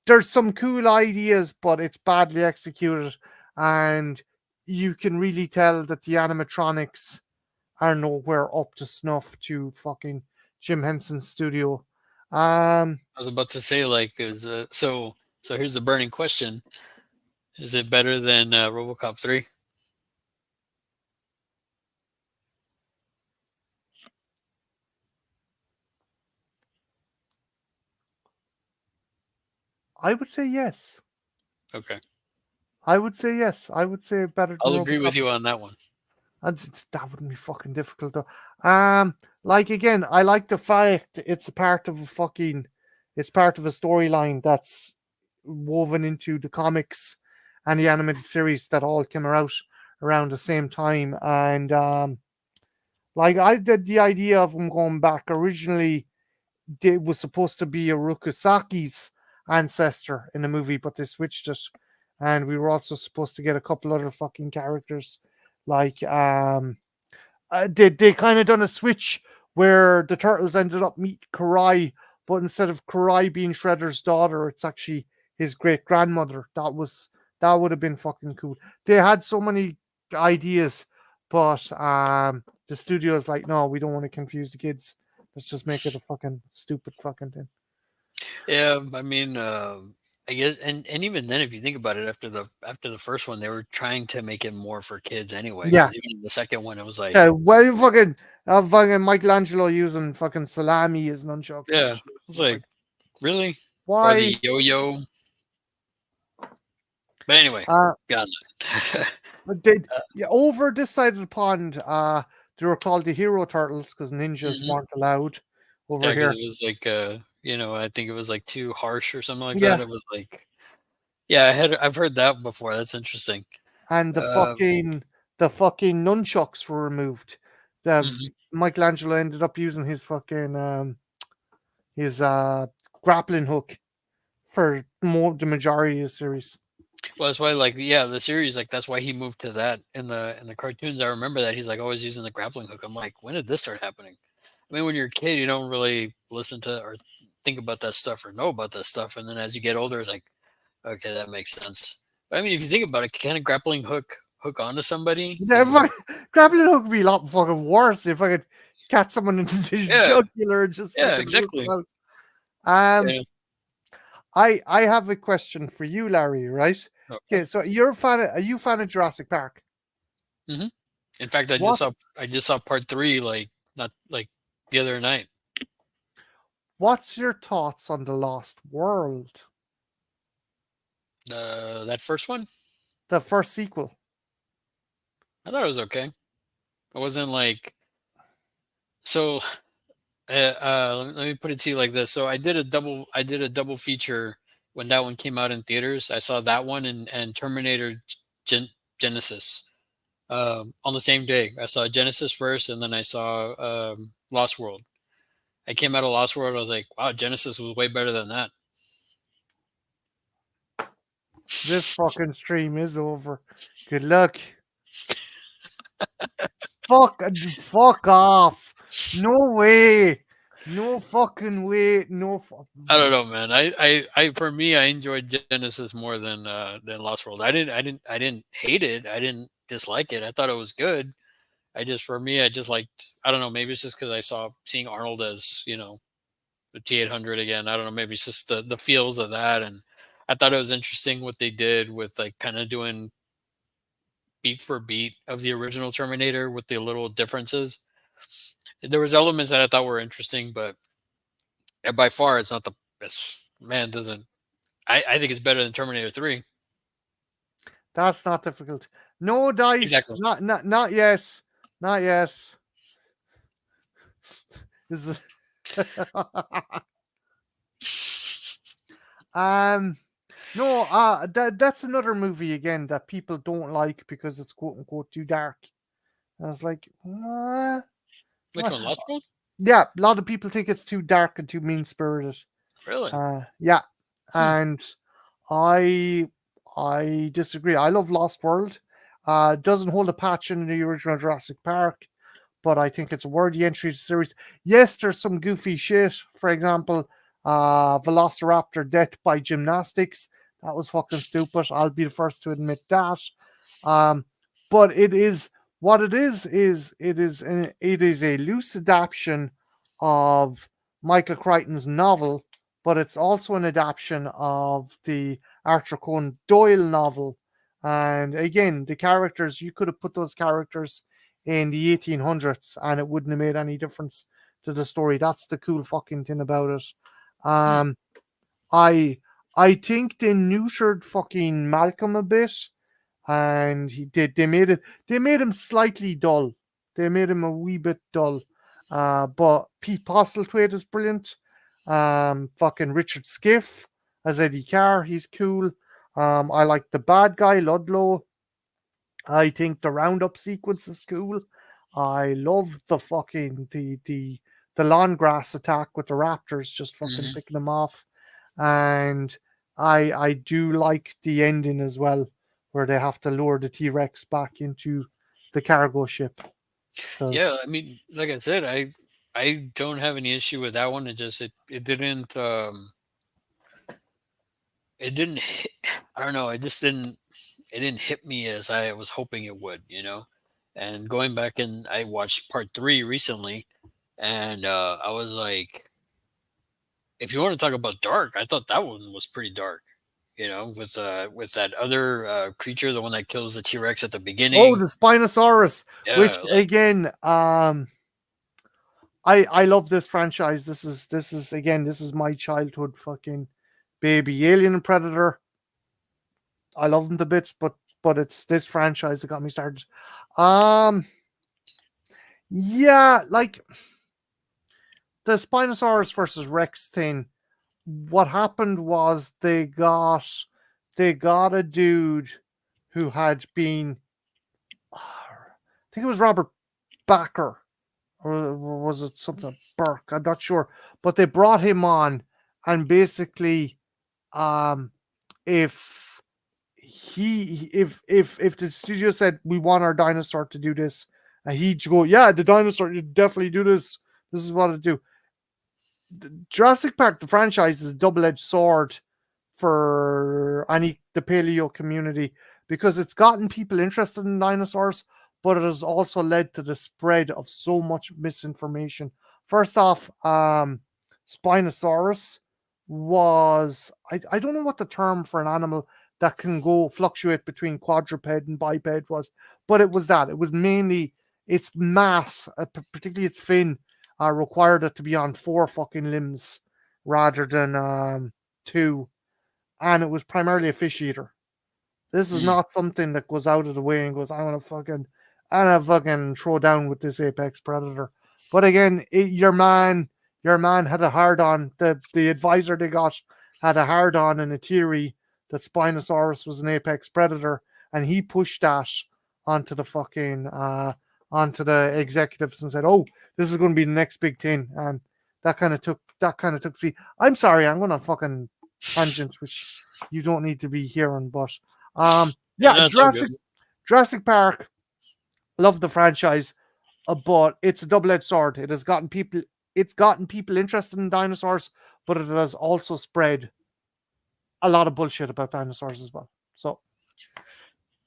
there's some cool ideas, but it's badly executed, and you can really tell that the animatronics are nowhere up to snuff to fucking Jim Henson's studio. Um, I was about to say like is so here's the burning question: is it better than RoboCop 3? I would say yes. Okay, I would say yes. I would say better than I'll agree RoboCop. with you on that one. And that wouldn't be fucking difficult though. Like again, I like the fact it's a part of a fucking, it's part of a storyline that's woven into the comics and the animated series that all came out around the same time. And like I did the idea of them going back originally, it was supposed to be Urukusaki's ancestor in the movie, but they switched it. And we were also supposed to get a couple other fucking characters like they kind of done a switch where the turtles ended up meet Karai, but instead of Karai being Shredder's daughter, it's actually his great grandmother. That would have been fucking cool. They had so many ideas, but the studio's like, no, we don't want to confuse the kids. Let's just make it a fucking stupid fucking thing. Yeah, I mean, I guess, and even then, if you think about it, after the first one, they were trying to make it more for kids anyway. Yeah, Because even in the second one, it was like, yeah. Well, you fucking Michelangelo using fucking salami as nunchucks yeah, and it shit. was It's like, like, really, or why? the yo-yo. But anyway, Uh, got it. But they, yeah, over this side of the pond, they were called the Hero Turtles because ninjas Hmm. weren't allowed over Yeah, because here. it was like, I think it was like too harsh or something like that. Yeah, It was like, yeah, I've heard that before. That's interesting. and Um, the fucking nunchucks were removed. The mhm. Michelangelo ended up using his fucking his grappling hook for the majority of the series. Well, that's why, like, yeah, the series, like, that's why he moved to that in the cartoons. I remember that he's like always using the grappling hook. I'm like, when did this start happening? I mean, when you're a kid, you don't really listen to or think about that stuff or know about that stuff, and then as you get older, it's like, okay, that makes sense. But I mean, if you think about it, can a grappling hook onto somebody? Yeah, grappling hook would be a lot fucking worse if I could catch someone in the Yeah, jugular and just yeah, fucking rip exactly. them out. Yeah. I have a question for you, Larry. Right? Okay. Okay, so you're a fan. Are you a fan of Jurassic Park? Hmm. In fact, What I just saw part three like not like the other night. What's your thoughts on the Lost World, That first one, the first sequel? I thought it was okay. It wasn't like so. Let me put it to you like this. So I did a double feature when that one came out in theaters. I saw that one and Terminator Genesis on the same day. I saw Genesis first, and then I saw Lost World. I came out of Lost World. I was like, wow, Genesis was way better than that. This fucking stream is over. Good luck. Fuck off. No way. No fucking way. No I don't fucking. know, man. For me, I enjoyed Genesis more than Lost World. I didn't hate it. I didn't dislike it. I thought it was good. I just, for me, I just liked. I don't know. Maybe it's just because I saw seeing Arnold as the T-800 again. I don't know. Maybe it's just the feels of that, and I thought it was interesting what they did with like kind of doing beat for beat of the original Terminator with the little differences. There was elements that I thought were interesting, but by far it's not the best. Man, doesn't I think it's better than Terminator 3. That's not difficult. No dice. Exactly. Not yes. Not yes. This is um no, that's another movie again that people don't like because it's quote unquote too dark. And I was like, what? Which one? Lost World? Yeah, a lot of people think it's too dark and too mean spirited. Really? Yeah, Hmm. and I I disagree. I love Lost World. Doesn't hold a patch in the original Jurassic Park, but I think it's a worthy entry to the series. Yes, there's some goofy shit. For example, Velociraptor death by gymnastics. That was fucking stupid. I'll be the first to admit that. Um, but it is what it is it is a loose adaptation of Michael Crichton's novel, but it's also an adaptation of the Arthur Conan Doyle novel. And again, the characters, you could have put those characters in the 1800s and it wouldn't have made any difference to the story. That's the cool fucking thing about it. Hmm. Um, I I think they neutered fucking Malcolm a bit, and they made him slightly dull. They made him a wee bit dull. But Pete Postlethwaite is brilliant. Fucking Richard Skiff as Eddie Carr, he's cool. I like the bad guy Ludlow. I think the roundup sequence is cool. I love the fucking the lawn grass attack with the raptors just fucking Hmm. picking them off. And I do like the ending as well, where they have to lure the T-Rex back into the cargo ship. Yeah, Because I mean, like I said, I don't have any issue with that one. It didn't it didn't hit, I don't know, it didn't hit me as I was hoping it would. And going back and I watched part 3 recently, and I was like, if you want to talk about dark, I thought that one was pretty dark. With that other creature, the one that kills the T-Rex at the oh, beginning. the Spinosaurus, which Yeah, like again, I love this franchise. This is again, this is my childhood fucking baby. Alien and Predator, I love them to bits, but it's this franchise that got me started. Um, yeah, like the Spinosaurus versus Rex thing. What happened was they got a dude who had been, I think it was Robert Backer, or was it something Burke? I'm not sure, but they brought him on, and basically, um, if if the studio said we want our dinosaur to do this, and he'd go, yeah, the dinosaur, you definitely do this. This is what it do. Jurassic Park, the franchise, is a double-edged sword for the paleo community because it's gotten people interested in dinosaurs, but it has also led to the spread of so much misinformation. First off, Spinosaurus was, I don't know what the term for an animal that can go fluctuate between quadruped and biped was, but it was that. It was mainly its mass, particularly its fin, required it to be on four fucking limbs rather than two, and it was primarily a fish eater. This is Mm. not something that goes out of the way and goes, I'm gonna fucking throw down with this apex predator. But again, your man had a hard on. The advisor they got had a hard on and a theory that Spinosaurus was an apex predator, and he pushed that onto the fucking onto the executives and said, "Oh, this is going to be the next big thing." And that kind of took. I'm sorry, I'm going to fucking tangent, which you don't need to be hearing, but Yeah, yeah, no, it's all good. Jurassic Park. Love the franchise, but it's a double-edged sword. It's gotten people interested in dinosaurs, but it has also spread a lot of bullshit about dinosaurs as well. So,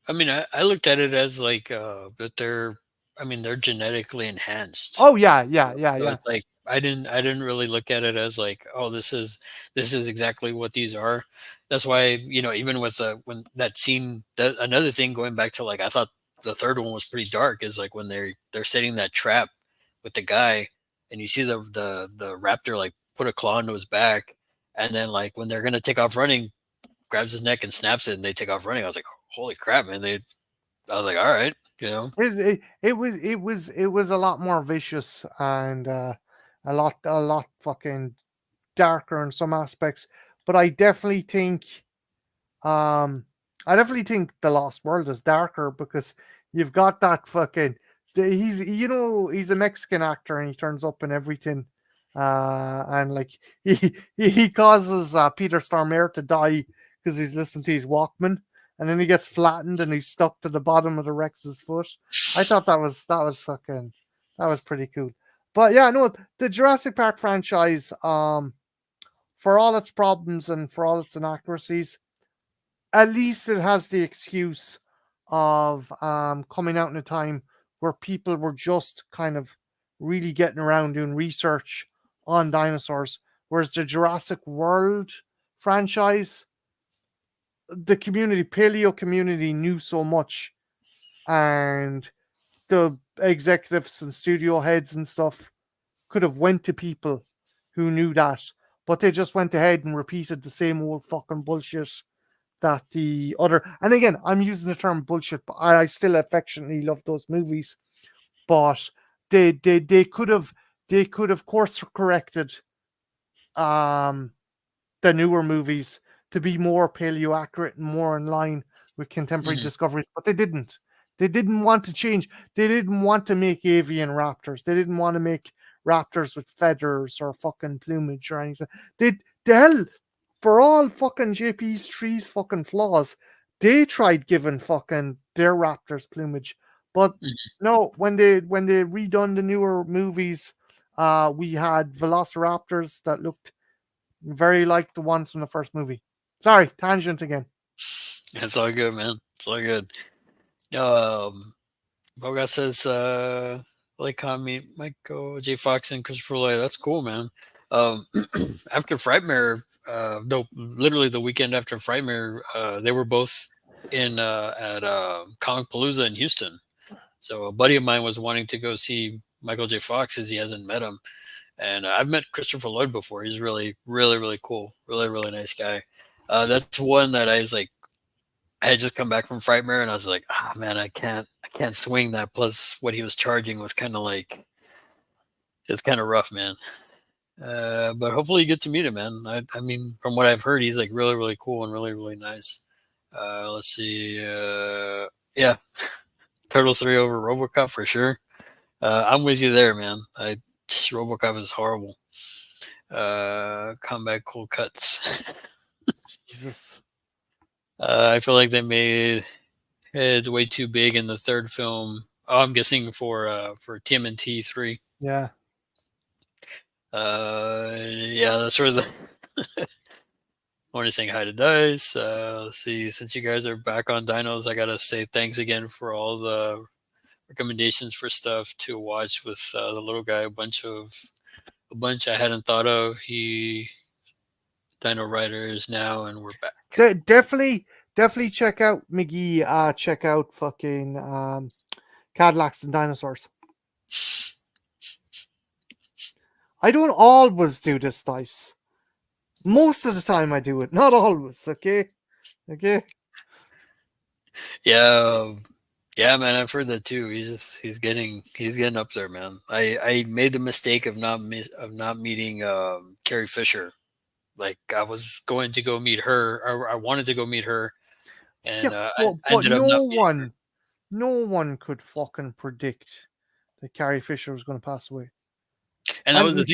I mean, I looked at it as like that they're, I mean, they're genetically enhanced. oh yeah, yeah, yeah, So yeah. it's like I didn't really look at it as like, oh, this is exactly what these are. That's why, even with when that scene, that another thing going back to, like, I thought the third one was pretty dark, is like when they're setting that trap with the guy, and you see the raptor like put a claw into his back, and then like when they're gonna take off running, grabs his neck and snaps it, and they take off running. I was like, holy crap, man! I was like, all right, you know. It was a lot more vicious and a lot fucking darker in some aspects. But Um, I definitely think The Lost World is darker because you've got that fucking. He's a Mexican actor and he turns up in everything, and like he causes Peter Stormare to die because he's listening to his Walkman, and then he gets flattened and he's stuck to the bottom of the Rex's foot. I thought that was pretty cool. But yeah, no, the Jurassic Park franchise, for all its problems and for all its inaccuracies, at least it has the excuse of coming out in a time where people were just kind of really getting around doing research on dinosaurs. Whereas the Jurassic World franchise, the paleo community knew so much, and the executives and studio heads and stuff could have went to people who knew that, but they just went ahead and repeated the same old fucking bullshit that the other, and again, I'm using the term bullshit, but I still affectionately love those movies. But they could have course corrected um the newer movies to be more paleo accurate and more in line with contemporary Mhm. discoveries, but they didn't. They didn't want to change. They didn't want to make avian raptors. They didn't want to make raptors with feathers or fucking plumage or anything. They the hell, for all fucking JP's trees fucking flaws, they tried giving fucking their raptors plumage. But Mhm. no, when they redone the newer movies, we had velociraptors that looked very like the ones from the first movie. Sorry, tangent again. It's all good, man. It's all good. Um, Voga says, like comment Michael J. Fox and Christopher Lloyd. That's cool, man. Um, after Frightmare, no, literally the weekend after Frightmare, they were both in at Comic Palooza in Houston. So a buddy of mine was wanting to go see Michael J. Fox, as he hasn't met him, and I've met Christopher Lloyd before. He's really, really, really cool. Really, really nice guy. That's one that I was like, I had just come back from Frightmare, and I was like, ah, man, I can't swing that. Plus, what he was charging was kind of like, it's kind of rough, man. But hopefully, you get to meet him, man. I mean, from what I've heard, he's like really, really cool and really, really nice. Let's see. Yeah, Turtles 3 over RoboCop for sure. I'm with you there, man. RoboCop is horrible. Combat cool cuts. Jesus. I feel like they made it's way too big in the third film. Oh, I'm guessing for TMNT 3. Yeah. Yeah, that's sort of the. I want to saying hi to Dice. Let's see. Since you guys are back on dinos, I gotta say thanks again for all the recommendations for stuff to watch with the little guy. A bunch I hadn't thought of. He Dino Riders now, and we're back. Definitely check out McGee. Check out fucking Cadillacs and Dinosaurs. I don't always do this, Dice. Most of the time I do it, not always. Okay. Yeah, yeah, man, I've heard that too. He's getting up there, man. I made the mistake of not meeting Carrie Fisher. Like I was going to go meet her, or I wanted to go meet her, Yeah, and I but ended up not meeting her. no one could fucking predict that Carrie Fisher was going to pass away. And that was And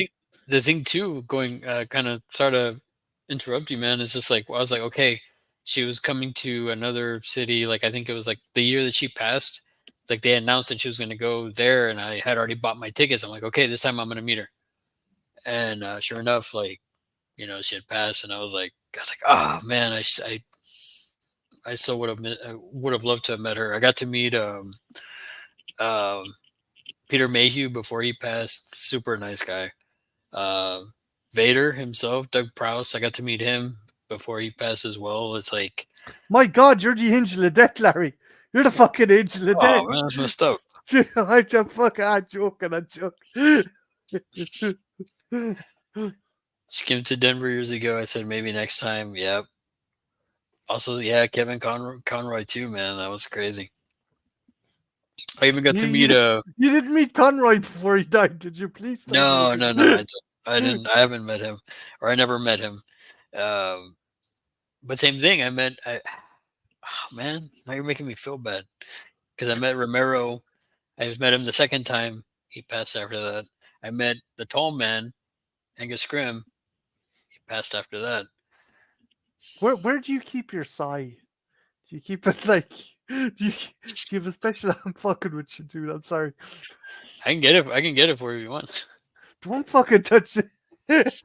the thing too. Going kind of sort of interrupt you, man. Is just like I was like, okay, she was coming to another city. Like I think it was like the year that she passed. Like they announced that she was going to go there, and I had already bought my tickets. I'm like, okay, this time I'm going to meet her. And sure enough, like she had passed, and I was like, oh man, I so would have loved to have met her. I got to meet um, Peter Mayhew before he passed. Super nice guy. Uh, Vader himself, Doug Prowse. I got to meet him before he passed as well. It's like, my God, you're the angel of death, Larry. You're the fucking angel of death. oh man, that's messed up. I'm just fucking joking. She came to Denver years ago. I said maybe next time. Yep. Also, yeah, Kevin Conroy too, man. That was crazy. I even got You, to you, meet you didn't meet Conroy before he died, did you? Please tell me you no, did. I didn't. I haven't met him, or I never met him. Um, but same thing. Oh man, now you're making me feel bad because I met Romero. I met him the second time. He passed after that. I met the tall man, Angus Grimm. He passed after that. Where do you keep your sigh? Do you keep it like? Do you have a special? I'm fucking with you, dude. I'm sorry. I can get it. I can get it for you if you want. Don't fucking touch it.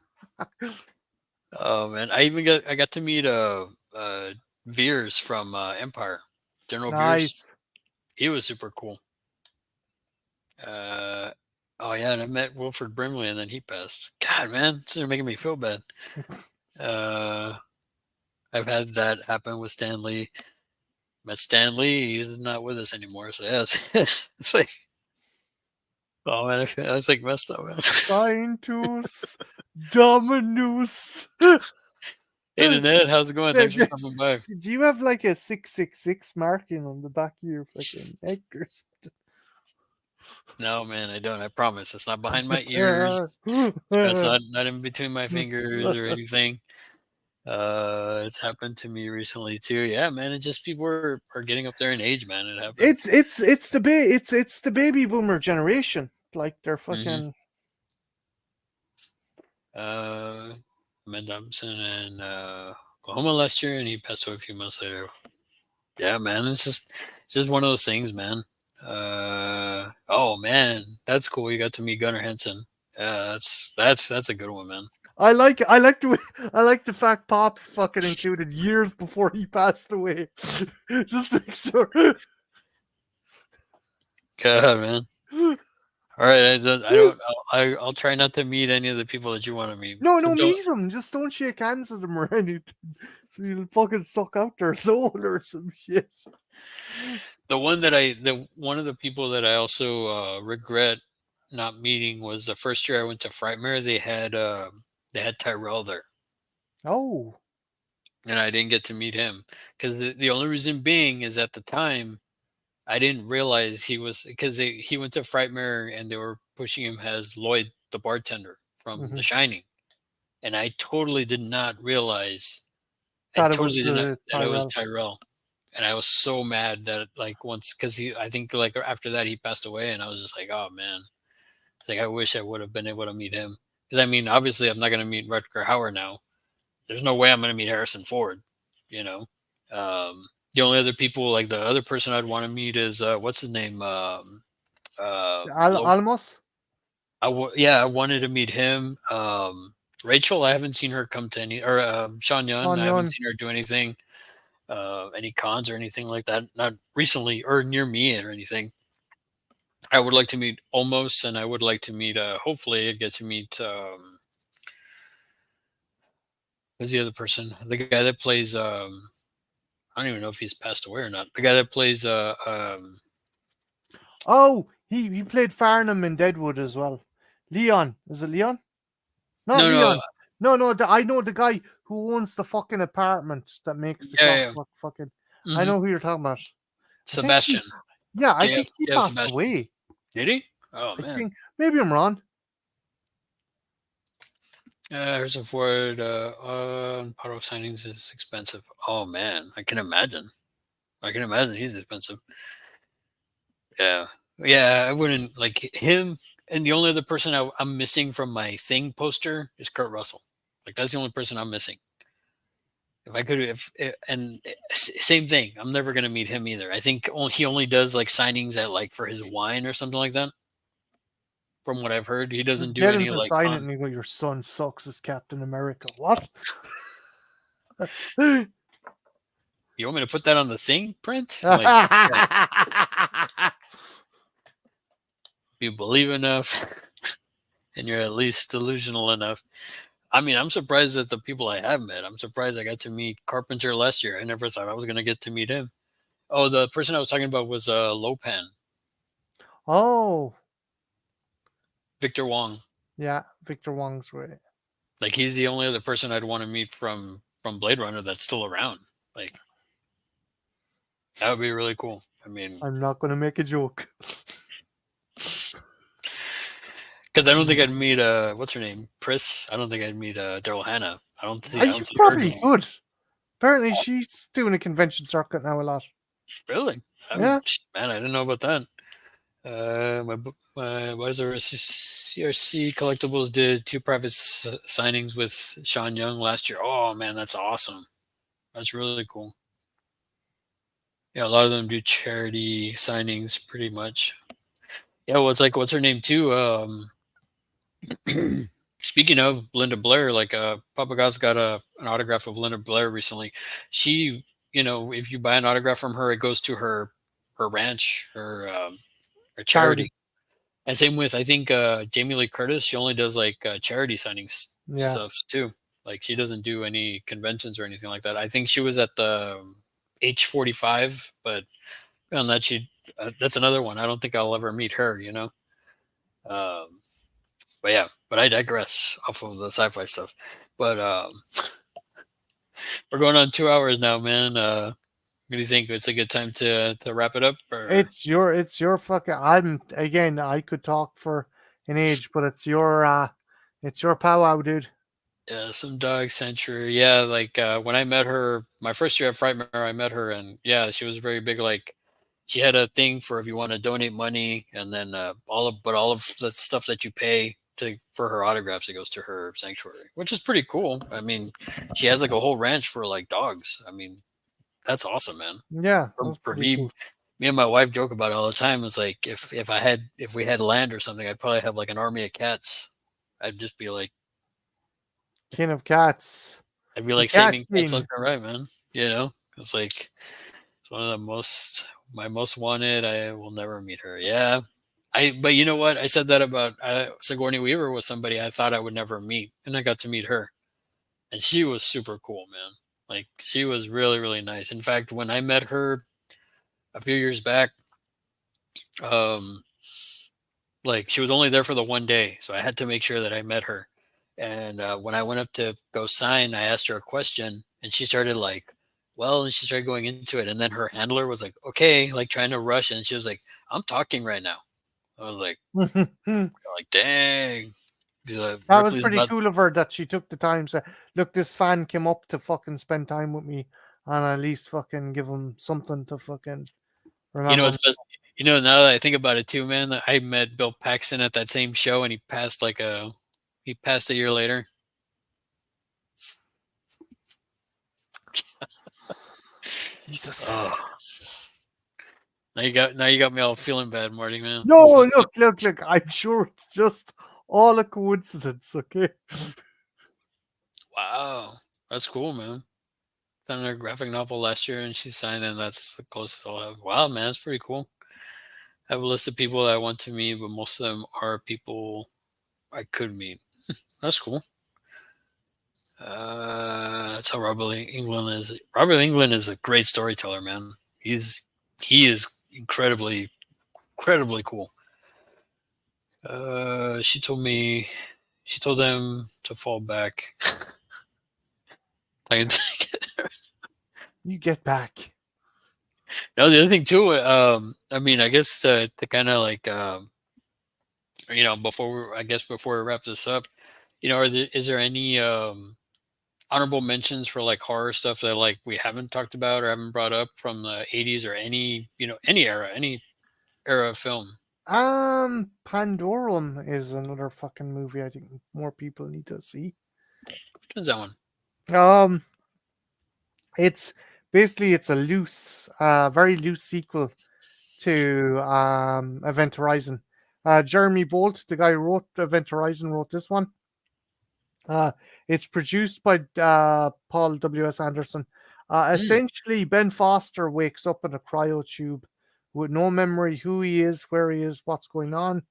Oh man, I got to meet Veers from Empire, General Veers. Nice. He was super cool. Uh, oh yeah, and I met Wilford Brimley, and then he passed. God, man, this is making me feel bad. Uh, I've had that happen with Stan Lee. Met Stan Lee, he's not with us anymore. So yeah, it's like, oh man, I was like messed up, man. Saintus Dominus. Hey, Nanette, how's it going? Thanks for coming by. Do you have like a 666 marking on the back of your fucking neck or something? No, man, I don't. I promise. It's not behind my ears. It's not in between my fingers or anything. It's happened to me recently too. Yeah, man. It just people are getting up there in age, man. It happens. It's the baby boomer generation. Like they're Mm-hmm. fucking Met Dobson in Oklahoma last year, and he passed away a few months later. Yeah, man. It's just one of those things, man. Oh man, that's cool. You got to meet Gunnar Hansen. Yeah, that's a good one, man. I like the fact Pops fucking included years before he passed away. Just make sure. God, man. All right, I don't. I'll try not to meet any of the people that you want to meet. No, But meet him. Just don't shake hands with him or anything. So you'll fucking suck out their soul or some shit. the one of the people that I also regret not meeting was the first year I went to Frightmare. They had Tyrell there, Oh. and I didn't get to meet him because the only reason being is at the time I didn't realize he was because he went to Frightmare and they were pushing him as Lloyd the bartender from The Mm-hmm. Shining, and I totally did not realize. I Thought it was totally did not that it was Tyrell. Tyrell, and I was so mad that like once because I think like after that he passed away, and I was just like, oh man, it's like I wish I would have been able to meet him because I mean obviously I'm not gonna meet Rutger Hauer now. There's no way I'm gonna meet Harrison Ford, you know. The only other people like the other person I'd want to meet is what's his name? Alamos? Yeah, I wanted to meet him. Rachel, I haven't seen her come to any, or Sean Yun, I haven't Onion. seen her do anything, any cons or anything like that. Not recently or near me or anything. I would like to meet Almost, and I would like to meet. Hopefully, I get to meet. Who's the other person? The guy that plays. I don't even know if he's passed away or not. The guy that plays. Oh, he played Farnham in Deadwood as well. Leon, is it Leon? Not No, no. Leon. No, no. I know the guy who owns the fucking apartment that makes the Yeah, yeah. clockwork. Fucking, I Hmm. know who you're talking about. I think he, Sebastian. yeah, I JF, think he JF passed Sebastian. away. Did he? Oh I man. think maybe I'm wrong. Here's a Ford. Auto signings is expensive. Oh man, I can imagine. I can imagine he's expensive. Yeah, yeah. I wouldn't like him. And the only other person I'm missing from my thing poster is Kurt Russell. Like that's the only person I'm missing. If I could, same thing. I'm never gonna meet him either. I think he only does like signings at like for his wine or something like that. From what I've heard, he doesn't do Get him any to like sign it, con. and you go, "Your son sucks as Captain America." What? You want me to put that on the thing print? Like, yeah, if you believe enough, and you're at least delusional enough. I mean, I'm surprised at the people I have met. I'm surprised I got to meet Carpenter last year. I never thought I was gonna get to meet him. Oh, the person I was talking about was Lopan, Oh, Victor Wong. yeah, Victor Wong's great. Like he's the only other person I'd want to meet from Blade Runner that's still around. Like that would be really cool. I mean, I'm not going to make a joke. because I don't think I'd meet what's her name, Pris. I don't think I'd meet Daryl Hannah. I You don't see her probably doing could. Apparently, she's doing a convention circuit now a lot. really. Yeah, Man, I didn't know about that. My advisor CRC Collectibles did two private signings with Sean Young last year. Oh man, that's awesome. That's really cool. Yeah, a lot of them do charity signings pretty much. Yeah, well, it's like what's her name too? Speaking of Linda Blair, like Papa Gus got an autograph of Linda Blair recently. She, if you buy an autograph from her, it goes to her ranch, her charity. charity. And same with I think Jamie Lee Curtis. She only does like charity signings Yeah, stuff too. Like she doesn't do any conventions or anything like that. I think she was at the H45, but on that that's another one. I don't think I'll ever meet her. Um, but yeah, but I digress off of the sci-fi stuff. But we're going on 2 hours now, man. What do you think? It's a good time to wrap it up, or it's your fucking. I could talk for an age, but it's your powwow, dude. yeah, some dog sanctuary. Yeah, like when I met her, my first year at Frightmare, I met her, and yeah, she was very big. Like she had a thing for if you want to donate money, and then all of the stuff that you pay for her autographs, it goes to her sanctuary, which is pretty cool. I mean, she has like a whole ranch for like dogs. I mean, that's awesome, man. Yeah, For that's for pretty cool. me and my wife joke about it all the time. It's like if we had land or something, I'd probably have like an army of cats. I'd just be like King of cats, I'd be the like cat saving cats king. left and right, man. It's like it's one of my most wanted. I will never meet her. Yeah, but you know what? I said that about Sigourney Weaver was somebody I thought I would never meet, and I got to meet her, and she was super cool, man. Like she was really really nice. In fact, when I met her a few years back, um, like she was only there for the one day, so I had to make sure that I met her. And when I went up to go sign, I asked her a question, and she started like, well, and she started going into it, and then her handler was like, okay, like trying to rush, and she was like, I'm talking right now. I was That like, dang, was Ripley's pretty about. cool of her that she took the time. So, look, this fan came up to fucking spend time with me, and at least fucking give him something to fucking You know, remember. it's best. Now that I think about it too, man, I met Bill Paxton at that same show, and he passed a year later. Jesus. Oh, now you got me all feeling bad, Marty, man. No, That's fucked up. look. I'm sure it's just all a coincidence. Okay. Wow, that's cool, man. Found a graphic novel last year, and she signed, and that's the closest I'll have. Wow, man, that's pretty cool. I have a list of people that I want to meet, but most of them are people I could meet. That's cool. That's how Robert England is. Robert England is a great storyteller, man. He is incredibly cool. She told me she told them to fall back. I can take it. You get back. No, the other thing too. I mean, I guess to kind of like before we wrap this up, is there any honorable mentions for like horror stuff that like we haven't talked about or haven't brought up from the 80s or any era of film? Pandorum is another fucking movie I think more people need to see. Which one's that one? Um, it's it's a very loose sequel to Event Horizon. Jeremy Bolt, the guy who wrote Event Horizon, wrote this one. Uh, it's produced by Paul W.S. Anderson. Hmm. Essentially, Ben Foster wakes up in a cryotube with no memory who he is, where he is, what's going on.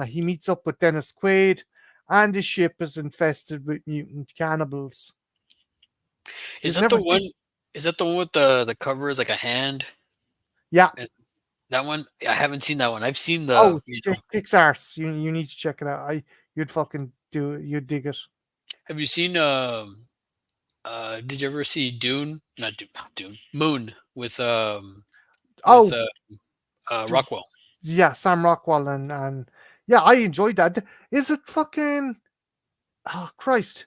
He meets up with Dennis Quaid, and his ship is infested with mutant cannibals. Is You've that the never one? seen? Is that the one with the cover is like a hand? Yeah. And that one, I haven't seen that one. I've seen Oh, the. it kicks arse. You need to check it out. You'd fucking do it. You'd dig it. Have you seen did you ever see Dune? Not Dune. Moon with Oh, Rockwell. yeah, Sam Rockwell and yeah, I enjoyed that. Is it fucking? Oh Christ!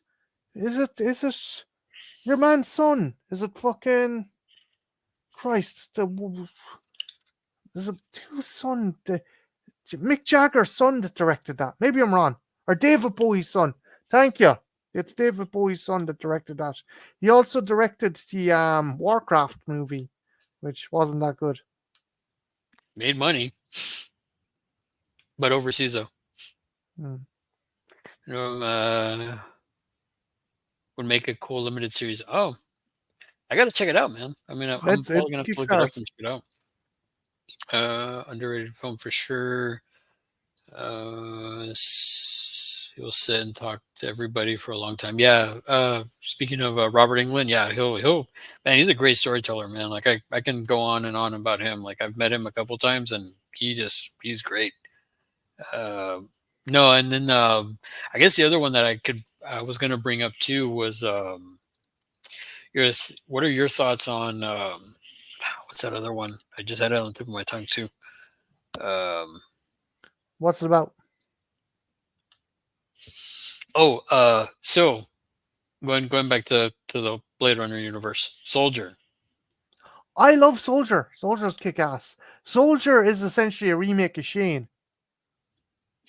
Is it your man's son? Is it fucking Christ? Is it whose son? Mick Jagger's son that directed that. Maybe I'm wrong. Or David Bowie's son. Thank you. It's David Bowie's son that directed that. He also directed the Warcraft movie, which wasn't that good. Made money, but overseas though. Hmm. You know, would make a cool limited series. Oh, I gotta check it out, man. I mean, I'm It probably gonna have to kicks look it up arse. and check it out. Underrated film for sure. He'll sit and talk to everybody for a long time. Yeah. Speaking of Robert England, yeah, he'll man, he's a great storyteller, man. Like I can go on and on about him. Like I've met him a couple times, and he's great. Uh, no, and then I guess the other one that I was gonna bring up too was what are your thoughts on what's that other one? I just had it on the tip of my tongue too. Um, What's it about? so going back to the Blade Runner universe, Soldier. I love Soldier. Soldier's kick ass. Soldier is essentially a remake of Shane.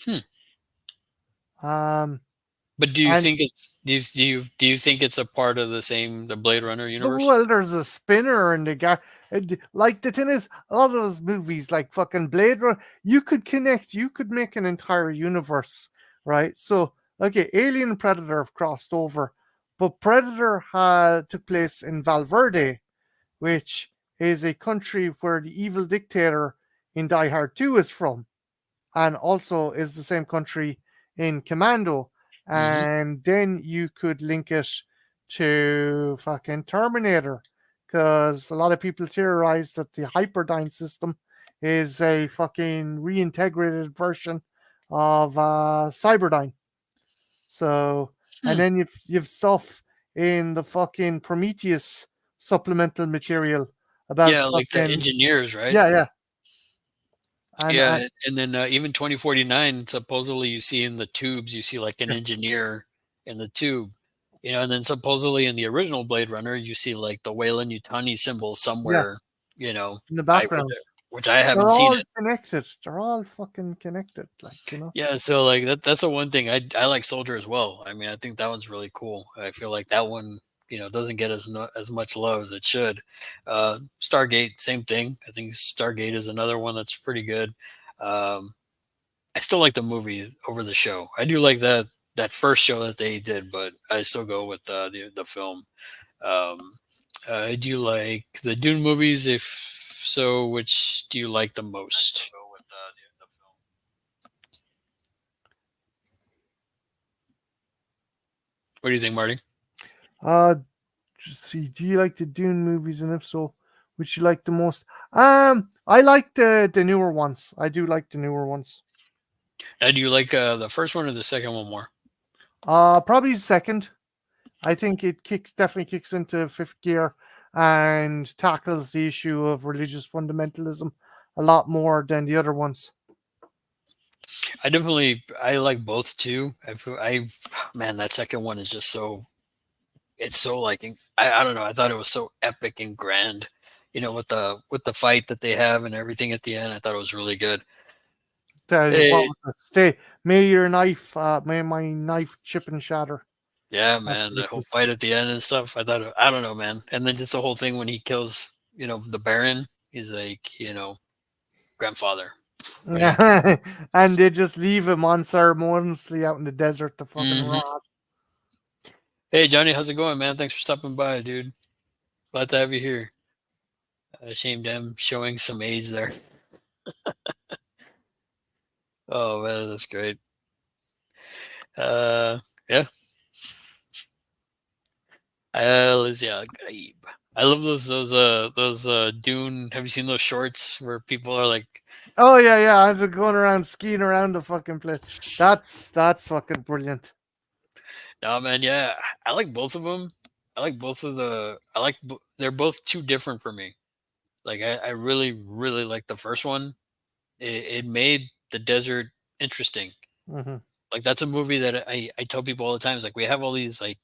Hmm. Um, But and do you think it's a part of the Blade Runner universe? well, there's a spinner and the guy. Like the thing is, a lot of those movies, like fucking Blade Runner, you could connect. You could make an entire universe, right? So, okay, Alien and Predator have crossed over, but Predator took place in Valverde, which is a country where the evil dictator in Die Hard 2 is from, and also is the same country in Commando. Hmm. And then you could link it to fucking Terminator, because a lot of people theorize that the Hyperdyne system is a fucking reintegrated version of Cyberdyne. So, and Hmm. then you've stuff in the fucking Prometheus supplemental material about Yeah, like the fucking engineers, right? yeah, yeah, and Yeah, and then even 2049, supposedly you see in the tubes, you see like an engineer in the tube, and then supposedly in the original Blade Runner, you see like the Weyland Yutani symbol yeah, somewhere, in the I which, background. which I They're haven't seen all it. connected. They're all fucking connected. Like. Yeah, so like that's the one thing I like Soldier as well. I mean, I think that one's really cool. I feel like that one, doesn't get as much love as it should. Stargate, same thing. I think Stargate is another one that's pretty good. Um, I still like the movie over the show. I do like that first show that they did, but I still go with the film. Um, do you like the Dune movies? If so, which do you like the most? What do you think, Marty? Uh, see, do you like the Dune movies, and if so, which you like the most? I like the newer ones. I do like the newer ones. Do you like the first one or the second one more? Probably second. I think it definitely kicks into fifth gear and tackles the issue of religious fundamentalism a lot more than the other ones. I like both too. Man, that second one is just so it's so like I don't know. I thought it was so epic and grand. With the fight that they have and everything at the end. I thought it was really good. What Eh, was the stay? May your knife, may my knife chip and shatter. yeah, That's man, what that it whole is. fight at the end and stuff. I don't know, man. And then just the whole thing when he kills, the Baron. He's like, grandfather, right? And they just leave him unceremoniously out in the desert to fucking Hmm. rot. Hey, Johnny, how's it going, man? Thanks for stopping by, dude. Glad to have you here. Shame them showing some age there. Oh man, that's great. Uh, yeah. Let's see. I love those Dune. Have you seen those shorts where people are like, Oh yeah, yeah. As it going around skiing around the fucking place. That's fucking brilliant. "No, man, yeah, I like both of them. I like both of the. I like. They're both too different for me. Like I really really like the first one. It made the desert interesting. Hmm. Like that's a movie that I tell people all the time. It's like we have all these like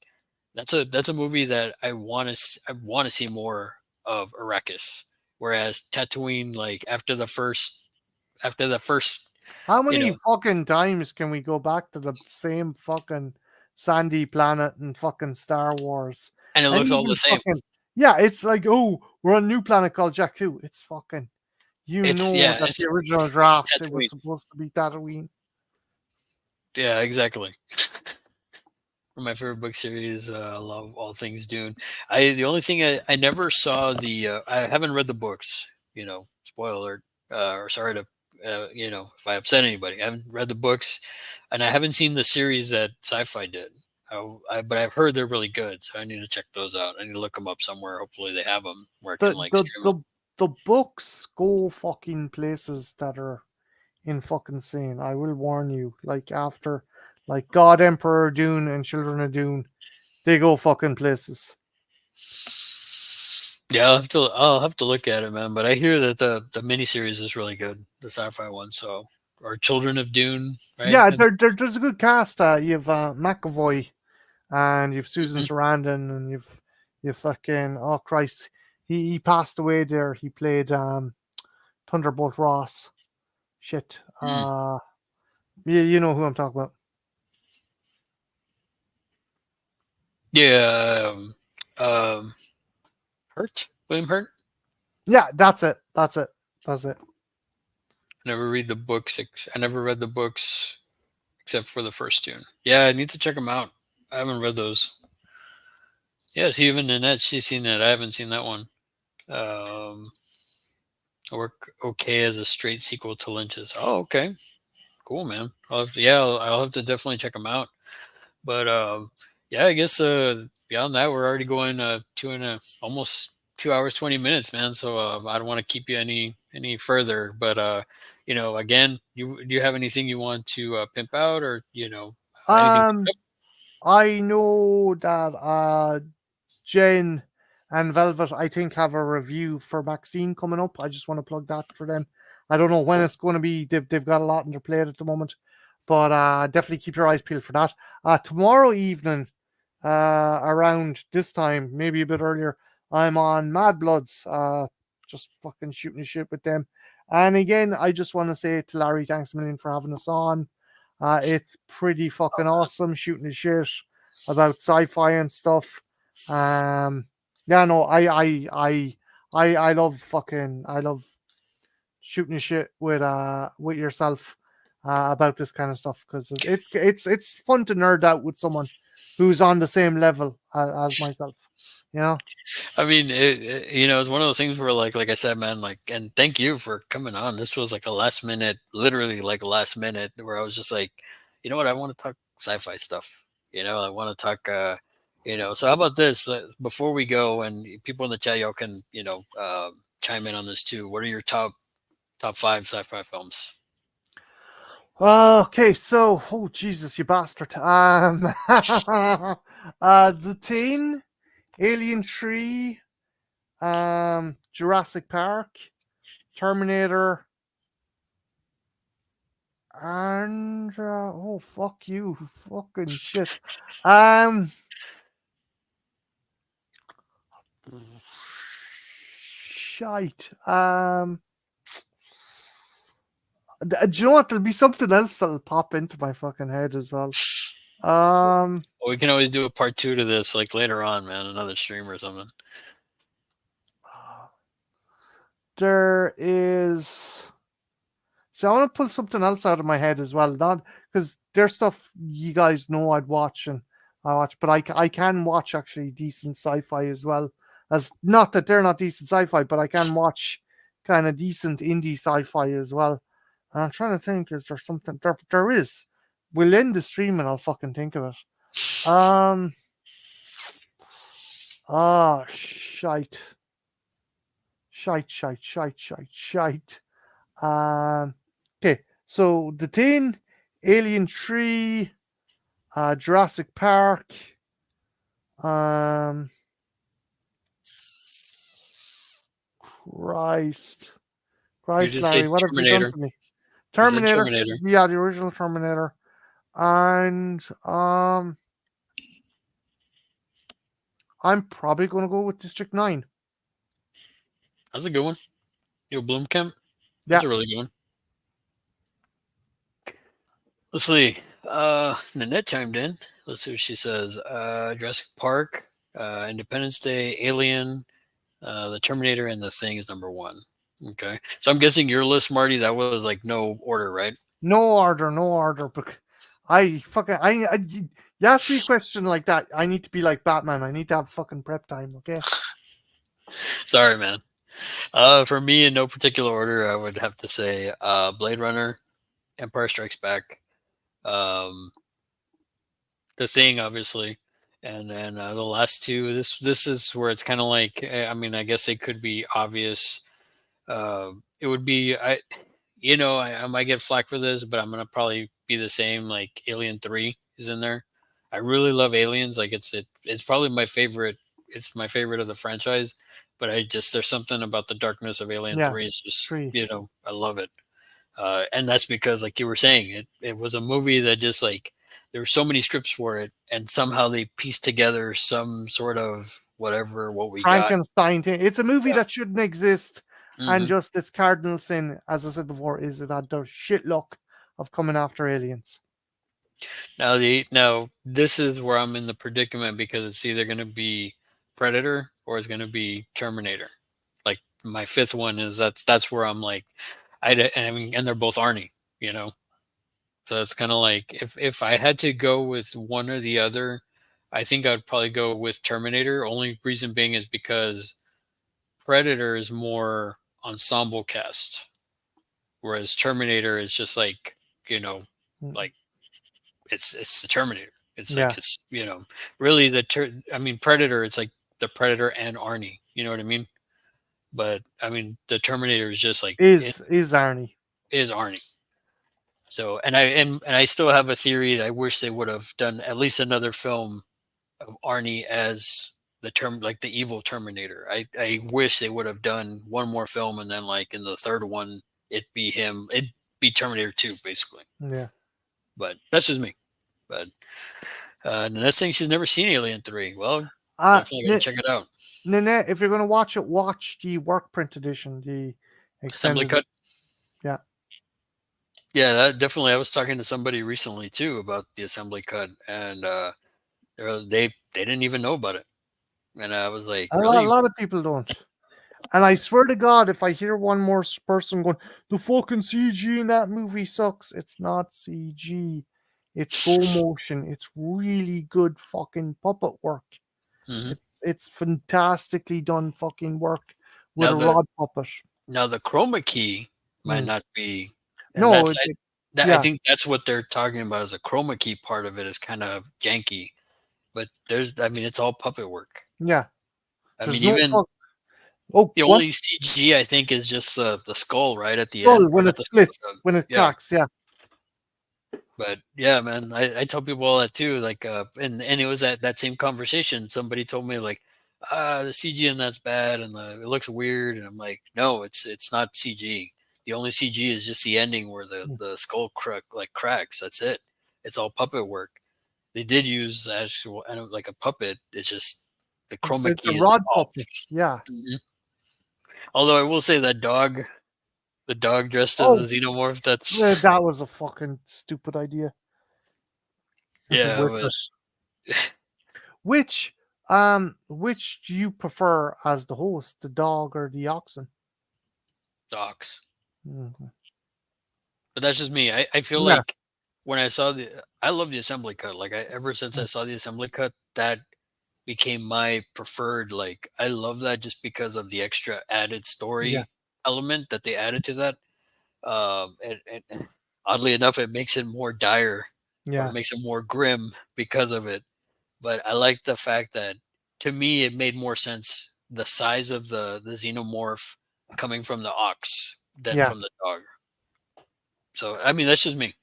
that's a movie that I want to see more of Arrakis. Whereas Tatooine, like after the first, How you many know, fucking times can we go back to the same fucking sandy planet and fucking Star Wars? and it And looks all the even same. fucking yeah, it's like, oh, we're on a new planet called Jakku. It's fucking you It's know yeah, that the original it's draft it was Tatooine. supposed to be Tatooine. Yeah, exactly. One of my favorite book series. I love all things Dune. The only thing I never saw I haven't read the books. Spoiler alert. Or sorry to if I upset anybody. I haven't read the books, and I haven't seen the series that Sci-Fi did. But I've heard they're really good, so I need to check those out. I need to look them up somewhere. Hopefully, they have them where I can The like the stream them. the the books go fucking places that are in fucking sane. I will warn you. Like after like God Emperor Dune and Children of Dune, they go fucking places. Yeah, I'll have to look at it, man. But I hear that the miniseries is really good, the sci-fi one. So, or Children of Dune, right? Yeah, there's a good cast. You've McAvoy and you've Susan Mhm. Sarandon and you've fucking oh Christ, he passed away there. He played Thunderbolt Ross. Shit. Mm. You know who I'm talking about. Yeah, Hurt, William Hurt. Yeah, that's it. That's it. That's it. I never read the books except for the first two. Yeah, I need to check them out. I haven't read those. Yeah, see, even Nanette, she's seen that. I haven't seen that one. Um, I work okay as a straight sequel to Lynch's. Oh, okay, cool, man. I'll have to definitely check them out. But yeah, I guess beyond that, we're already going almost 2 hours 20 minutes, man. So I don't want to keep you any further. But again, do you have anything you want to pimp out, or anything? Um, I know that Jen and Velvet, I think, have a review for Maxine coming up. I just want to plug that for them. I don't know when Cool. it's going to be. They've got a lot on their plate at the moment, but definitely keep your eyes peeled for that. Tomorrow evening, around this time, maybe a bit earlier, I'm on Mad Bloods, just fucking shooting shit with them. And again, I just want to say to Larry, thanks a million for having us on. It's pretty fucking awesome shooting the shit about sci-fi and stuff. Um, yeah, no, I love fucking, I love shooting shit with yourself about this kind of stuff because it's fun to nerd out with someone who's on the same level as myself. You know. I mean, it's one of those things where, like I said, man, like, and thank you for coming on. This was like a last minute, literally like a last minute, where I was just like, you know what, I want to talk sci-fi stuff. I want to talk. So how about this? Before we go, and people in the chat, y'all can chime in on this too. What are your top five sci-fi films? Okay, so oh Jesus, you bastard. The Teen, Alien 3, Jurassic Park, Terminator, and oh fuck you, fucking shit. Um, shite. Do you know what? There'll be something else that'll pop into my fucking head as well. Um, Well, we can always do a part two to this, like later on, man. Another stream or something. there is. So I want to pull something else out of my head as well, not because there's stuff you guys know I'd watch and I watch, but I can watch actually decent sci-fi as well. As not that they're not decent sci-fi, but I can watch kind of decent indie sci-fi as well. And I'm trying to think, is there something there is? We'll end the stream and I'll fucking think of it. Shite. Shite. Okay, so The Thing, Alien 3, Jurassic Park, um, Christ, You just say Larry, what have you done Terminator. to me? You said Terminator, Terminator. yeah, the original Terminator, and I'm probably gonna go with District 9. That's a good one. Bloomkamp. Yeah, That's a really good one. Let's see. Nanette chimed in. Let's see what she says. Jurassic Park, Independence Day, Alien, The Terminator, and The Thing is number one. Okay. So I'm guessing your list, Marty, that was like no order, right? no order, but I fucking you ask me a question like that, I need to be like Batman. I need to have fucking prep time, okay? Sorry, man. For me, in no particular order, I would have to say Blade Runner, Empire Strikes Back, um, The Thing, obviously, and then the last two. This is where it's kind of like. I mean, I guess they could be obvious. It would be I might get flack for this, but I'm gonna probably be the same. Like Alien 3 is in there. I really love Aliens. Like it's probably my favorite. It's my favorite of the franchise. But there's something about the darkness of Alien Yeah, 3. It's just 3. I love it. And that's because, like you were saying, it was a movie that just like there were so many scripts for it, and somehow they pieced together some sort of whatever what we got. Frankenstein thing. It's a movie Yeah. that shouldn't exist, and Hmm. just its cardinal sin, as I said before, is it had the shit luck of coming after aliens. Now this is where I'm in the predicament because it's either going to be Predator or it's going to be Terminator. Like my fifth one is that's where I'm like, I mean, and they're both Arnie, you know. So it's kind of like if I had to go with one or the other, I think I'd probably go with Terminator. Only reason being is because Predator is more ensemble cast, whereas Terminator is just like you know, Mm, like it's the Terminator. It's like Yeah, it's really I mean Predator. It's like the Predator and Arnie. You know what I mean? But I mean the Terminator is just like it is Arnie. is Arnie. So and I still have a theory that I wish they would have done at least another film of Arnie as like the evil Terminator. I wish they would have done one more film and then like in the third one it'd be Terminator 2 basically. Yeah. But that's just me. But the next thing she's never seen Alien 3. Well, definitely got to N- check it out. Nanette, if you're gonna watch it, watch the work print edition, the Assembly extended. cut. Yeah. Yeah, that definitely. I was talking to somebody recently too about the assembly cut, and they didn't even know about it. And I was like, A really? lot of people don't. And I swear to God, if I hear one more person going, the fucking CG in that movie sucks, it's not CG. It's go motion. It's really good fucking puppet work. Hmm. It's fantastically done fucking work with Now a the rod puppet. now the chroma key might Mm. not be, and No, that's That I Yeah, think that's what they're talking about as a chroma key part of it is kind of janky, but I mean, it's all puppet work. yeah. I There's mean, no even fuck. Oh, the what? only CG I think is just the skull right at the Skull end, or when not it the skull, splits, when it yeah. cracks. Yeah, But yeah, man, I tell people all that too. Like, and it was that same conversation. Somebody told me like, the CG and that's bad, and it looks weird, and I'm like, no, it's not CG. The only CG is just the ending where the skull cracks. That's it. It's all puppet work. They did use actual like a puppet. It's just the chroma the key is rod off. puppet. Yeah. Mhm. Although I will say that the dog dressed as Oh, a xenomorph, that's that was a fucking stupid idea. yeah, it With it. was Which which do you prefer as the host, the dog or the oxen? docs. Mhm. But that's just me. I feel Yeah. like when I saw I love the assembly cut. Like ever since I saw the assembly cut, that became my preferred. Like I love that just because of the extra added Yeah. story element that they added to that. And oddly enough, it makes it more dire, or it Yeah. makes it more grim because of it. But I like the fact that, to me, it made more sense the size of the xenomorph coming from the ox than Yeah. from the dog. So I mean, that's just me.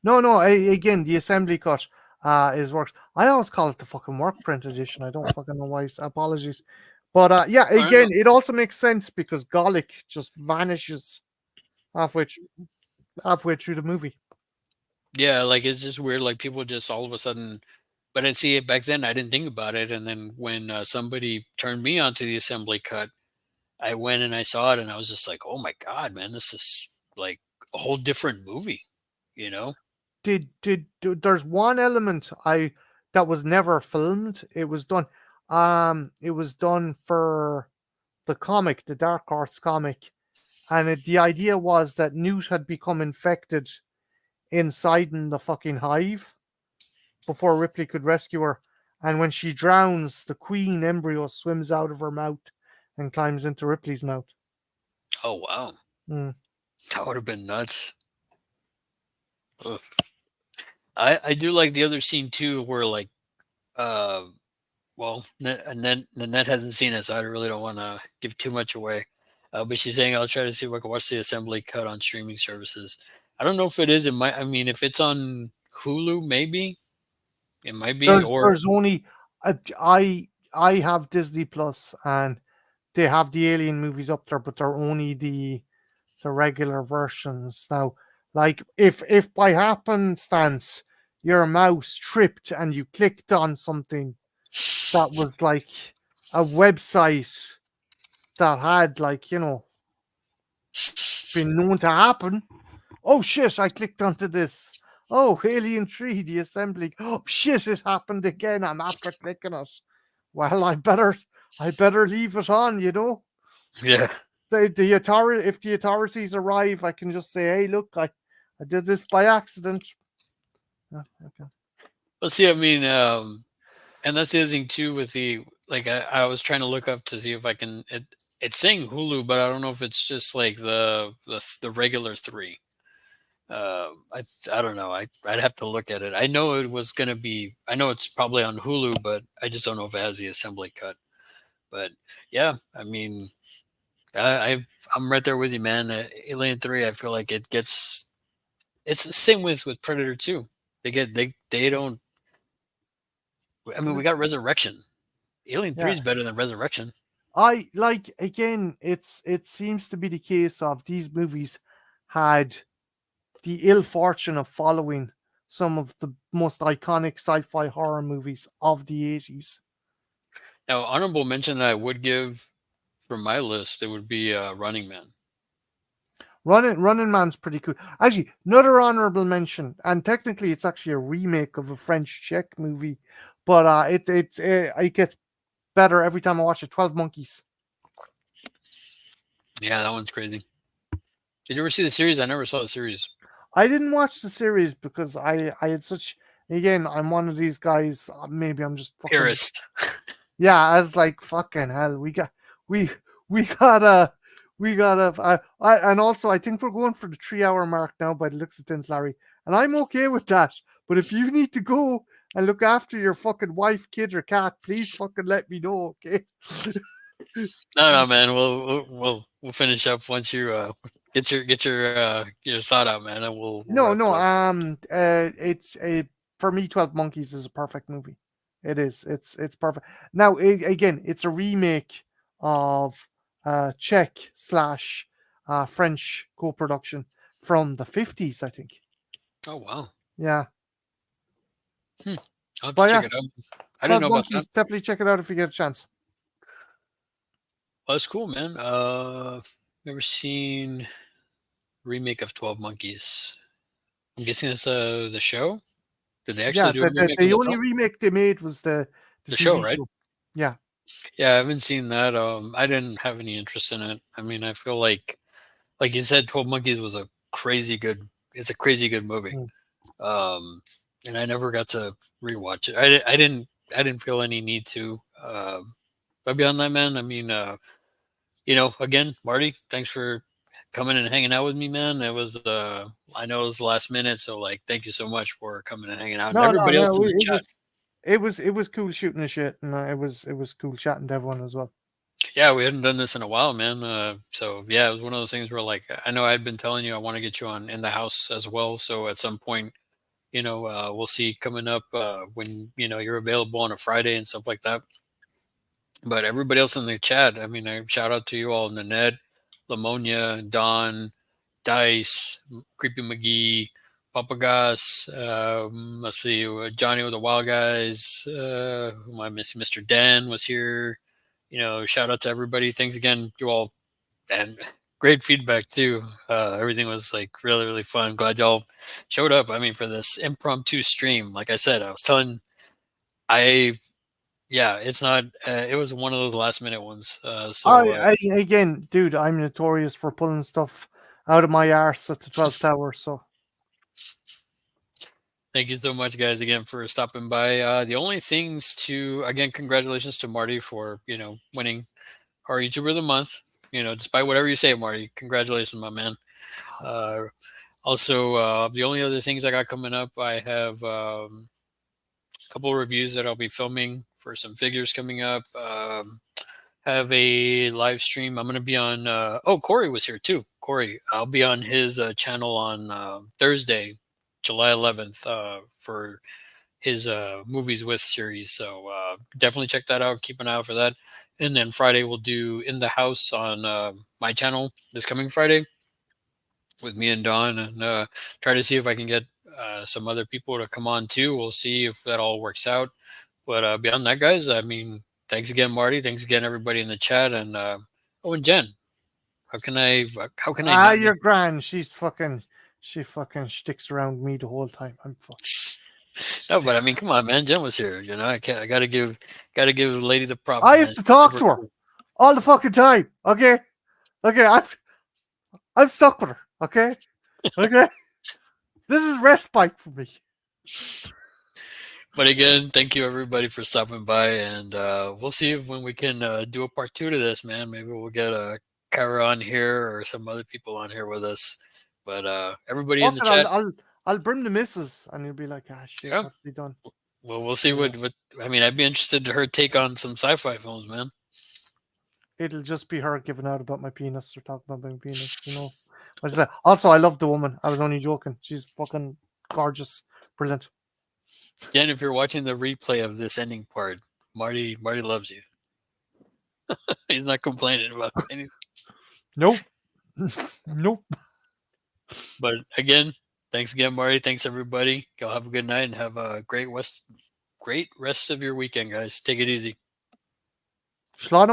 No, no. Again, the assembly cut is works. I always call it the fucking work print edition. I don't fucking know why. Apologies, but yeah. I don't know. Again, it also makes sense because Golic just vanishes halfway halfway through the movie. Yeah, like it's just weird. Like people just all of a sudden, but I see it back then. I didn't think about it, and then when somebody turned me onto the assembly cut, I went and I saw it, and I was just like, "Oh my god, man, this is like a whole different movie," you know? There's one element I that was never filmed. It was done for the comic, the Dark Horse comic, and the idea was that Newt had become infected inside in the fucking hive before Ripley could rescue her. And when she drowns, the queen embryo swims out of her mouth and climbs into Ripley's mouth. Oh wow, Mm, that would have been nuts. Ugh. I do like the other scene too, where like uh well, Nanette hasn't seen it, so I really don't want to give too much away. But she's saying I'll try to see if I can watch the assembly cut on streaming services. I don't know if it is. It might. I mean, if it's on Hulu, maybe it might be. Or there's only I have Disney Plus and they have the Alien movies up there, but they're only the regular versions. Now, like if by happenstance your mouse tripped and you clicked on something that was like a website that had like, been known to happen. Oh shit, I clicked onto this. Oh, Alien 3, the assembly. Oh shit, it happened again. I'm after clicking it. Well, I better leave it on, yeah. If the authorities arrive, I can just say, hey, look, I did this by accident. Okay. Let's see. I mean, and that's the other thing too with the like. I was trying to look up to see if I can. It's saying Hulu, but I don't know if it's just like the regular three. I don't know. I'd have to look at it. I know it was gonna be. I know it's probably on Hulu, but I just don't know if it has the assembly cut. But yeah, I mean, I'm right there with you, man. Alien 3, I feel like it gets. It's the same with Predator 2. They don't. I mean, we got Resurrection. Alien 3 Yeah. is better than Resurrection. I like again, it seems to be the case of these movies had the ill fortune of following some of the most iconic sci-fi horror movies of the 80s. Now, honorable mention that I would give for my list, it would be Running Man. Running Man's pretty cool. Actually, another honorable mention, and technically it's actually a remake of a French Czech movie, but it gets better every time I watch it. 12 Monkeys. Yeah, that one's crazy. Did you ever see the series? I never saw the series. I didn't watch the series because I had such again. I'm one of these guys. Maybe I'm just fucking Purist. yeah. I was like fucking hell. We got we we got We gotta. And also, I think we're going for the 3 hour mark now by the looks of things, Larry. And I'm okay with that. But if you need to go and look after your fucking wife, kid, or cat, please fucking let me know, okay? No, no, man. We'll finish up once you get your thought out, man, and we'll No, wrap it no. up. It's a for me. 12 Monkeys is a perfect movie. It is. It's perfect. Now, again, it's a remake of Czech slash French co-production from the 50s, I think. Oh wow. Yeah, Hmm. I'll have to but check yeah, it out. I didn't 12 know about that. Monkeys. Definitely check it out if you get a chance. Well, that's cool, man. Never seen remake of 12 Monkeys. I'm guessing it's the show. Did they actually Yeah, do a remake of the the only film? remake they made was the The show, TV right? show. Yeah. Yeah, I haven't seen that. I didn't have any interest in it. I mean, I feel like you said, 12 Monkeys was a crazy good. It's a crazy good movie. Mm. Um, and I never got to rewatch it. I didn't feel any need to. But beyond that, man, I mean, again, Marty, thanks for coming and hanging out with me, man. It was, I know it was last minute, so like, thank you so much for coming and hanging out, and No, no, everybody else no. in the chat. It was cool shooting the shit, and it was cool chatting to everyone as well. Yeah, we hadn't done this in a while, man. So yeah, it was one of those things where like I know I'd been telling you I want to get you on in the house as well. So at some point, we'll see coming up when you're available on a Friday and stuff like that. But everybody else in the chat, I mean, I shout out to you all, Nanette, Lamonia, Don, Dice, Creepy McGee, Papagas, let's see, Johnny with the Wild Guys, who am I missing? Mr. Dan was here. Shout out to everybody. Thanks again, you all, and great feedback too. Everything was like really, really fun. Glad y'all showed up. I mean, for this impromptu stream, like I said, I was telling, I yeah, it's not. It was one of those last minute ones. Again, dude, I'm notorious for pulling stuff out of my arse at the 12th hour. So Thank you so much, guys, again for stopping by. The only things to again, congratulations to Marty for winning our YouTuber of the month. Despite whatever you say, Marty, congratulations, my man. Uh, Also, the only other things I got coming up, I have a couple of reviews that I'll be filming for some figures coming up. Have a live stream. I'm going to be on. Oh, Corey was here too. Corey, I'll be on his channel on Thursday, July 11th, for his movies with series. So definitely check that out. Keep an eye out for that. And then Friday we'll do in the house on my channel this coming Friday with me and Don, and try to see if I can get some other people to come on too. We'll see if that all works out. But beyond that, guys, I mean, thanks again, Marty. Thanks again, everybody in the chat, and and Jen. How can I not? you're grand. She fucking sticks around me the whole time. I'm fucking. No, but I mean, come on, man. Jen was here. I can't. I gotta give the lady the props, I have man. to talk Super to her cool. all the fucking time. Okay, okay. I'm stuck with her. Okay, okay. This is respite for me. But again, thank you everybody for stopping by, and we'll see if when we can do a part two to this, man. Maybe we'll get Kara on here or some other people on here with us. But everybody in Fuck the it. chat, I'll bring the missus, and you'll be like, ah, shit. yeah. What's he done? Well, we'll see Yeah. what I mean. I'd be interested to her take on some sci-fi films, man. It'll just be her giving out about my penis or talking about my penis. What is that? Also, I love the woman. I was only joking. She's fucking gorgeous, brilliant. Jen, if you're watching the replay of this ending part, Marty loves you. He's not complaining about anything. Nope. Nope. But again, thanks again, Marty. Thanks everybody. Y'all have a good night and have a great rest of your weekend, guys. Take it easy. Slán